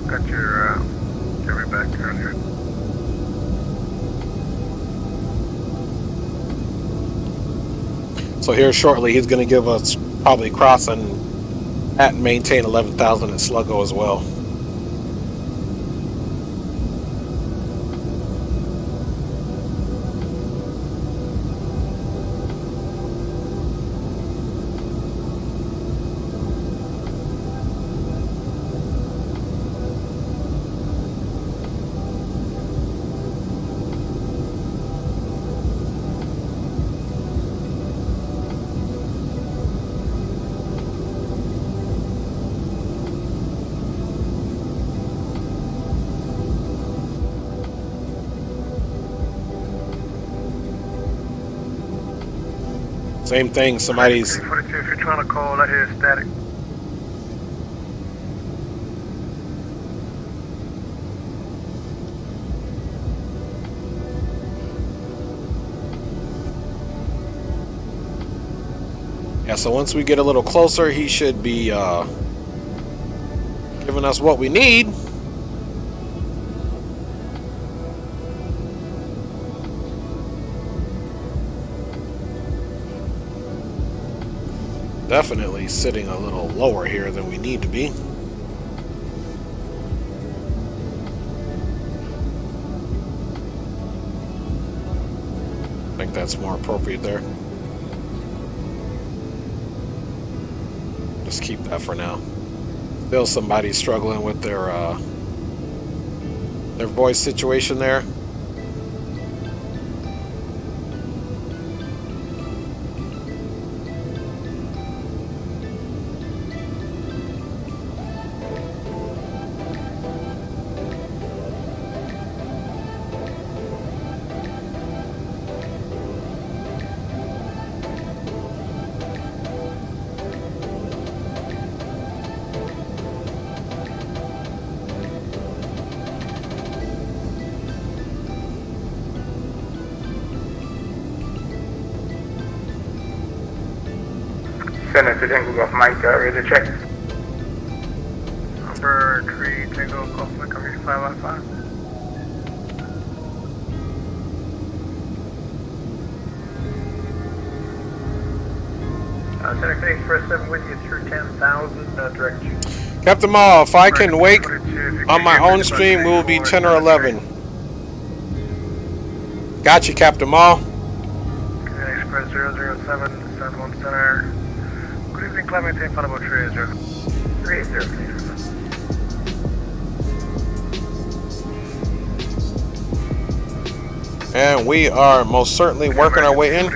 [SPEAKER 7] Got your camera back down here.
[SPEAKER 1] So here shortly, he's going to give us probably crossing at and maintain 11,000 in Sluggo as well. Same thing, somebody's...
[SPEAKER 7] 342, if you're trying to call, I hear static.
[SPEAKER 1] Yeah, so once we get a little closer, he should be giving us what we need. Definitely sitting a little lower here than we need to be. I think that's more appropriate there. Just keep that for now. Still somebody struggling with their voice situation there.
[SPEAKER 6] Senator Tango Golf Mike, ready to check.
[SPEAKER 7] Number 3, Tango Golf Mike, I'm reading 555. Center Phoenix First 7 with you through 10,000, direct you.
[SPEAKER 1] Captain Maul, if I can wake on my own stream, we will be 10 or 11. Got you, Captain Maul.
[SPEAKER 7] Canadian Express 007, South 1 Center. Good evening, Clement, maintain Funable 380, please.
[SPEAKER 1] And we are most certainly working our way in.
[SPEAKER 7] I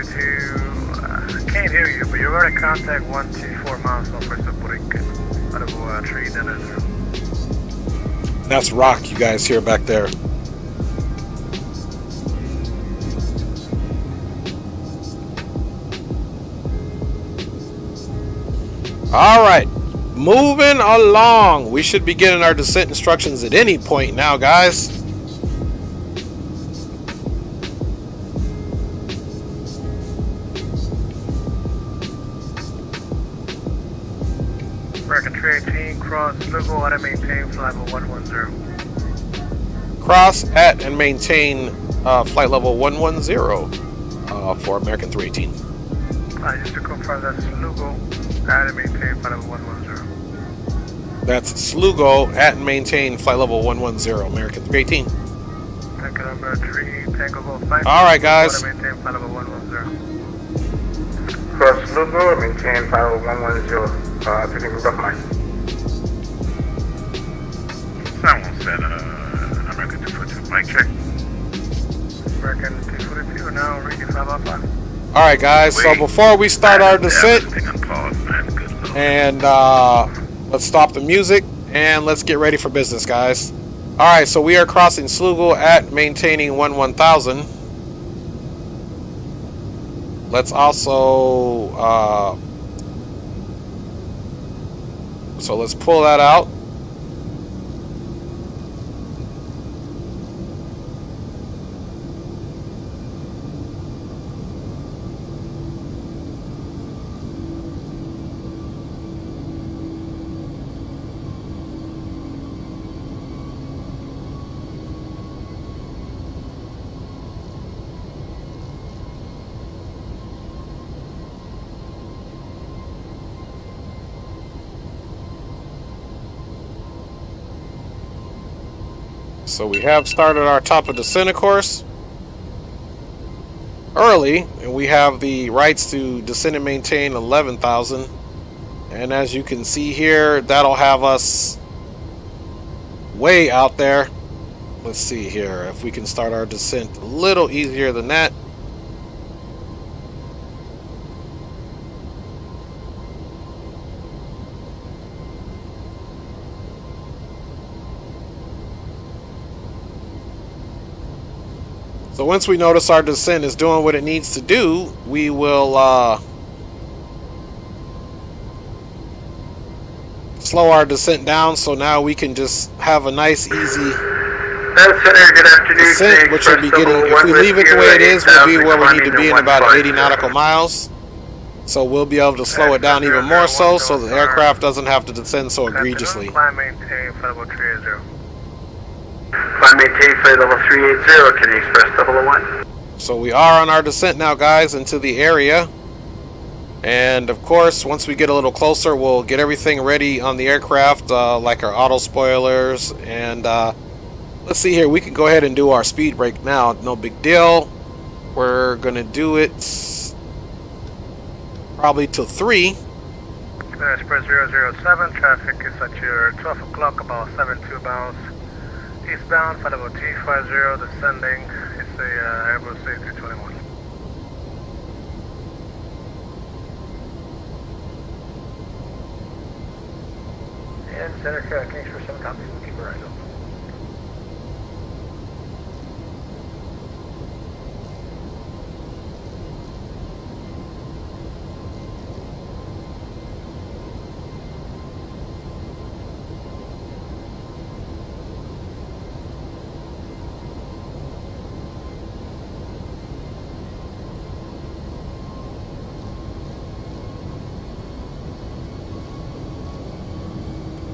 [SPEAKER 7] can't hear you, but you're going to contact 124 miles northwest of Brick out of tree dinner.
[SPEAKER 1] That's rock you guys hear back there. All right, moving along. We should be getting our descent instructions at any point now, guys.
[SPEAKER 7] American 318, cross, local, auto maintain, flight 110.
[SPEAKER 1] Cross at and maintain flight level 110 for American 318.
[SPEAKER 7] Just to confirm, that's Lugo at and maintain flight level 110.
[SPEAKER 1] That's Slugo at and maintain flight level 110, American 318.
[SPEAKER 7] Tango number 3, Tango Golf 9.
[SPEAKER 1] All right, guys.
[SPEAKER 7] Maintain flight level 110.
[SPEAKER 6] Cross Lugo, maintain flight level 110. Picking rough mic.
[SPEAKER 2] Someone said, American 242, mic check.
[SPEAKER 7] American 242, now reading 505.
[SPEAKER 1] All right, guys. So before we start our descent, and let's stop the music and let's get ready for business, guys. All right, so we are crossing Slugo at maintaining 1000. Let's also so let's pull that out. So we have started our top of descent, of course, early, and we have the rights to descend and maintain 11,000. And as you can see here, that'll have us way out there. Let's see here if we can start our descent a little easier than that. So once we notice our descent is doing what it needs to do, we will slow our descent down, so now we can just have a nice easy descent, which will be getting, if we leave it the way it is, we'll be where we need to be in about 80 nautical miles. So we'll be able to slow it down even more so the aircraft doesn't have to descend so egregiously.
[SPEAKER 7] Climb maintain flight level 380.
[SPEAKER 6] Climb maintain flight level 380, can you express 001?
[SPEAKER 1] So we are on our descent now, guys, into the area. And of course, once we get a little closer, we'll get everything ready on the aircraft, like our auto spoilers. And let's see here, we can go ahead and do our speed brake now. No big deal. We're going to do it probably till 3.
[SPEAKER 7] Express 007, traffic is at your 12 o'clock, about 72 miles. Eastbound, flight level T50, descending. It's a Airbus A321. And center Kings for 7 copies, we'll keep our eyes open.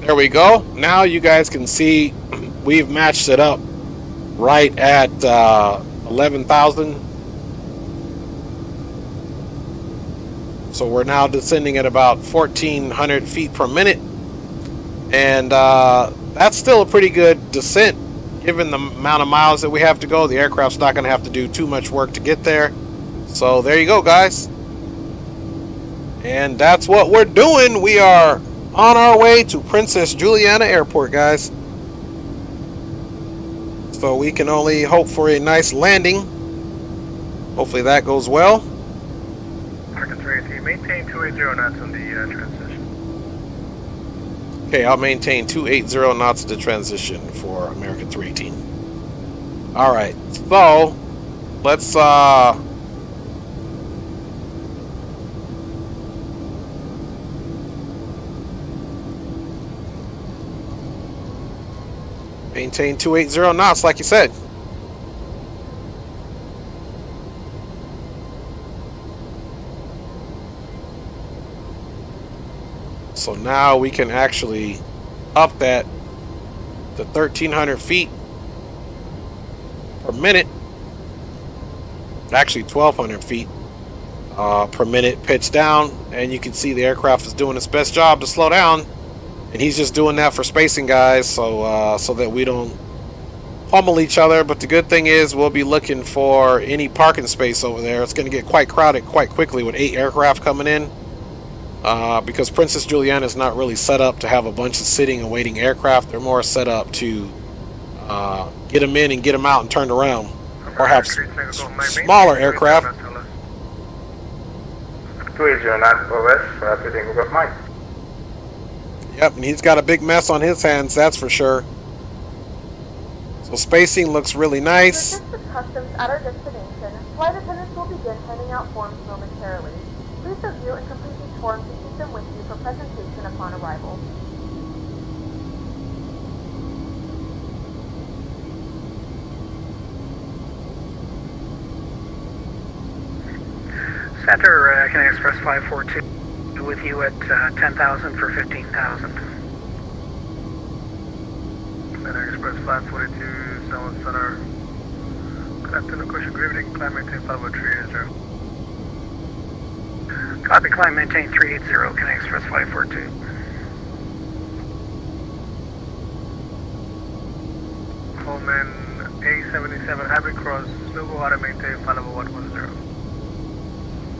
[SPEAKER 1] There we go. Now you guys can see we've matched it up right at 11,000. So we're now descending at about 1,400 feet per minute. And that's still a pretty good descent given the amount of miles that we have to go. The aircraft's not going to have to do too much work to get there. So there you go, guys. And that's what we're doing. We are on our way to Princess Juliana Airport, guys. So we can only hope for a nice landing. Hopefully that goes well.
[SPEAKER 7] American 380, maintain 280 knots on the transition.
[SPEAKER 1] Okay, I'll maintain 280 knots to transition for American 318. Alright, so let's maintain 280 knots, like you said. So now we can actually up that to 1,300 feet per minute. actually 1,200 feet per minute pitch down, and you can see the aircraft is doing its best job to slow down, and he's just doing that for spacing, guys, so that we don't pummel each other. But the good thing is we'll be looking for any parking space over there. It's going to get quite crowded quite quickly with 8 aircraft coming in, because Princess Juliana is not really set up to have a bunch of sitting and waiting aircraft. They're more set up to get them in and get them out and turned around, or have smaller aircraft.
[SPEAKER 6] 209 OS, everything we got Mike.
[SPEAKER 1] Yep, and he's got a big mess on his hands, that's for sure. So spacing looks really nice.
[SPEAKER 5] To assist with customs at our destination, flight attendants will begin handing out forms momentarily. Please review and complete these forms and keep them with you for presentation upon arrival.
[SPEAKER 10] Center, can I express 542 with you at 10,000 for 15,000?
[SPEAKER 7] Center Express 542, South Center. Good afternoon, Cushion. Good evening, climb maintain 50380.
[SPEAKER 10] Copy, climb maintain 380, can I express 542?
[SPEAKER 7] Coleman A77, Happy Cross, Lugo, auto maintain 51110.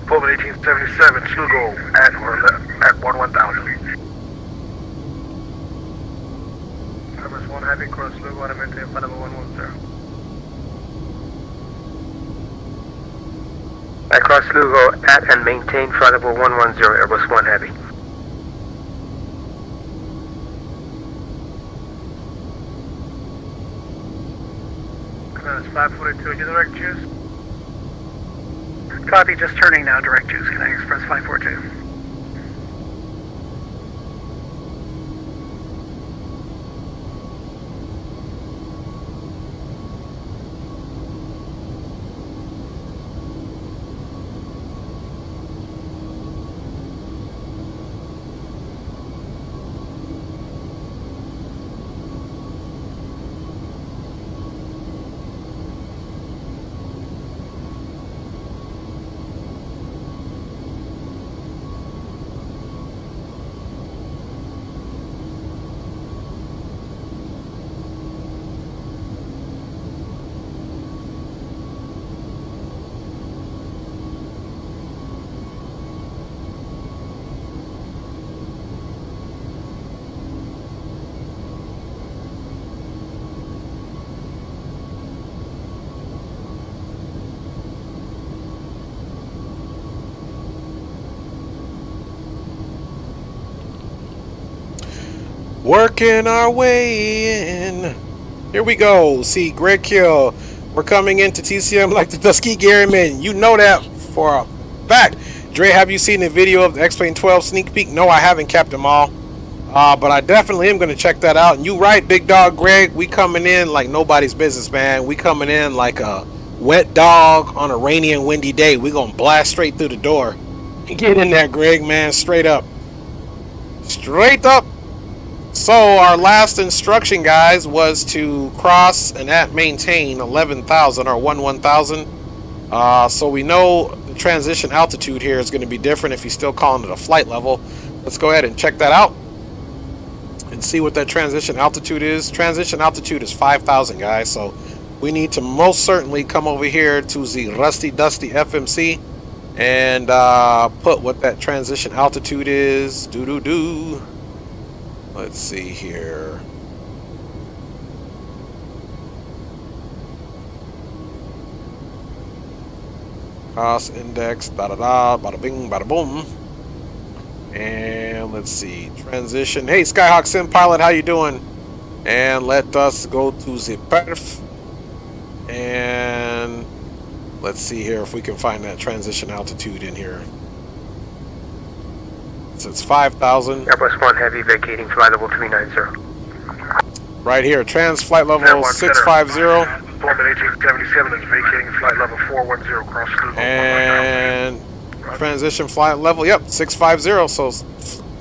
[SPEAKER 8] Pullman 1877, Slugo at 11,000.
[SPEAKER 7] Airburst 1, Happy Cross, Lugo, auto maintain 51110.
[SPEAKER 6] I cross Lugo at and maintain flight level 110, Airbus 1 Heavy.
[SPEAKER 7] That's 542, direct juice.
[SPEAKER 10] Copy, just turning now, direct juice, can I express 542?
[SPEAKER 1] Working our way in. Here we go. See, Greg Kill. We're coming into TCM like the Tuskegee Airmen. You know that for a fact. Dre, have you seen the video of the X-Plane 12 sneak peek? No, I haven't kept them all. But I definitely am going to check that out. And you right, big dog Greg. We coming in like nobody's business, man. We coming in like a wet dog on a rainy and windy day. We going to blast straight through the door. Get in there, Greg, man. Straight up. Straight up. So our last instruction, guys, was to cross and at maintain 11,000 or 11,000. So we know the transition altitude here is going to be different if he's still calling it a flight level. Let's go ahead and check that out and see what that transition altitude is. Transition altitude is 5,000, guys. So we need to most certainly come over here to the Rusty Dusty FMC and put what that transition altitude is. Let's see here. Cost index, bada bing, bada boom. And let's see, transition. Hey, Skyhawk Sim Pilot, how you doing? And let us go to the perf. And let's see here if we can find that transition altitude in here. So it's 5,000.
[SPEAKER 6] Airbus 1 Heavy vacating flight level 390.
[SPEAKER 1] Right here, trans flight level 650.
[SPEAKER 8] Pullman 1877 is vacating flight level 410 cross Lugo.
[SPEAKER 1] And transition flight level, yep, 650. So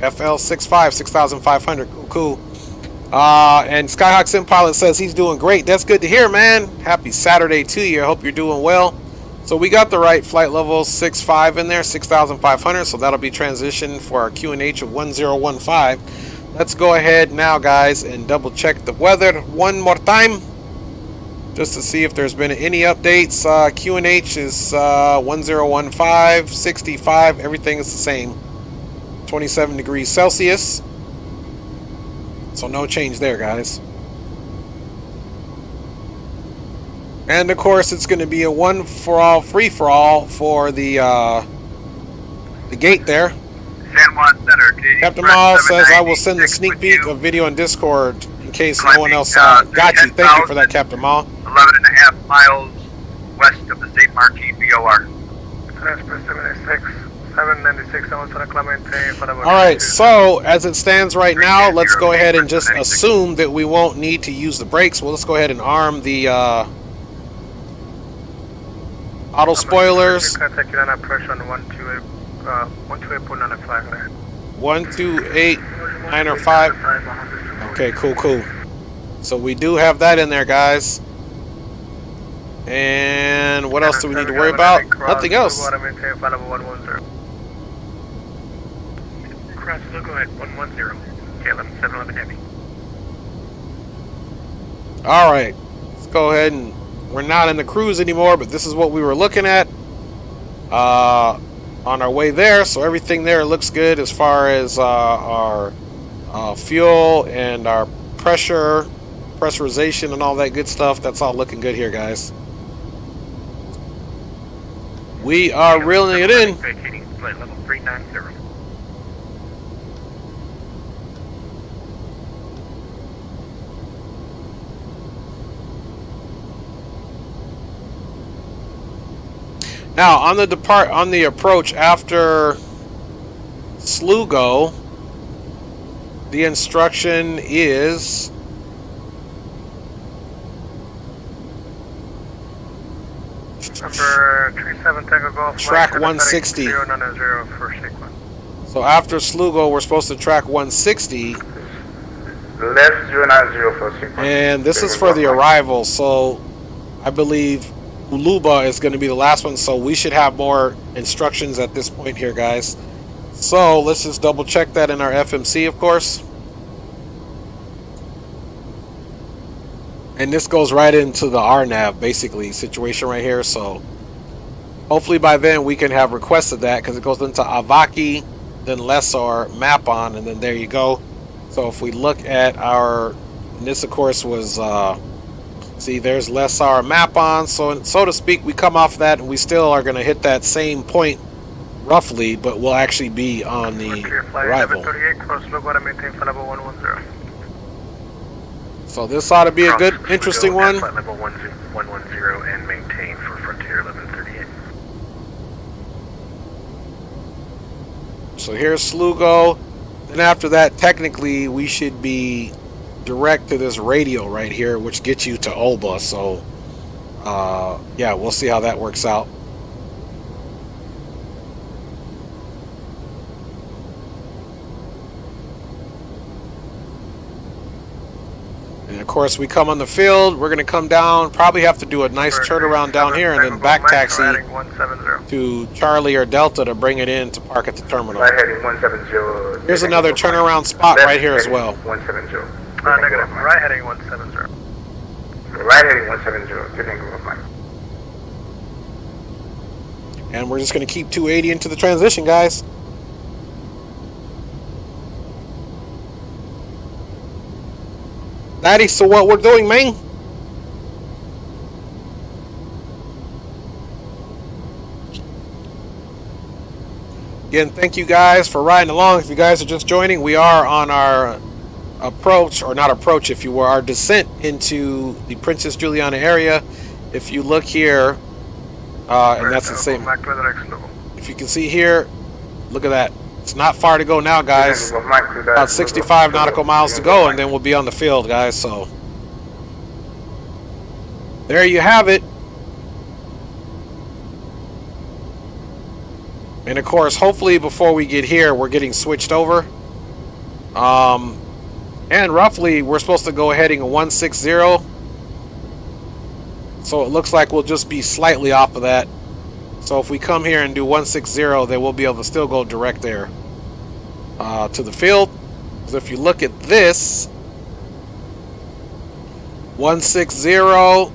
[SPEAKER 1] FL 6,500. Cool. And Skyhawk Sim Pilot says he's doing great. That's good to hear, man. Happy Saturday to you. I hope you're doing well. So we got the right flight level 6.5 in there, 6,500. So that'll be transition for our QNH of 1015. Let's go ahead now, guys, and double check the weather one more time, just to see if there's been any updates. QNH is 1015, 65. Everything is the same. 27 degrees Celsius. So no change there, guys. And of course, it's going to be a one-for-all, free-for-all for the gate there.
[SPEAKER 7] San Juan Center,
[SPEAKER 1] Captain Miles says, I will send the sneak peek of video on Discord in case no one else saw it. Got you. Thank you for that, Captain Miles.
[SPEAKER 7] 11.5 miles west of the St. Marquis VOR.
[SPEAKER 1] Alright, so as it stands right now, let's go ahead and just assume that we won't need to use the brakes. Well, let's go ahead and arm the auto spoilers. 128.905. Okay, cool. So we do have that in there, guys. And what else do we need to worry about? Nothing else.
[SPEAKER 9] Cross logo at 110. KLM 711 Heavy.
[SPEAKER 1] Alright. Let's go ahead and we're not in the cruise anymore, but this is what we were looking at on our way there. So everything there looks good as far as our fuel and our pressurization and all that good stuff. That's all looking good here, guys. We are reeling it in.
[SPEAKER 9] Vacating flight level 390.
[SPEAKER 1] Now on the approach after Slugo, the instruction is
[SPEAKER 7] Number 37 Tango Golf.
[SPEAKER 1] track 160. So after Slugo, we're supposed to track 160.
[SPEAKER 6] Left 090 for sequence.
[SPEAKER 1] And this is for the arrival. So I believe Uluba is going to be the last one. So we should have more instructions at this point here, guys. So let's just double check that in our FMC, of course. And this goes right into the RNAV, basically, situation right here. So hopefully by then we can have requested that, because it goes into Avaki, then Lessor, map on, and then there you go. So if we look at our, and this of course was, see, there's Lessor map on. So to speak, we come off that and we still are going to hit that same point roughly, but we'll actually be on the arrival. So this ought to be a good, interesting one.
[SPEAKER 9] Flight level 110 and maintain for Frontier 1138.
[SPEAKER 1] So here's Slugo. Then after that, technically, we should be direct to this radio right here, which gets you to Olba. So, yeah, we'll see how that works out. And of course, we come on the field. We're going to come down. Probably have to do a nice turnaround down here and then back taxi to Charlie or Delta to bring it in to park at the terminal.
[SPEAKER 6] Right heading 170.
[SPEAKER 1] Here's another turnaround spot right here as well.
[SPEAKER 6] 170.
[SPEAKER 7] Negative. Right heading 170.
[SPEAKER 6] Right heading 170. Good angle of mine.
[SPEAKER 1] And we're just going to keep 280 into the transition, guys. That is so what we're doing, man. Again, thank you guys for riding along. If you guys are just joining, we are on our approach, or not approach, if you were, our descent into the Princess Juliana area. If you look here, and that's the same. If you can see here, look at that. It's not far to go now, guys. About 65 nautical miles to go, and then we'll be on the field, guys. So there you have it. And of course, hopefully before we get here, we're getting switched over. And roughly, we're supposed to go heading a 160. So it looks like we'll just be slightly off of that. So if we come here and do 160, then we'll be able to still go direct there to the field. So if you look at this, 160,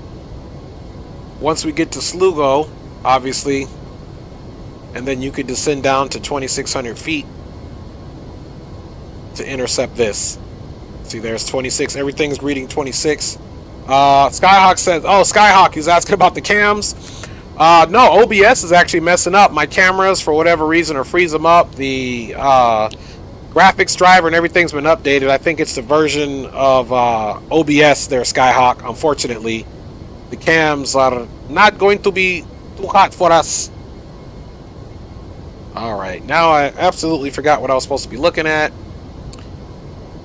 [SPEAKER 1] once we get to Slugo, obviously, and then you could descend down to 2,600 feet to intercept this. See, there's 26. Everything's reading 26. Skyhawk says, oh, Skyhawk, he's asking about the cams. No, OBS is actually messing up my cameras for whatever reason, or freeze them up. The graphics driver and everything's been updated. I think it's the version of OBS there, Skyhawk. Unfortunately, the cams are not going to be too hot for us. Alright, now I absolutely forgot what I was supposed to be looking at.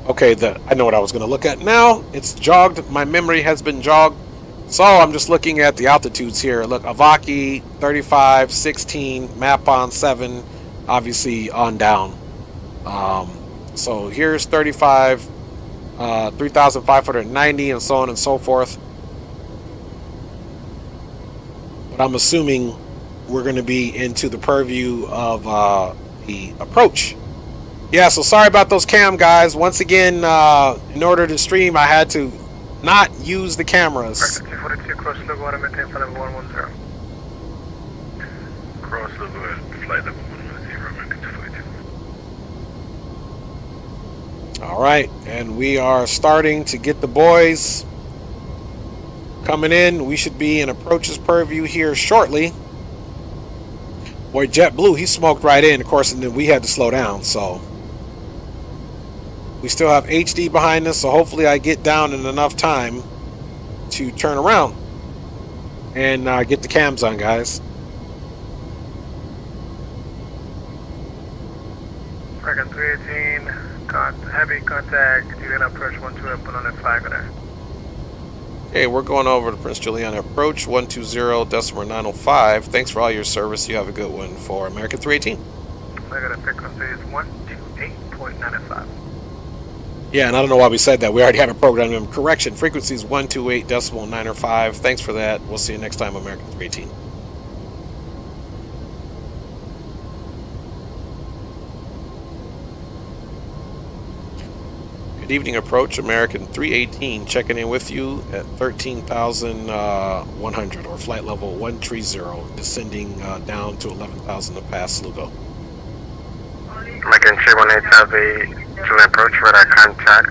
[SPEAKER 1] Okay, I know what I was going to look at now. It's jogged. My memory has been jogged. So I'm just looking at the altitudes here. Look, Avaki 35, 16, map on 7, obviously on down. So here's 35, 3,590, and so on and so forth. But I'm assuming we're going to be into the purview of the approach. Yeah, so sorry about those cam guys. Once again, in order to stream, I had to not use the cameras.
[SPEAKER 7] Cross Lugo, want to maintain flight level 110.
[SPEAKER 2] Cross Lugo at flight level 110, American 242.
[SPEAKER 1] Alright, and we are starting to get the boys coming in. We should be in approaches purview here shortly. Boy, JetBlue, he smoked right in, of course, and then we had to slow down, so we still have HD behind us, so hopefully I get down in enough time to turn around and get the cams on, guys.
[SPEAKER 7] American 318, heavy contact, Juliana approach 12 up on a flag there.
[SPEAKER 1] Okay, we're going over to Prince Juliana approach 120.905. Thanks for all your service. You have a good one for American 318.
[SPEAKER 7] Negative frequency is 128.95.
[SPEAKER 1] Yeah, and I don't know why we said that. We already have it programmed in. Correction, frequency is 128.905. Thanks for that. We'll see you next time, American 318. Good evening, approach American 318. Checking in with you at 13,100 or flight level 130, descending down to 11,000 to pass Lugo.
[SPEAKER 6] American 318 Heavy, Julian approach, radar contact.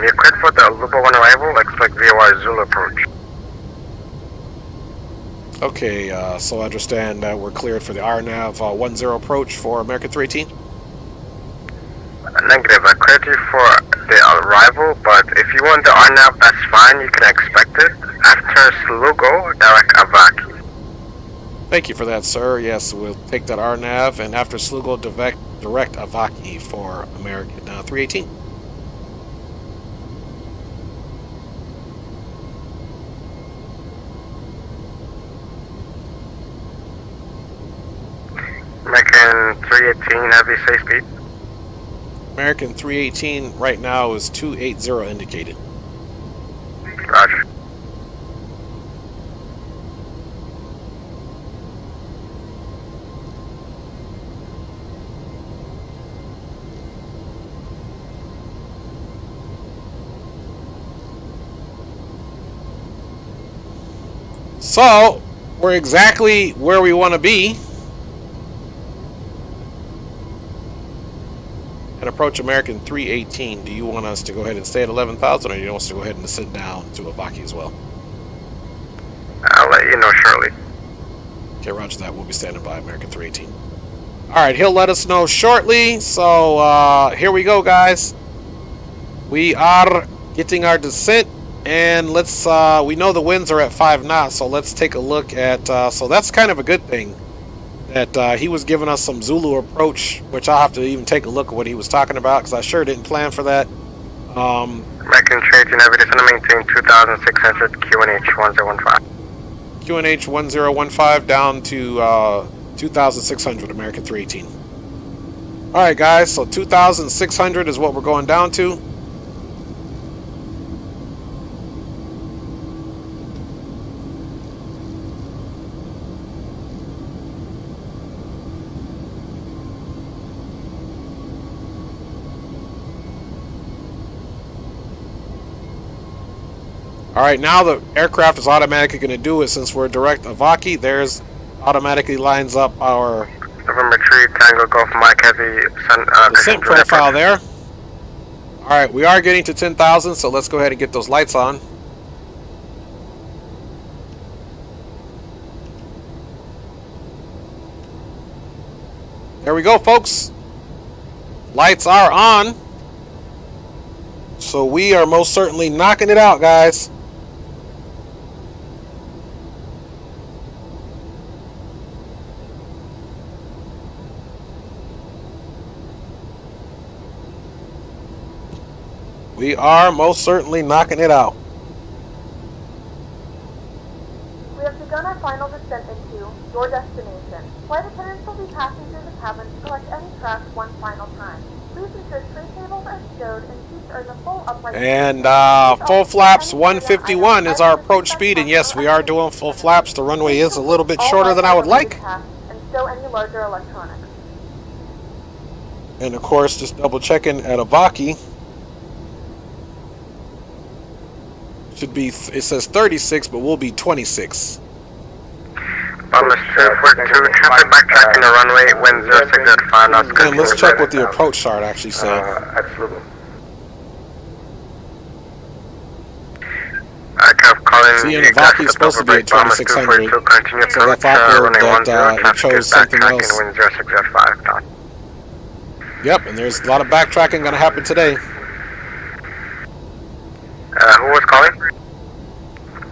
[SPEAKER 6] You're cleared for the Lugo 1 arrival, expect VOR Zulu approach.
[SPEAKER 1] Okay, so I understand that we're cleared for the RNAV 10 approach for American 318.
[SPEAKER 6] Negative, I cleared you for the arrival, but if you want the RNAV, that's fine, you can expect it. After Slugo, direct Avaki.
[SPEAKER 1] Thank you for that, sir. Yes, we'll take that RNAV, and after Slugo, direct Avaki for American 318.
[SPEAKER 6] American 318, heavy safe speed.
[SPEAKER 1] American 318 right now is 280 indicated.
[SPEAKER 6] Roger.
[SPEAKER 1] So, we're exactly where we want to be. And approach American 318. Do you want us to go ahead and stay at 11,000, or do you want us to go ahead and sit down to Avaki as well?
[SPEAKER 6] I'll let you know shortly.
[SPEAKER 1] Okay, roger that. We'll be standing by American 318. Alright, he'll let us know shortly. So, here we go, guys. We are getting our descent. And let's, we know the winds are at 5 knots, so let's take a look at, so that's kind of a good thing. That he was giving us some Zulu approach, which I'll have to even take a look at what he was talking about, because I sure didn't plan for that.
[SPEAKER 6] American 318, heavy descent, maintain 2,600, QNH 1015.
[SPEAKER 1] QNH 1015 down to 2,600, American 318. Alright guys, so 2,600 is what we're going down to. Alright, now the aircraft is automatically going to do it since we're direct Avaki. There's automatically lines up our
[SPEAKER 6] November 3, Tango Golf Mike Heavy
[SPEAKER 1] descent profile there. Alright, we are getting to 10,000, so let's go ahead and get those lights on. There we go, folks. Lights are on. So we are most certainly knocking it out, guys. We are most certainly knocking it out.
[SPEAKER 5] We have begun our final descent into your destination. Flight attendants will be passing through the cabin to collect any trash one final time. Please ensure tray tables are stowed and seats are in the full upright.
[SPEAKER 1] And full flaps 151 is our approach speed, and yes, we are doing full flaps. The runway is a little bit shorter than I would like.
[SPEAKER 5] And stow any larger electronics.
[SPEAKER 1] And of course, just double checking at Avaki. Should be, it says 36, but we'll be 26.
[SPEAKER 6] Bombers 242, traffic backtracking the runway, wind 0605 knots.
[SPEAKER 1] And let's check what the approach chart actually said.
[SPEAKER 6] Absolutely. Aircraft calling.
[SPEAKER 1] See, and Avaki is supposed to be at 2600. So I thought that it chose something else.
[SPEAKER 6] Wind 0605 knots.
[SPEAKER 1] Yep, and there's a lot of backtracking going to happen today.
[SPEAKER 6] Who was calling?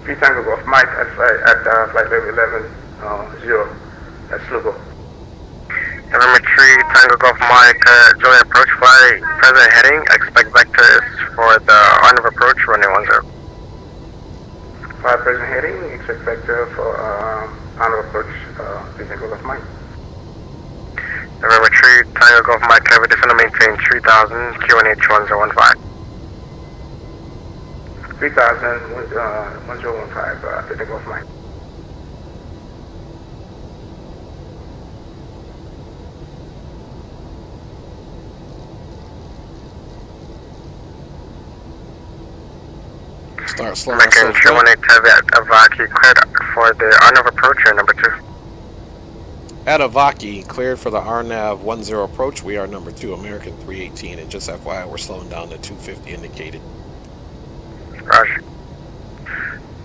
[SPEAKER 3] 3 Tango Golf Mike at flight level 11, 0. That's Lugo.
[SPEAKER 6] November 3, Tango Golf Mike, Juliana approach flight, present heading, expect vectors for the on of approach, runway 10.
[SPEAKER 3] Flight present heading, expect vector for on of approach, 3 Tango Golf Mike.
[SPEAKER 6] November 3, Tango Golf Mike, have a descent maintain 3000, QNH 1015.
[SPEAKER 3] 3000, 1015, 3 Tango Golf Mike.
[SPEAKER 1] Start slowing
[SPEAKER 6] Making
[SPEAKER 1] ourselves
[SPEAKER 6] sure
[SPEAKER 1] down.
[SPEAKER 6] when it Avaki cleared for the on of approach or number 2.
[SPEAKER 1] At Avaki, cleared for the RNAV 10 approach. We are number 2, American 318, and just FYI, we're slowing down to 250 indicated.
[SPEAKER 6] Roger.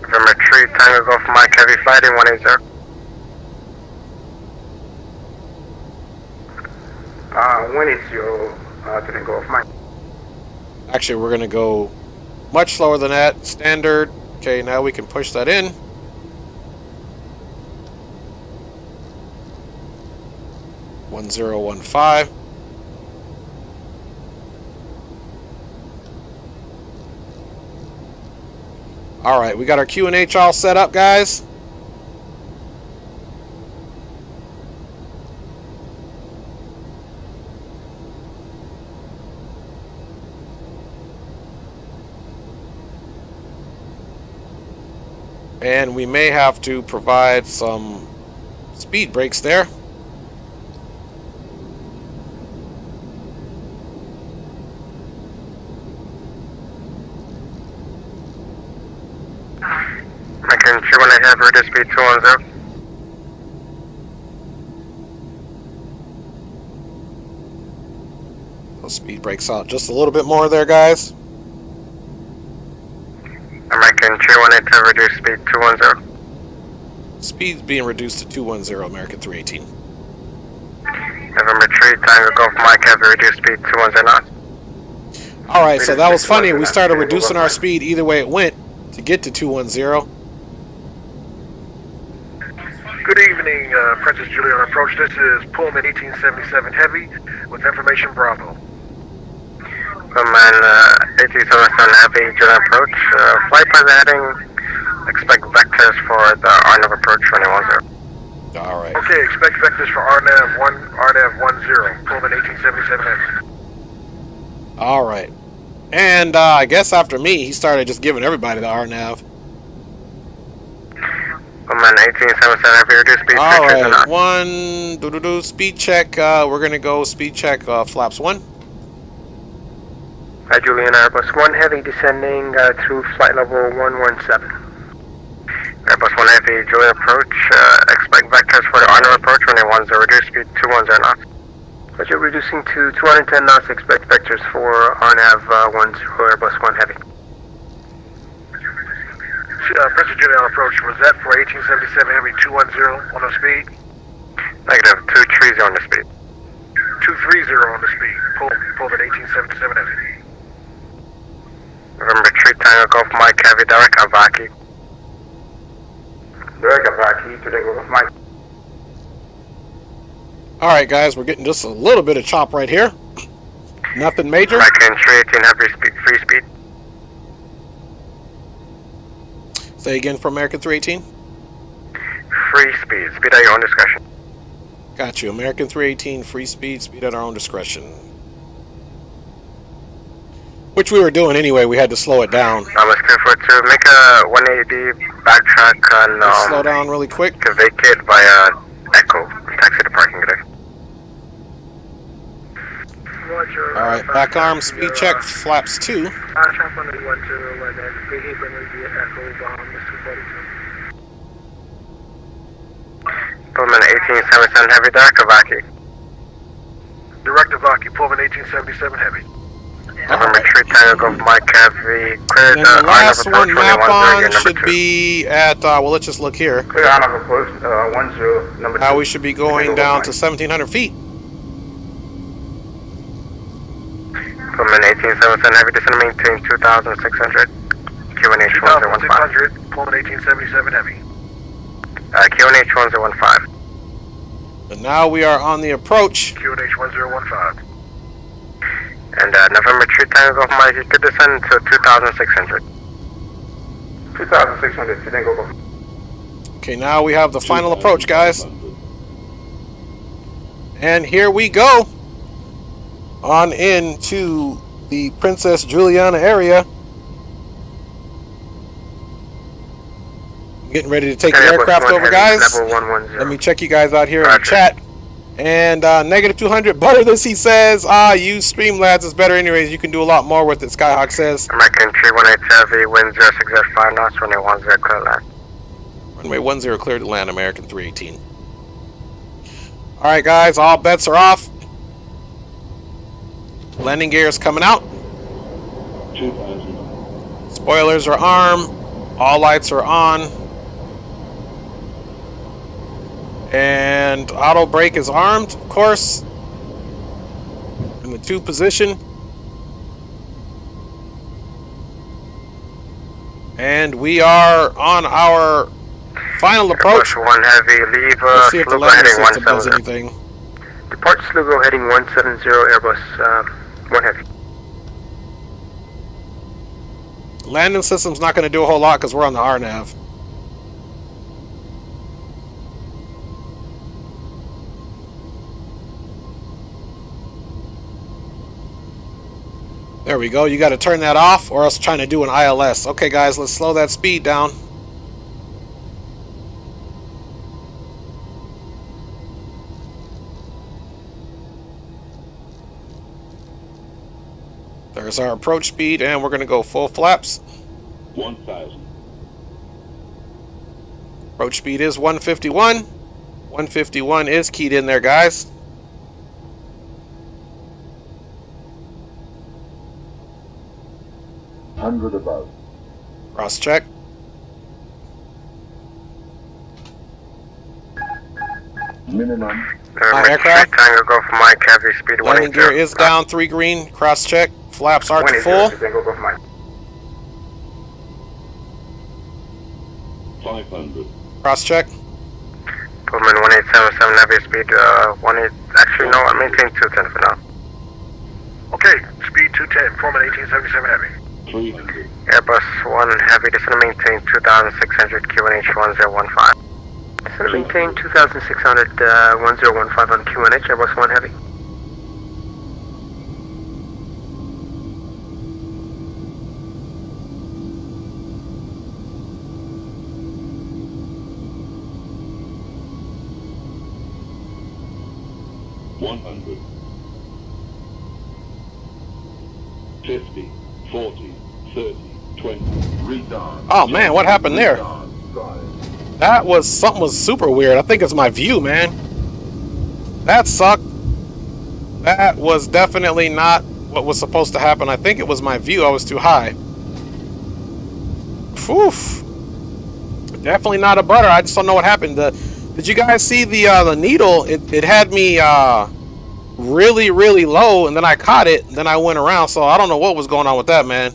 [SPEAKER 6] November 3, Tango Golf Mike, heavy fighting 180.
[SPEAKER 3] When is your Tango Golf Mike?
[SPEAKER 1] Actually, we're going to go much slower than that. Standard. Okay, now we can push that in. One 1015. All right, we got our QNH all set up, guys. And we may have to provide some speed brakes there.
[SPEAKER 6] Making sure when I have reduced speed 210.
[SPEAKER 1] Those speed brakes out just a little bit more there, guys.
[SPEAKER 6] I'm making sure when I have reduced speed 210.
[SPEAKER 1] Speed's being reduced to 210, American 318.
[SPEAKER 6] November 3, Tango Golf Mike, have reduced speed 210 knots.
[SPEAKER 1] Alright, so that was funny. We started reducing our speed either way it went to get to 210.
[SPEAKER 9] Good evening, Princess Juliana approach. This is Pullman 1877 Heavy with information Bravo.
[SPEAKER 6] Pullman 1877 Heavy, Juliana approach. Flight present heading, expect vectors for the RNAV approach runway 10.
[SPEAKER 1] Alright.
[SPEAKER 9] Okay, expect vectors for RNAV 10, Pullman 1877 Heavy.
[SPEAKER 1] Alright. And I guess after me, he started just giving everybody the RNAV.
[SPEAKER 6] Pullman 1877 Heavy, reduce speed
[SPEAKER 1] Alright, speed check. We're going to go speed check flaps 1.
[SPEAKER 6] Juliana, Airbus 1 Heavy descending through flight level 117.
[SPEAKER 4] Airbus 1 Heavy, Juliana approach, expect vectors for the RNAV approach, runway 10, reduce speed 210 knots.
[SPEAKER 6] Roger, reducing to 210 knots, expect vectors for RNAV 10, Airbus 1 Heavy.
[SPEAKER 9] Princess Juliana approach, Rosette for 1877 Heavy 210 on the speed.
[SPEAKER 4] Negative, 230 on the speed.
[SPEAKER 9] 230 on the speed. Pull at 1877 Heavy.
[SPEAKER 4] November 3 Tango Golf Mike Heavy, direct Avaki.
[SPEAKER 6] Direct Avaki to the Golf Mike.
[SPEAKER 1] Alright guys, we're getting just a little bit of chop right here. Nothing major.
[SPEAKER 4] American 318 Heavy, free speed.
[SPEAKER 1] Say again for American 318.
[SPEAKER 4] Free speed, speed at your own discretion.
[SPEAKER 1] Got you. American 318, free speed, speed at our own discretion. Which we were doing anyway, we had to slow it down.
[SPEAKER 4] Let's go for to make a 180 backtrack on
[SPEAKER 1] slow down really quick.
[SPEAKER 4] To vacate via Echo, taxi to parking today.
[SPEAKER 1] Alright, back arm, speed check, flaps 2.
[SPEAKER 4] Pullman 1877 Heavy, direct Avaki.
[SPEAKER 9] Direct Avaki, Pullman 1877 Heavy.
[SPEAKER 4] November 3 Tango Golf Mike Heavy, cleared
[SPEAKER 1] And the last one map on should be at, well let's just look here.
[SPEAKER 6] Clear on of approach, 10, number 2.
[SPEAKER 1] How we should be going down to 1700 feet.
[SPEAKER 4] Pullman 1877 Heavy, descend maintain 2600. QNH 1015.
[SPEAKER 9] Pullman 1877 Heavy.
[SPEAKER 4] QNH 1015.
[SPEAKER 1] And now we are on the approach.
[SPEAKER 9] QNH 1015.
[SPEAKER 4] And November 3 Tango Golf Mike, you could descend to 2600.
[SPEAKER 6] 2600 to Tango Golf.
[SPEAKER 1] Okay, now we have the final approach, guys. And here we go. On into the Princess Juliana area. Getting ready to take the aircraft over, guys. Let me check you guys out here in the chat. And negative 200, butter this, he says. Use Streamlabs, is better anyways. You can do a lot more with it, Skyhawk says.
[SPEAKER 4] American 318 Heavy, wind 0605 knots, runway 10 clear to land.
[SPEAKER 1] Runway 10 clear to land, American 318. Alright guys, all bets are off. Landing gear is coming out.
[SPEAKER 11] 2000.
[SPEAKER 1] Spoilers are armed. All lights are on. And auto brake is armed, of course. In the 2 position. And we are on our final approach.
[SPEAKER 4] One Heavy, leave
[SPEAKER 1] Let's see if the landing
[SPEAKER 4] heading
[SPEAKER 1] system does
[SPEAKER 4] 170.
[SPEAKER 1] anything.
[SPEAKER 6] Depart Slugo heading 170 Airbus 1 Heavy.
[SPEAKER 1] Landing system's not going to do a whole lot because we're on the RNAV. There we go. You got to turn that off or else trying to do an ILS. Okay, guys, let's slow that speed down. There's our approach speed, and we're going to go full flaps.
[SPEAKER 11] 1000.
[SPEAKER 1] Approach speed is 151. 151 is keyed in there, guys.
[SPEAKER 11] $100 above.
[SPEAKER 1] Cross check.
[SPEAKER 11] Minimum.
[SPEAKER 1] My aircraft.
[SPEAKER 4] Tango Golf Mike Heavy, speed 180.
[SPEAKER 1] Landing gear is down, 3 green. Cross check. Flaps are to full.
[SPEAKER 11] 500.
[SPEAKER 1] Cross check.
[SPEAKER 4] Pullman 1877 Heavy, speed 18. Actually, no, I maintain 210 for now.
[SPEAKER 9] Okay, speed 210, Pullman 1877 Heavy.
[SPEAKER 11] 300.
[SPEAKER 4] Airbus 1 Heavy, descend maintain 2600, QNH 1015.
[SPEAKER 6] Descend maintain 2600 1015 on QNH, Airbus 1 Heavy.
[SPEAKER 11] 50, 40, 30, 20. Retard.
[SPEAKER 1] Oh man, what happened there?
[SPEAKER 11] Drive.
[SPEAKER 1] That was something was super weird. I think it's my view, man. That sucked. That was definitely not what was supposed to happen. I think it was my view. I was too high. Oof. Definitely not a butter. I just don't know what happened. Did you guys see the needle? It had me really, really low, and then I caught it, and then I went around. So I don't know what was going on with that, man.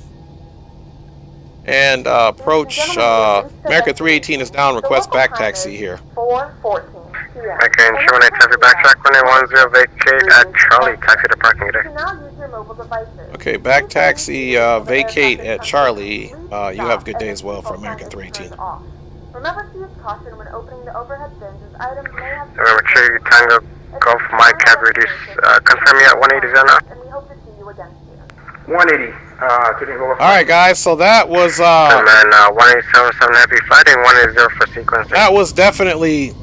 [SPEAKER 1] And approach America 318 is down. Request back taxi here.
[SPEAKER 5] 4:14 p.m.
[SPEAKER 6] Okay, insurance heavy backtrack 1810 vacate at Charlie. Taxi to parking
[SPEAKER 5] You
[SPEAKER 6] today.
[SPEAKER 5] can now use your mobile devices.
[SPEAKER 1] Okay, back taxi vacate at Charlie. You have a good day as well for American 318.
[SPEAKER 5] Remember to use caution when opening the overhead bins as items may have...
[SPEAKER 6] Remember to Tango Golf Mike have reduced. Confirm you at 180 now.
[SPEAKER 5] And we hope to see you again soon.
[SPEAKER 8] 180.
[SPEAKER 1] Alright guys, so that was
[SPEAKER 6] And then 1877 heavy fighting 180 for sequence.
[SPEAKER 1] that was definitely,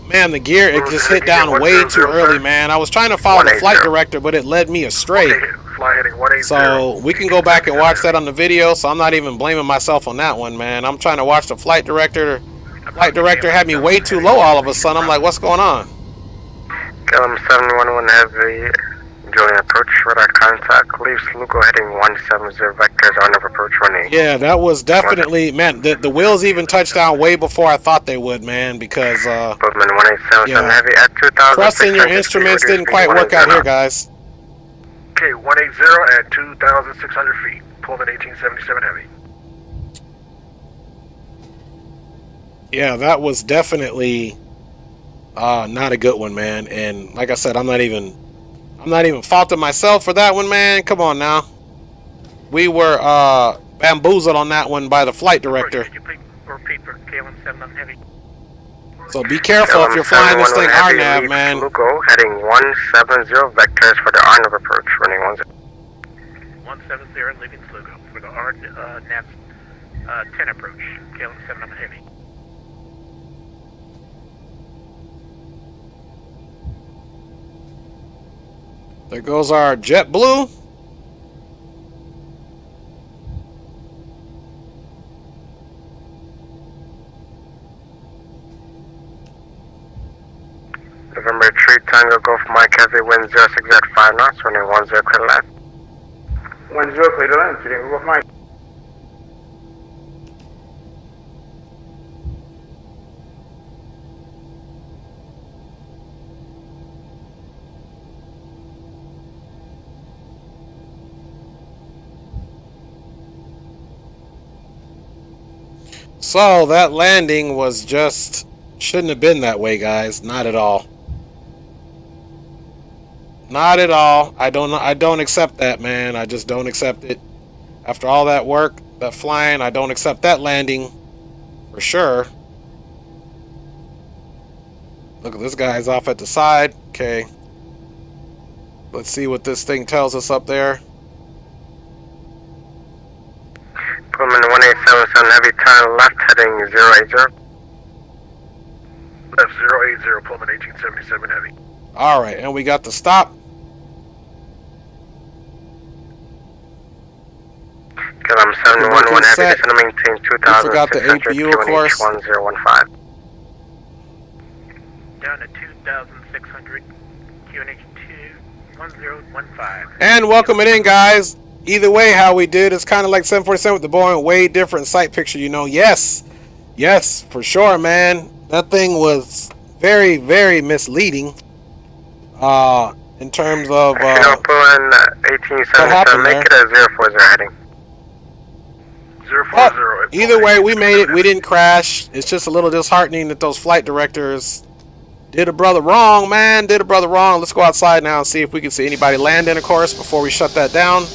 [SPEAKER 1] man, the gear, it just hit down way too early, man. I was trying to follow the flight director, but it led me astray.
[SPEAKER 9] Fly heading 180.
[SPEAKER 1] So we can go back and watch that on the video, so I'm not even blaming myself on that one, man. I'm trying to watch the flight director. Flight director had me way too low all of a sudden. I'm like, what's going on?
[SPEAKER 6] Gillum 711 heavy. Juliana approach radar contact. Leaves Lugo heading 170 vectors on of approach 180.
[SPEAKER 1] Yeah, that was definitely, man, the wheels even touched down way before I thought they would, man, because
[SPEAKER 6] Boatman 1877
[SPEAKER 1] yeah.
[SPEAKER 6] heavy at 2000.
[SPEAKER 1] Trusting your instruments didn't quite work out here, guys.
[SPEAKER 9] Okay, 180 at 2,600 feet. Pullman 1877 heavy.
[SPEAKER 1] Yeah, that was definitely not a good one, man. And like I said, I'm not even faulting myself for that one, man. Come on now. We were bamboozled on that one by the flight director.
[SPEAKER 10] Repeat for KLM 7 heavy.
[SPEAKER 1] So be careful if you're flying this thing RNAV, man.
[SPEAKER 6] Lugo heading 170 vectors for the RNAV approach running
[SPEAKER 10] 170 leaving Lugo for the RNAV 10 approach. KLM 7 heavy.
[SPEAKER 1] There goes our JetBlue.
[SPEAKER 6] November 3 Tango Golf Mike heavy wind 06 at 5 knots running 10 clear left.
[SPEAKER 8] 10 clear to land. Tango Golf Mike.
[SPEAKER 1] So that landing was just shouldn't have been that way, guys. Not at all. Not at all. I don't accept that, man. I just don't accept it. After all that work, that flying, I don't accept that landing for sure. Look at this guy's off at the side. Okay. Let's see what this thing tells us up there.
[SPEAKER 6] Pullman 1877 heavy turn left heading 080.
[SPEAKER 9] Left 080 Pullman 1877 heavy.
[SPEAKER 1] All right, and we got the stop.
[SPEAKER 6] Gillum 711 heavy to maintain 2,600.
[SPEAKER 1] Forgot the APU, of course.
[SPEAKER 6] 1015.
[SPEAKER 10] Down to 2,600. QNH 21015.
[SPEAKER 1] And welcome it in, guys. Either way, how we did, it's kind of like 747 with the Boeing, way different sight picture, you know. Yes, for sure, man. That thing was very, very misleading. In terms of
[SPEAKER 6] Pullman 1877, make it a 040 heading.
[SPEAKER 9] 040.
[SPEAKER 1] Either way, we made it. We didn't crash. It's just a little disheartening that those flight directors did a brother wrong, man. Did a brother wrong. Let's go outside now and see if we can see anybody landing, of course, before we shut that down.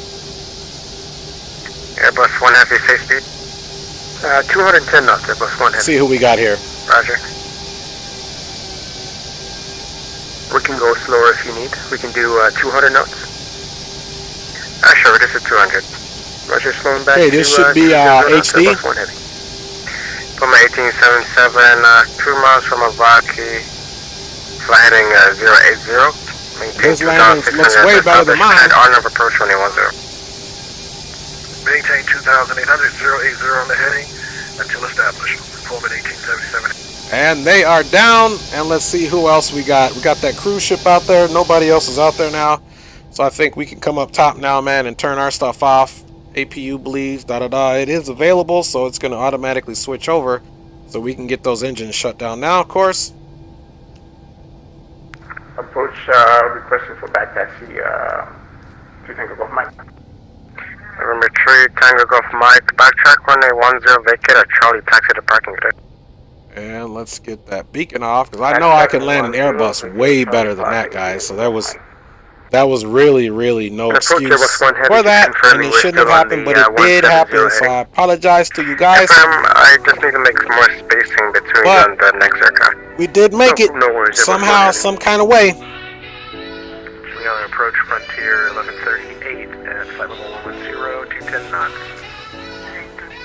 [SPEAKER 6] Airbus 1 heavy, safe speed. 210 knots, Airbus 1 heavy.
[SPEAKER 1] See who we got here.
[SPEAKER 6] Roger. We can go slower if you need. We can do 200 knots. Sure, this is 200. Roger, slowing back.
[SPEAKER 1] Hey, this should be HD.
[SPEAKER 6] Airbus 1 heavy. Puma 1877, 2 miles from Avaki. Fly heading 080. Maintain
[SPEAKER 1] This landing looks way better than mine.
[SPEAKER 6] On of approach 110.
[SPEAKER 9] maintain 2,800, 080 on the heading until established. Pullman 1877.
[SPEAKER 1] And they are down. And let's see who else we got. We got that cruise ship out there. Nobody else is out there now. So I think we can come up top now, man, and turn our stuff off. APU bleeds, da-da-da. It is available, so it's going to automatically switch over. So we can get those engines shut down now, of course.
[SPEAKER 6] Approach requesting for back taxi to Tango Golf Mike. November 3, Tango Golf Mike, backtrack 1810, vacate at Charlie, taxi to parking today.
[SPEAKER 1] And let's get that beacon off, because I know I can land an Airbus way better than that, guys. So that was really no excuse for that, and it shouldn't have happened, but it did happen, so I apologize to you guys.
[SPEAKER 6] I just need to make some more spacing between you and the next aircraft.
[SPEAKER 1] We did make it somehow, some kind of way.
[SPEAKER 6] Juliana approach Frontier 1138 at 51110, 210 knots.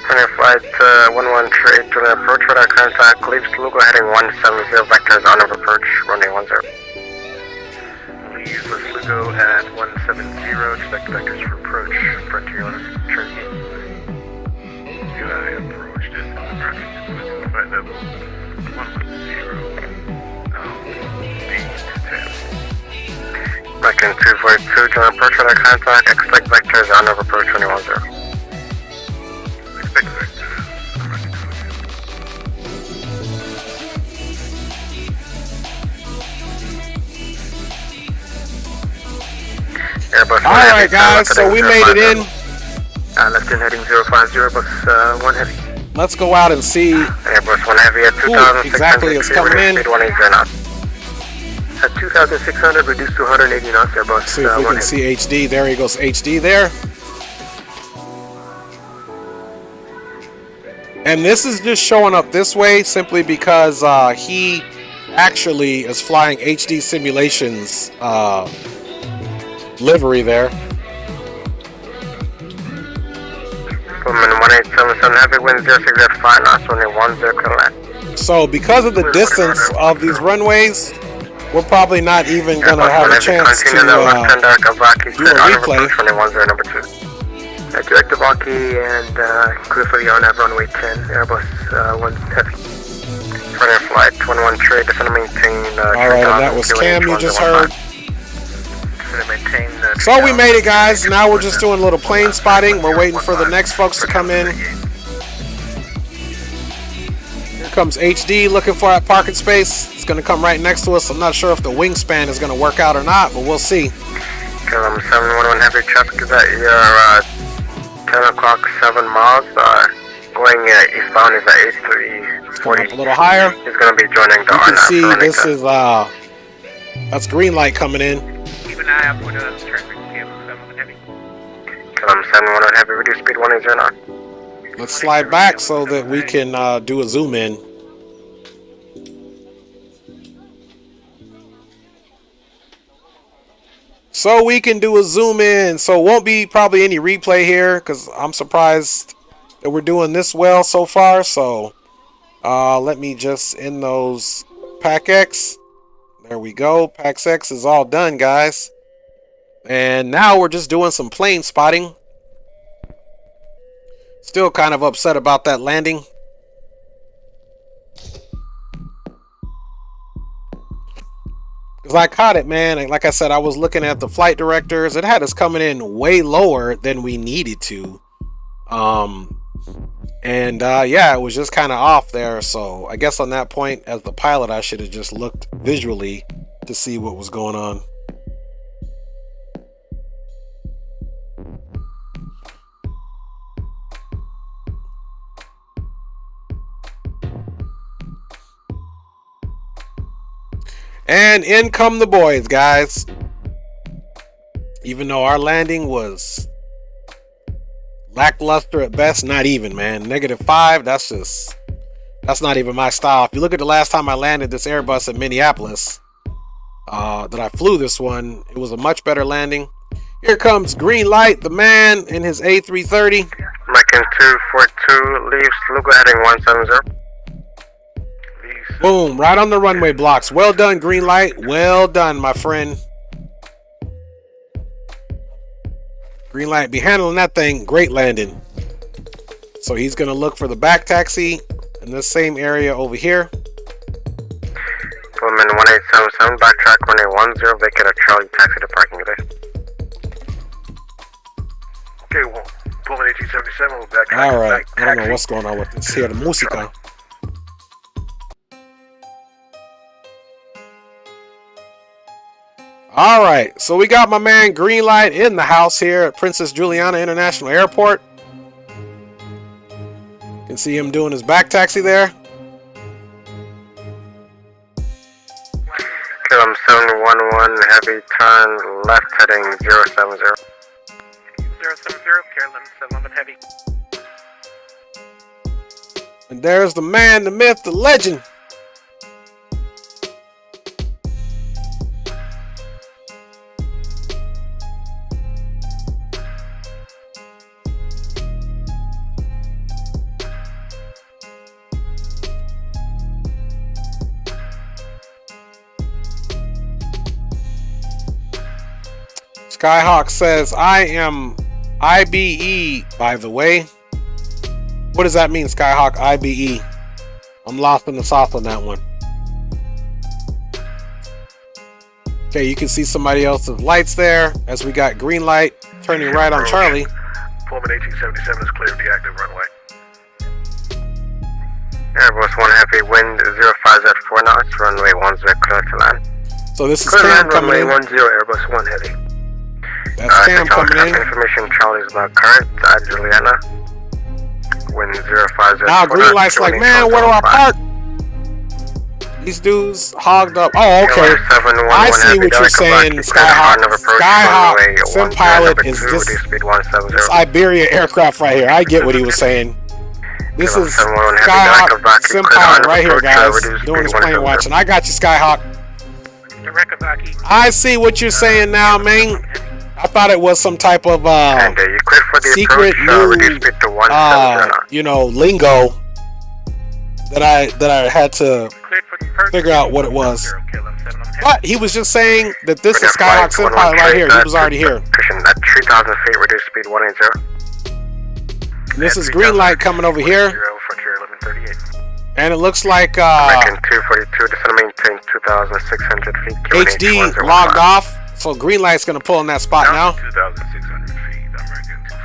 [SPEAKER 6] Frontier flight 11 trade, Juliana approach radar contact, leaves Lugo heading 170, vectors on of approach, runway 10. Leaves Lugo at 170, expect vectors for approach, Frontier 1138.
[SPEAKER 2] I approached it, flight level 110.
[SPEAKER 6] American 242, join approach radar contact, expect vectors on of approach 210.
[SPEAKER 2] Expect vectors.
[SPEAKER 1] Alright guys, so we made it in.
[SPEAKER 6] Left in heading 050, bus 1 heavy.
[SPEAKER 1] Let's go out and see
[SPEAKER 6] Airbus 1 heavy at 2,600.
[SPEAKER 1] exactly is coming in.
[SPEAKER 6] Speed 180 knots. At 2,600, reduced to 180 knots, Airbus.
[SPEAKER 1] See if we can see HD. There he goes, HD there. And this is just showing up this way simply because he actually is flying HD Simulations livery there.
[SPEAKER 6] Pullman 1877, heavy wind 06 at 5 knots, runway 10, clear land.
[SPEAKER 1] So because of the distance of these runways, we're probably not even going to have a chance to do a replay.
[SPEAKER 6] Number 2. Direct to Vaki and clear for the on runway 10, Airbus 1 heavy. Frontier flight 21 trade, defend maintain.
[SPEAKER 1] Alright, and that was Cam you just heard.
[SPEAKER 6] Maintain,
[SPEAKER 1] so we made it, guys. Now we're just doing a little plane spotting. We're waiting for the next folks to come in. Here comes HD looking for that parking space. It's going to come right next to us. I'm not sure if the wingspan is going to work out or not, but we'll see.
[SPEAKER 6] Kilum 711 heavy traffic is at your 10 o'clock 7 miles. Going eastbound is at 8340.
[SPEAKER 1] A little higher.
[SPEAKER 6] He's going to be joining the
[SPEAKER 1] You can see this is that's green light coming in.
[SPEAKER 10] Keep an eye out for the traffic. Kilum 711 heavy.
[SPEAKER 6] Kilum 711 heavy, reduce speed 180 knots.
[SPEAKER 1] Let's slide back so that we can do a zoom in. So we can do a zoom in. So won't be probably any replay here because I'm surprised that we're doing this well so far. So let me just end those Pack X. There we go. Pack X is all done, guys. And now we're just doing some plane spotting. Still kind of upset about that landing. Because I caught it, man. And like I said, I was looking at the flight directors. It had us coming in way lower than we needed to. Yeah, it was just kind of off there. So I guess on that point, as the pilot, I should have just looked visually to see what was going on. And in come the boys, guys. Even though our landing was lackluster at best, not even, man. -5, that's not even my style. If you look at the last time I landed this Airbus in Minneapolis, that I flew this one, it was a much better landing. Here comes green light, the man in his A330.
[SPEAKER 6] American 242 leaves Lugo heading 170.
[SPEAKER 1] Boom, right on the runway blocks. Well done, green light. Well done, my friend. Green light, be handling that thing. Great landing. So he's going to look for the back taxi in this same area over here.
[SPEAKER 6] Pullman 1877, backtrack 1810, vacate a Charlie, taxi to parking there.
[SPEAKER 9] Okay, well, Pullman 1877, we'll backtrack.
[SPEAKER 1] All right, I don't know what's going on with this here. The música. All right, so we got my man Greenlight in the house here at Princess Juliana International Airport. You can see him doing his back taxi there.
[SPEAKER 6] KLM 711, heavy turn left heading 070.
[SPEAKER 10] 070, KLM 711 heavy.
[SPEAKER 1] And there's the man, the myth, the legend. Skyhawk says, I am IBE, by the way. What does that mean, Skyhawk, IBE? I'm lost in the sauce on that one. Okay, you can see somebody else's lights there as we got green light turning right on Charlie.
[SPEAKER 9] Pullman 1877 is clear of the active runway.
[SPEAKER 6] Airbus 1 heavy wind 05 at 4 knots, runway 10 clear to land.
[SPEAKER 1] So this is
[SPEAKER 6] clear
[SPEAKER 1] Cam
[SPEAKER 6] land,
[SPEAKER 1] coming
[SPEAKER 6] runway
[SPEAKER 1] in.
[SPEAKER 6] 10 Airbus 1 heavy.
[SPEAKER 1] That's Cam coming in.
[SPEAKER 6] Information, Charlie's not current at Juliana. Wind 05 at
[SPEAKER 1] Now
[SPEAKER 6] 4
[SPEAKER 1] green
[SPEAKER 6] knots,
[SPEAKER 1] light's like,
[SPEAKER 6] joining
[SPEAKER 1] man, where do I
[SPEAKER 6] 1205.
[SPEAKER 1] park? These dudes hogged up. Oh, okay. I see what you're saying, Skyhawk. Skyhawk, Sim Pilot is this Iberia aircraft right here. I get what he was saying. This is Skyhawk, Sim Pilot right here, guys, doing his plane watching. I got you, Skyhawk. I see what you're saying now, man. I thought it was some type of secret new, you know, lingo that I had to figure out what it was. But he was just saying that this is Skyhawk Sim Pilot right here. He was already here.
[SPEAKER 6] At 3,000 feet, reduce speed 180.
[SPEAKER 1] And this is green light coming over here. And it looks like
[SPEAKER 6] American 242, descend maintain 2,600 feet.
[SPEAKER 1] HD logged off. So green light's gonna pull in that spot now.
[SPEAKER 2] 2,600 feet, American
[SPEAKER 1] 242.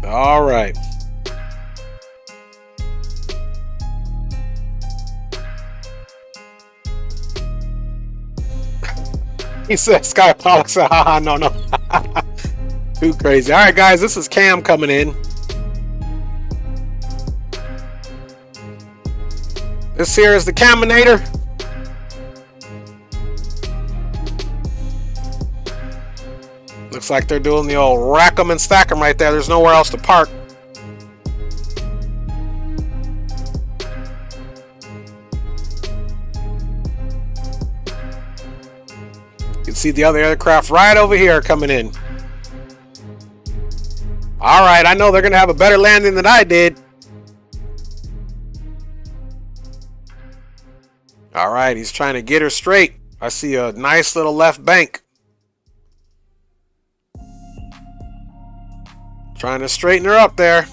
[SPEAKER 1] All right. He said Sky Pilot said, haha, no. Too crazy. All right, guys, this is Cam coming in. This here is the Caminator. Looks like they're doing the old rack 'em and stack 'em right there. There's nowhere else to park. You can see the other aircraft right over here coming in. All right, I know they're going to have a better landing than I did. All right, he's trying to get her straight. I see a nice little left bank. Trying to straighten her up there.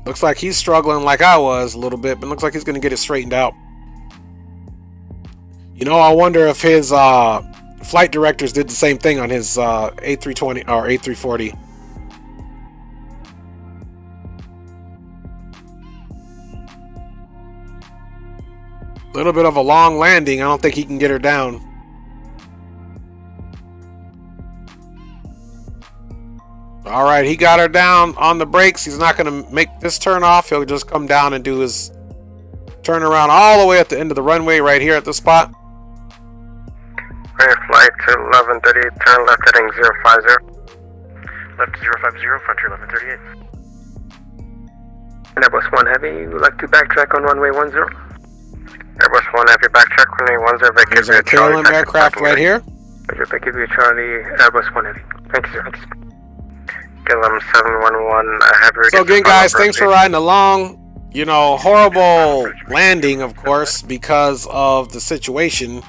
[SPEAKER 1] Looks like he's struggling like I was a little bit, but looks like he's going to get it straightened out. You know, I wonder if his flight directors did the same thing on his A320 or A340. Little bit of a long landing. I don't think he can get her down. All right, he got her down on the brakes. He's not going to make this turn off. He'll just come down and do his turn around all the way at the end of the runway right here at the spot.
[SPEAKER 6] Clear flight to 1138, turn left heading 050.
[SPEAKER 9] Left 050, Frontier 1138.
[SPEAKER 6] Airbus 1 Heavy, would like to backtrack on runway 10. Airbus 1 Heavy, backtrack runway 10, vacate
[SPEAKER 1] There's our KLM aircraft right here.
[SPEAKER 6] Vacate via Charlie, Airbus 1 Heavy. Thank you, sir. KLM 711 Heavy.
[SPEAKER 1] So again, guys, thanks for riding along. You know, horrible landing, of course, because of the situation.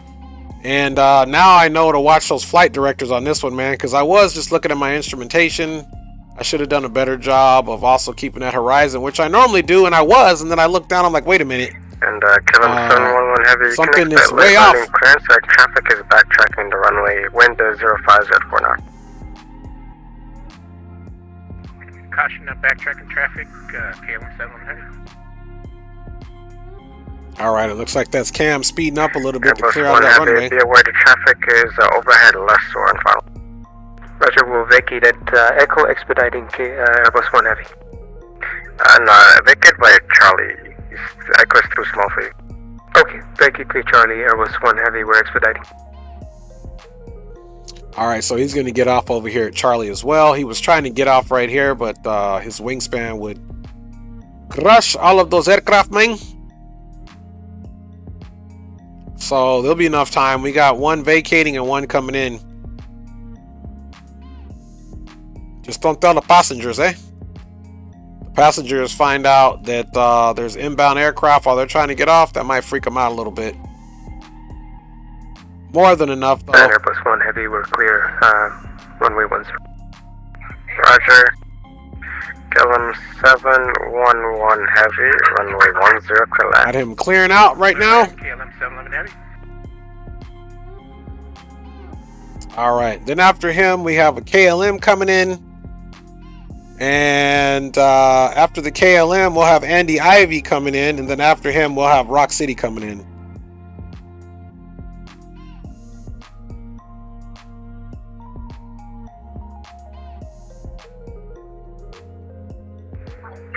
[SPEAKER 1] And now I know to watch those flight directors on this one, man, because I was just looking at my instrumentation. I should have done a better job of also keeping that horizon, which I normally do, and I was, and then I looked down, I'm like, wait a minute.
[SPEAKER 6] And KLM 711 Heavy,
[SPEAKER 1] something is way off.
[SPEAKER 6] Clearance, traffic is backtracking the runway, wind 05 at 4 knots.
[SPEAKER 10] Caution of backtracking traffic, KLM 711 Heavy.
[SPEAKER 1] Alright, it looks like that's Cam speeding up a little bit to
[SPEAKER 6] Airbus
[SPEAKER 1] clear out that runway.
[SPEAKER 6] Be aware the traffic is overhead, less or on final. Roger, we'll vacate at Echo expediting Airbus 1 Heavy. No, vacate by Charlie. Echo is too small for you. Okay, vacate by Charlie, Airbus 1 Heavy, we're expediting.
[SPEAKER 1] Alright, so he's going to get off over here at Charlie as well. He was trying to get off right here, but his wingspan would crush all of those aircraft, man. So there'll be enough time. We got one vacating and one coming in. Just don't tell the passengers, eh? The passengers find out that there's inbound aircraft while they're trying to get off. That might freak them out a little bit. More than enough, though.
[SPEAKER 6] Airbus 1 Heavy, we're clear. Runway 10. Roger. KLM 711 Heavy, runway 10, clear left.
[SPEAKER 1] Got him clearing out right now.
[SPEAKER 10] KLM 711 Heavy.
[SPEAKER 1] Alright, then after him, we have a KLM coming in. And after the KLM, we'll have Andy Ivy coming in. And then after him, we'll have Rock City coming in.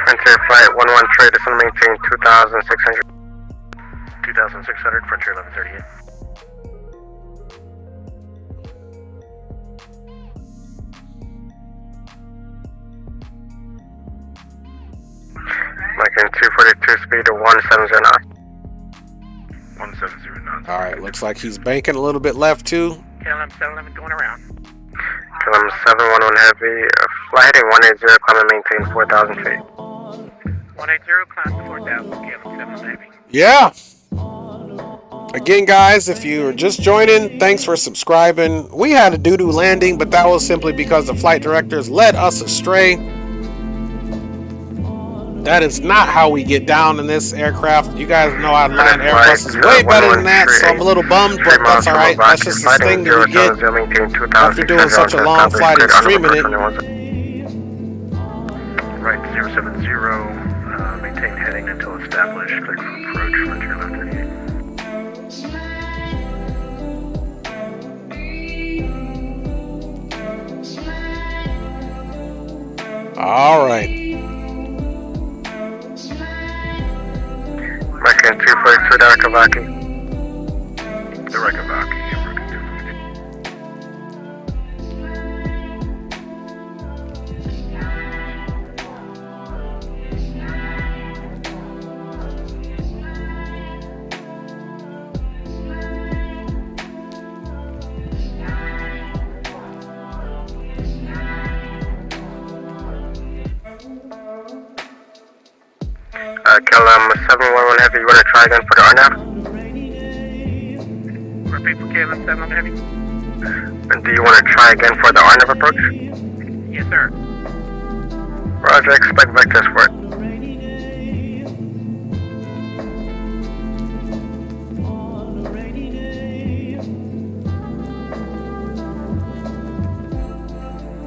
[SPEAKER 6] Frontier Flight 11 trade, this will maintain 2,600.
[SPEAKER 9] 2,600, Frontier 1138.
[SPEAKER 6] Making 242 speed to 170 knots.
[SPEAKER 9] 170 knots.
[SPEAKER 1] Alright, looks like he's banking a little bit left too.
[SPEAKER 10] KLM 711 going around.
[SPEAKER 6] KLM 711 Heavy, flight heading 180, climb and maintain 4,000 feet.
[SPEAKER 10] 180, climb 4,000, KLM 711 Heavy.
[SPEAKER 1] Yeah. Again, guys, if you're just joining, thanks for subscribing. We had a doo-doo landing, but that was simply because the flight directors led us astray. That is not how we get down in this aircraft. You guys know how to land Airbuses way better than that, so I'm a little bummed, but that's alright. That's just the thing that you get after doing such a long flight and streaming it.
[SPEAKER 9] Right 070, maintain heading until established, clear for approach, Frontier 1138.
[SPEAKER 1] Alright.
[SPEAKER 6] American 242 to Rakavaki.
[SPEAKER 9] The Rakavaki,
[SPEAKER 6] KLM 711 Heavy, you want to try again for the RNAV?
[SPEAKER 10] Repeat for KLM 711 Heavy.
[SPEAKER 6] And do you want to try again for the RNAV approach?
[SPEAKER 10] Yes, sir.
[SPEAKER 6] Roger, expect vectors for it.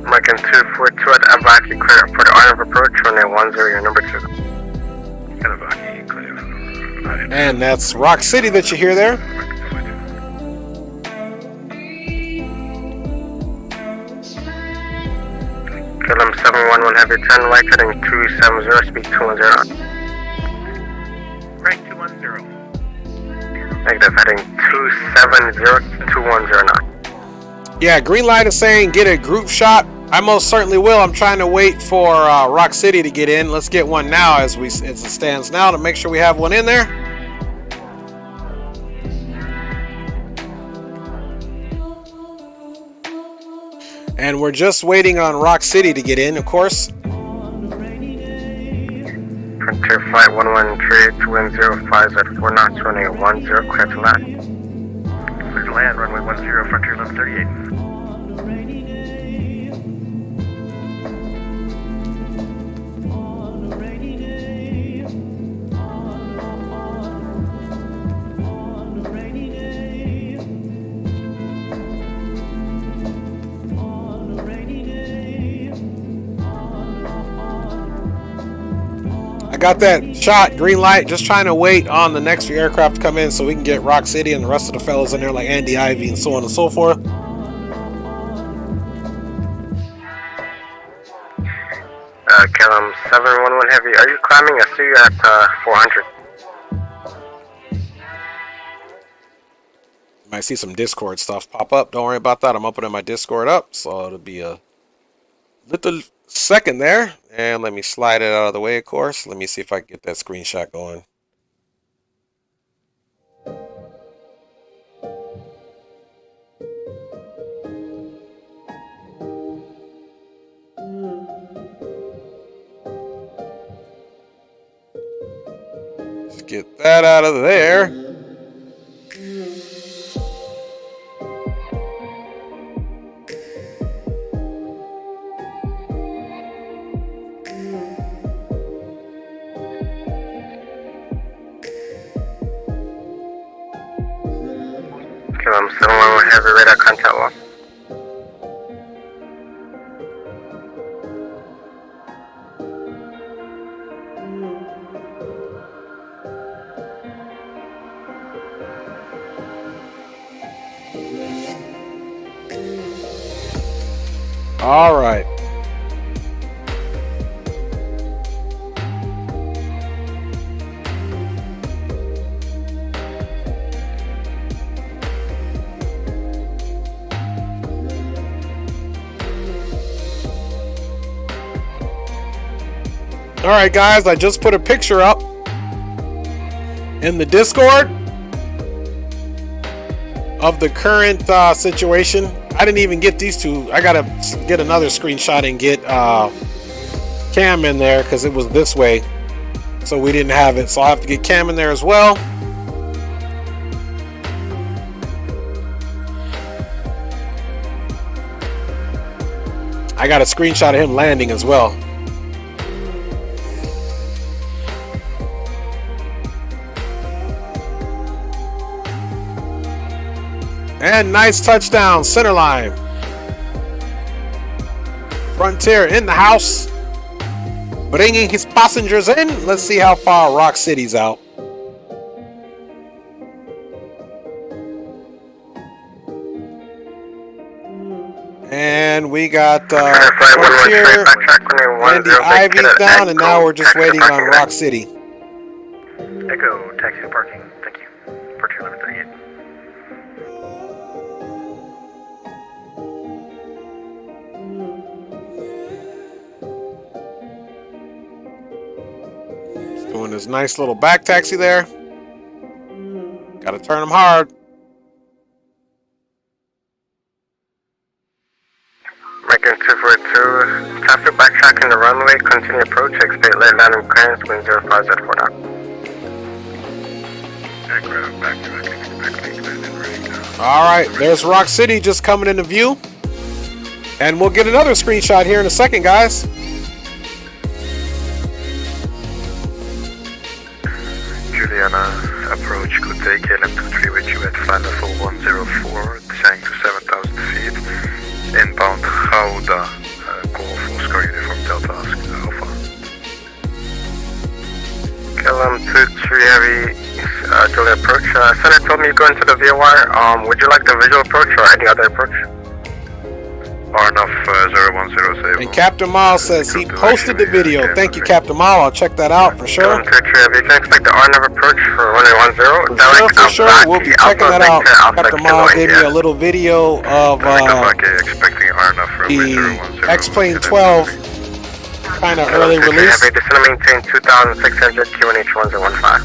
[SPEAKER 6] American 242 at Avaki, clear for the RNAV approach, runway 10, your number 2.
[SPEAKER 1] And that's Rock City that you hear there.
[SPEAKER 6] KLM 711 Heavy, turn right heading 270, speed 210 knots.
[SPEAKER 10] Right 210.
[SPEAKER 6] Negative, heading 270, 210 knots.
[SPEAKER 1] Yeah, green light is saying get a group shot. I most certainly will. I'm trying to wait for Rock City to get in. Let's get one now as it stands now to make sure we have one in there. And we're just waiting on Rock City to get in, of course.
[SPEAKER 6] Frontier Flight 113 to wind 05 at 4 knots, running at 10, clear to land.
[SPEAKER 9] Clear to land, runway 10, Frontier 1138.
[SPEAKER 1] I got that shot, green light, just trying to wait on the next few aircraft to come in so we can get Rock City and the rest of the fellas in there like Andy Ivy and so on and so forth.
[SPEAKER 6] Kellam 711 Heavy, are you climbing? I see you at 400.
[SPEAKER 1] You might see some Discord stuff pop up. Don't worry about that. I'm opening my Discord up, so it'll be a little second there. And let me slide it out of the way, of course. Let me see if I can get that screenshot going. Let's get that out of there.
[SPEAKER 6] Kellam 711 Heavy, radar contact lost.
[SPEAKER 1] All right. All right, guys, I just put a picture up in the Discord of the current situation. I didn't even get these two. I gotta get another screenshot and get Cam in there because it was this way, so we didn't have it. So I'll have to get Cam in there as well. I got a screenshot of him landing as well. And nice touchdown, center line. Frontier in the house, bringing his passengers in. Let's see how far Rock City's out. And we got Frontier, Andy Ivy's down, and now we're just waiting on Rock City.
[SPEAKER 9] Echo, taxi to parking. Thank you. Frontier 1138.
[SPEAKER 1] Doing this nice little back taxi there. Gotta turn them hard.
[SPEAKER 6] American 242, traffic backtracking the runway, continue approach, expect late landing clearance, wind 05 at 4 knots.
[SPEAKER 9] Aircraft backtracking, expect late landing ready now.
[SPEAKER 1] Alright, there's Rock City just coming into view. And we'll get another screenshot here in a second, guys.
[SPEAKER 9] Juliana, approach, good day, KLM23 with you at 5F104, descending to 7,000 feet. Inbound Gouda, call for Scar Uniform Delta Alpha.
[SPEAKER 6] Kellam 23 Heavy, Julia approach. Senator told me you're going to the VOR. Would you like the visual approach or any other approach?
[SPEAKER 9] R010
[SPEAKER 1] And Captain Miles says he posted the video. Thank you, Captain Miles. I'll check that out for sure.
[SPEAKER 6] You can expect the R approach for 1010.
[SPEAKER 1] For sure. We'll be checking that out. Captain Miles gave me a little video of the X-Plane 12 kind of early release.
[SPEAKER 6] Descend and maintain 2600 QNH 1015.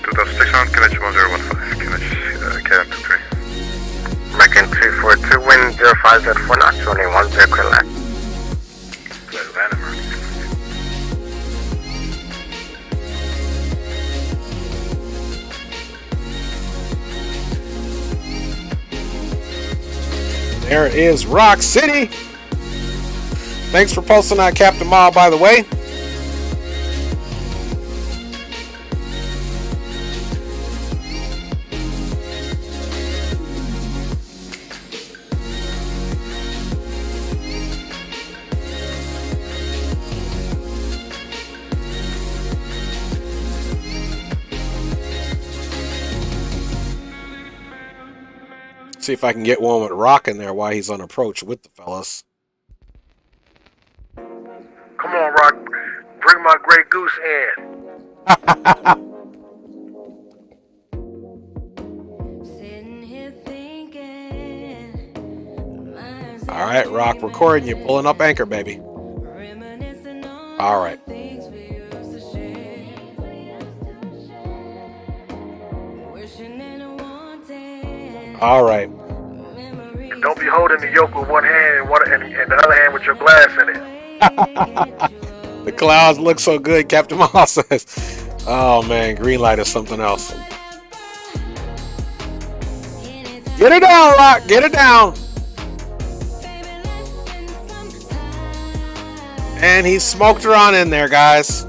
[SPEAKER 9] 2600 QNH 1015. QNH KM23.
[SPEAKER 6] American 242, wind 05Z4 knots, runway 10, clear land.
[SPEAKER 9] Clear land, American.
[SPEAKER 1] There is Rock City. Thanks for posting that, Captain Mile, by the way. See if I can get one with Rock in there while he's on approach with the fellas.
[SPEAKER 6] Come on, Rock. Bring my Grey Goose in.
[SPEAKER 1] All right, Rock, recording you. Pulling up anchor, baby. All right. All right.
[SPEAKER 6] Don't be holding the yoke with one hand and the other hand with your glass in it.
[SPEAKER 1] The clouds look so good, Captain Miles says. Oh man, green light is something else. Get it down, Rock. Get it down. And he smoked her on in there, guys.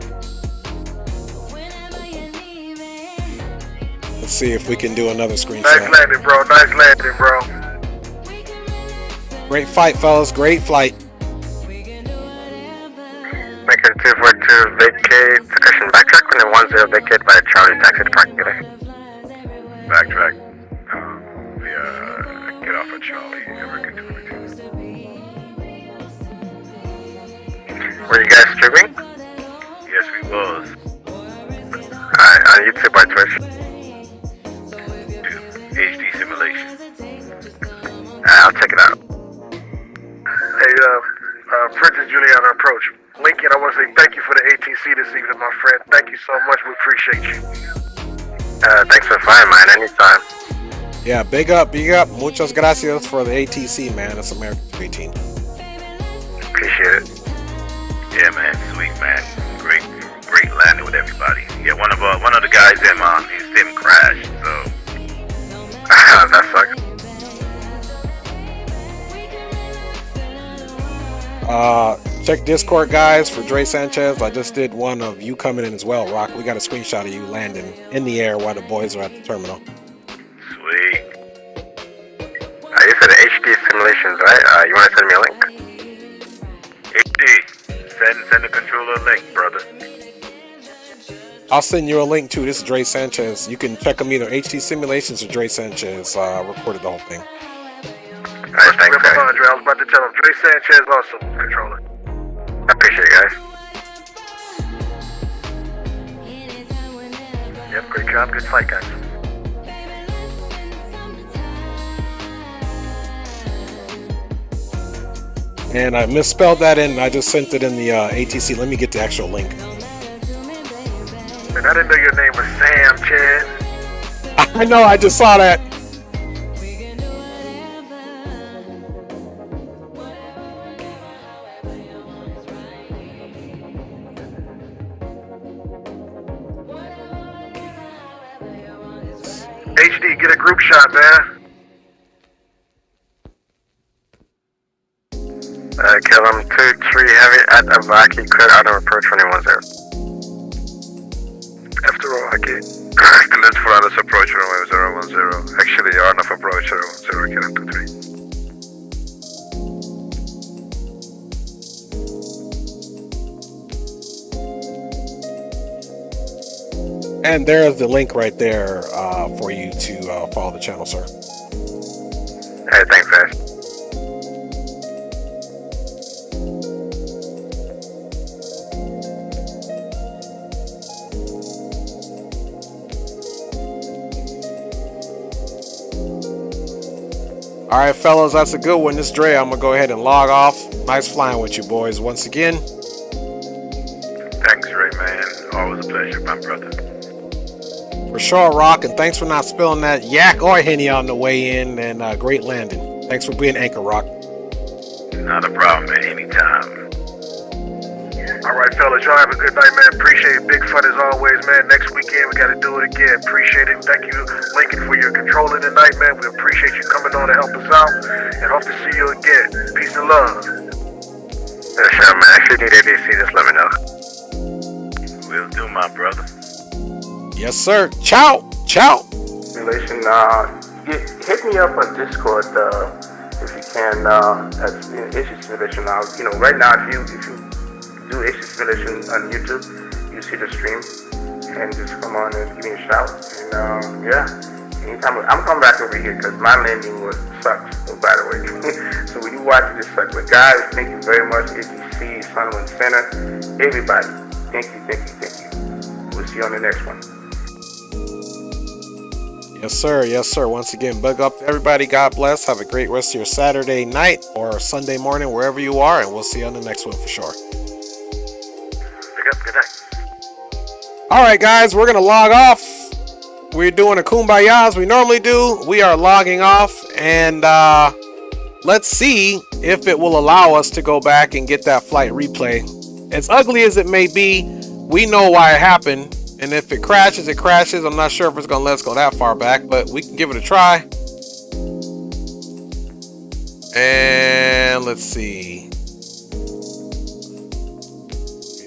[SPEAKER 1] Let's see if we can do another screenshot.
[SPEAKER 6] Nice landing, bro. Nice landing, bro.
[SPEAKER 1] Great fight, fellas. Great flight.
[SPEAKER 6] Making 242 vacate, cushion backtrack, and 10 vacate by Charlie taxi to parking today.
[SPEAKER 9] Backtrack. Get off of Charlie. American 242.
[SPEAKER 6] Were you guys streaming?
[SPEAKER 9] Yes, we was.
[SPEAKER 6] Alright, on YouTube or Twitch?
[SPEAKER 9] HD simulation.
[SPEAKER 6] I'll check it out. Hey, Princess Juliana approach. Lincoln, I want to say thank you for the ATC this evening, my friend. Thank you so much. We appreciate you. Thanks for flying, man. Anytime.
[SPEAKER 1] Yeah, big up, big up. Muchas gracias for the ATC, man. That's American 318.
[SPEAKER 6] Appreciate it.
[SPEAKER 9] Yeah, man. Sweet, man. Great landing with everybody. Yeah, one of the guys in his sim crashed, so.
[SPEAKER 6] That sucks.
[SPEAKER 1] Check Discord, guys, for Dre Sanchez. I just did one of you coming in as well, Rock. We got a screenshot of you landing in the air while the boys are at the terminal.
[SPEAKER 9] Sweet.
[SPEAKER 6] You said the HD simulations, right? You want to send me a link?
[SPEAKER 9] HD. Send the controller a link, brother.
[SPEAKER 1] I'll send you a link too. This is Dre Sanchez. You can check them either HD Simulations or Dre Sanchez. Recorded the whole thing.
[SPEAKER 6] Alright, thanks, guys. I was about to tell him. Dre Sanchez also controller. I appreciate it, guys. Yep, great job. Good fight, guys.
[SPEAKER 1] And I misspelled that and I just sent it in the ATC. Let me get the actual link.
[SPEAKER 6] And I didn't know your name was Sam, Chad.
[SPEAKER 1] I know, I just saw that.
[SPEAKER 6] HD, get a group shot, man. Kill him 2-3 heavy at Avaki, clear out of approach 21-0.
[SPEAKER 9] After Avaki, cleared for others approach runway 010. Actually, you're on off approach 010, get up to 3.
[SPEAKER 1] And there's the link right there for you to follow the channel, sir.
[SPEAKER 4] Hey, thanks, guys.
[SPEAKER 1] All right, fellas, that's a good one. This is Dre. I'm gonna go ahead and log off. Nice flying with you boys once again.
[SPEAKER 9] Thanks, Ray, man. Always a pleasure, my brother.
[SPEAKER 1] For sure, Rock, and thanks for not spilling that yak or Henny on the way in, and great landing. Thanks for being anchor, Rock.
[SPEAKER 9] Not a problem, man. Anytime.
[SPEAKER 6] Alright, fellas, y'all have a good night, man. Appreciate it. Big fun as always, man. Next weekend, we gotta do it again. Appreciate it. Thank you, Lincoln, for your controlling tonight, man. We appreciate you coming on to help us out, and hope to see you again. Peace and love.
[SPEAKER 9] Yeah, sure, man. If you need anything, just let me know. Will do, my brother.
[SPEAKER 1] Yes, sir. Ciao. Ciao.
[SPEAKER 12] Relation, hit me up on Discord if you can. That's issue simulation. Right now, if you do issue simulation on YouTube, you see the stream, and just come on and give me a shout. And anytime I'm coming back over here because my landing sucks. By the way, so when you watch this suck, but guys, thank you very much. ATC, Sunland Center, everybody, thank you. We'll see you on the next one.
[SPEAKER 1] Yes, sir. Yes, sir. Once again, bug up to everybody. God bless. Have a great rest of your Saturday night or Sunday morning, wherever you are, and we'll see you on the next one for sure.
[SPEAKER 9] Good night.
[SPEAKER 1] All right, guys, we're going to log off. We're doing a kumbaya as we normally do. We are logging off, and let's see if it will allow us to go back and get that flight replay. As ugly as it may be, we know why it happened. And if it crashes, it crashes. I'm not sure if it's going to let us go that far back, but we can give it a try. And let's see.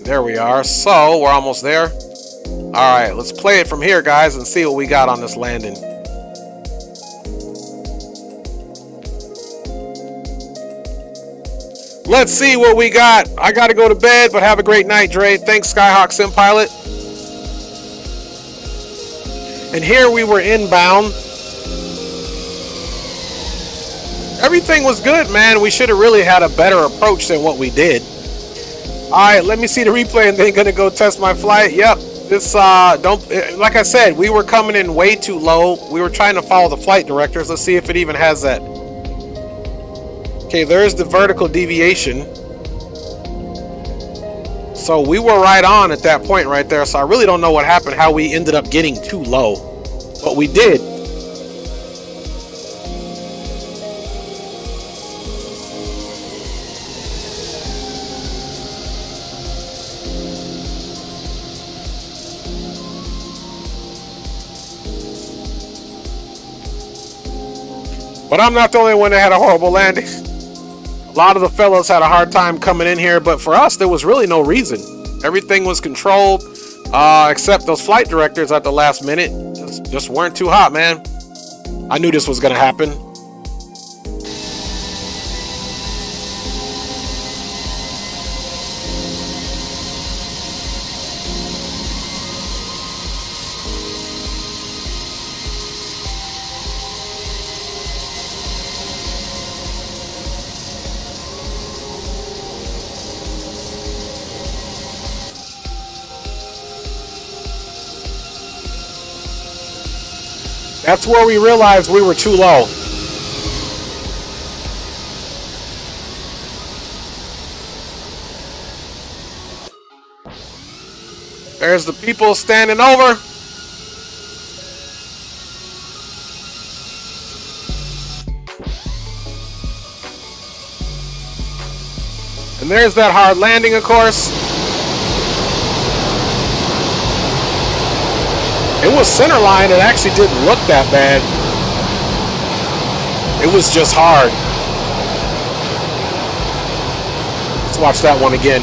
[SPEAKER 1] There we are. So we're almost there. All right, let's play it from here, guys, and see what we got on this landing. Let's see what we got. I got to go to bed, but have a great night, Dre. Thanks, Skyhawk Sim Pilot. And here we were inbound. Everything was good, man. We should have really had a better approach than what we did. All right, let me see the replay and then gonna go test my flight. Yep, this like I said, we were coming in way too low. We were trying to follow the flight directors. Let's see if it even has that. Okay, there's the vertical deviation. So we were right on at that point right there. So I really don't know what happened, how we ended up getting too low. But we did. But I'm not the only one that had a horrible landing. A lot of the fellows had a hard time coming in here, but for us, there was really no reason. Everything was controlled, except those flight directors at the last minute just weren't too hot, man. I knew this was going to happen. That's where we realized we were too low. There's the people standing over. And there's that hard landing, of course. It was center line. It actually didn't look that bad. It was just hard. Let's watch that one again.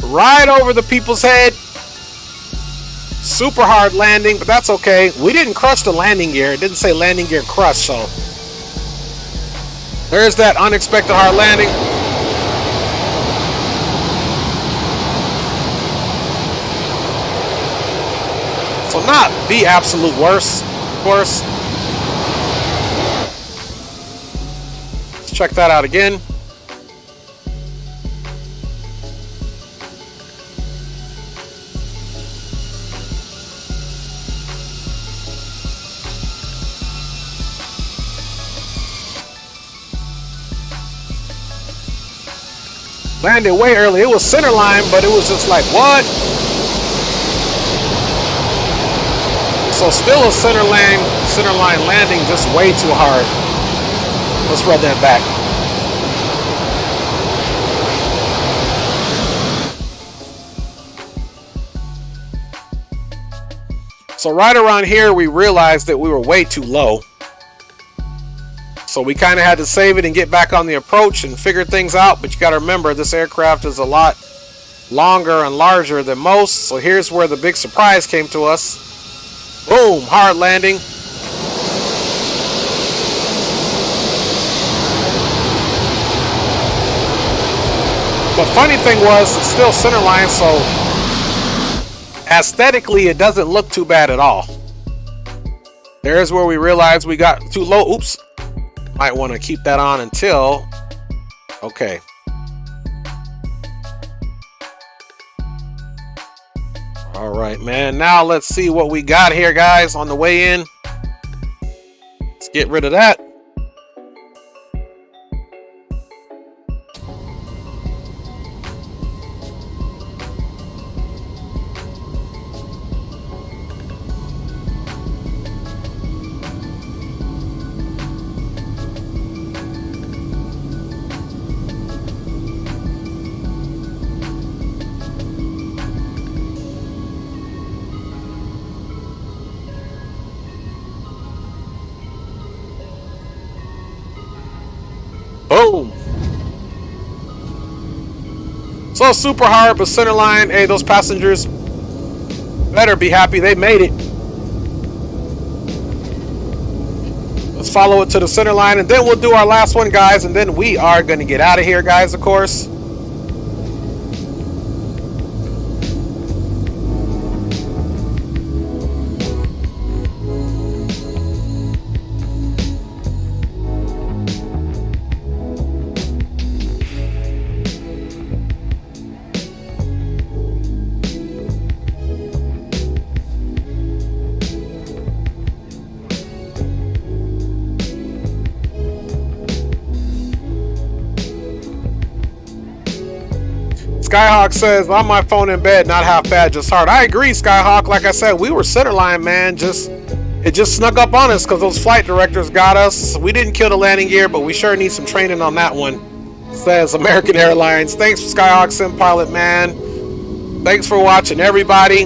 [SPEAKER 1] Right over the people's head. super hard landing, but that's okay. We didn't crush the landing gear. It didn't say landing gear crush, so there's that unexpected hard landing. So not the absolute worst, of course. Let's check that out again. Landed way early. It was center line, but it was just like, what? So still a center line landing, just way too hard. Let's run that back. So right around here, we realized that we were way too low. So we kind of had to save it and get back on the approach and figure things out. But you got to remember, this aircraft is a lot longer and larger than most. So here's where the big surprise came to us. Boom, hard landing. The funny thing was, it's still center line, so aesthetically, it doesn't look too bad at all. There's where we realized we got too low. Oops. Might want to keep that on until, okay. All right, man. Now let's see what we got here, guys, on the way in. Let's get rid of that. Boom. So super hard, but center line. Hey, those passengers better be happy they made it. Let's follow it to the center line, and then we'll do our last one, guys, and then we are going to get out of here, guys, of course. Skyhawk says, on my phone in bed, not half bad, just hard. I agree, Skyhawk. Like I said, we were centerline, man. It just snuck up on us because those flight directors got us. We didn't kill the landing gear, but we sure need some training on that one. Says American Airlines. Thanks, Skyhawk Sim Pilot, man. Thanks for watching, everybody.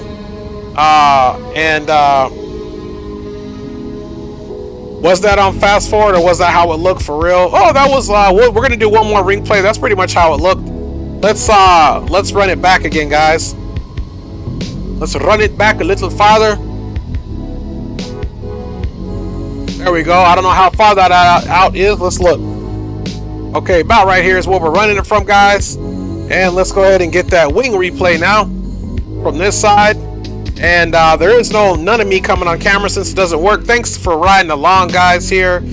[SPEAKER 1] Was that on fast forward, or was that how it looked for real? Oh, that was, we're going to do one more ring play. That's pretty much how it looked. Let's run it back again, guys. Let's run it back a little farther. There we go. I don't know how far that out is. Let's look. Okay, about right here is where we're running it from, guys. And let's go ahead and get that wing replay now from this side. And there is none of me coming on camera since it doesn't work. Thanks for riding along, guys, here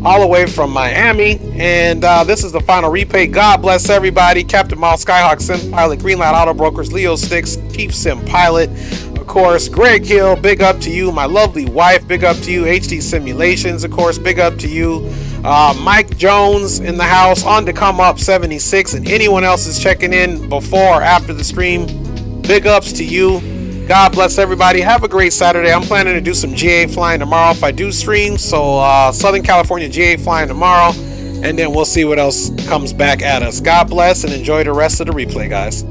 [SPEAKER 1] all the way from Miami. And this is the final replay. God bless everybody. Captain Miles, Skyhawk Sim Pilot, Greenlight Auto Brokers, Leo Sticks, Chief Sim Pilot, of course, Greg Hill, big up to you. My lovely wife, big up to you. HD Simulations, of course, big up to you. Mike Jones in the house, on to come up 76, and anyone else is checking in before or after the stream, big ups to you. God bless everybody. Have a great Saturday. I'm planning to do some GA flying tomorrow if I do stream. So Southern California GA flying tomorrow. And then we'll see what else comes back at us. God bless and enjoy the rest of the replay, guys.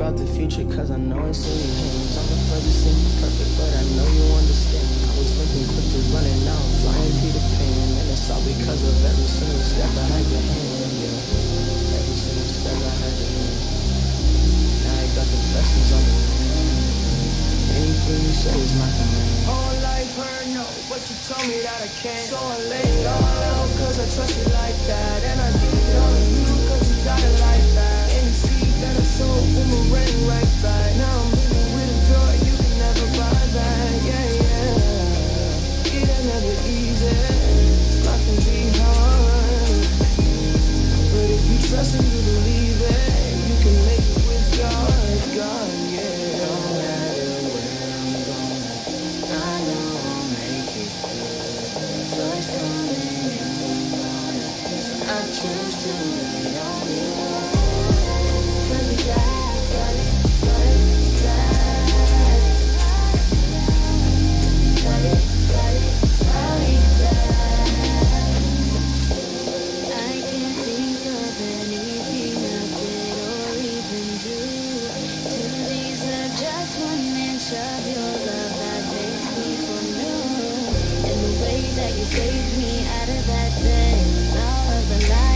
[SPEAKER 13] about the future, cause I know it's in your hands. I'm the furthest thing perfect, but I know you understand. I was thinking quick to running now, flying Peter Pan. And it's all because of every single step I had your hand, yeah. Every single step I had your hand. Now I got the blessings on the land. Anything you say is my command. All life heard no, but you told me that I can't. So I laid it all out, cause I trust you like that. And I give it all to you, cause you got it like that. Any seed that I sow, boomerang right back. Now I'm living with a joy you can never buy back. Yeah, yeah. It ain't never easy, life can be hard. But if you trust and you believe it, you can make it with God, God, yeah. No matter where I'm going, I know I'll make it through. Joy's coming and we want it, so I choose to lean on you. Cause we got it, got it, got it, got it, got it, got it, I can't think of anything I did or even do to deserve just 1 inch of your love that makes me feel new. And the way that you saved me out of that day, all of the lies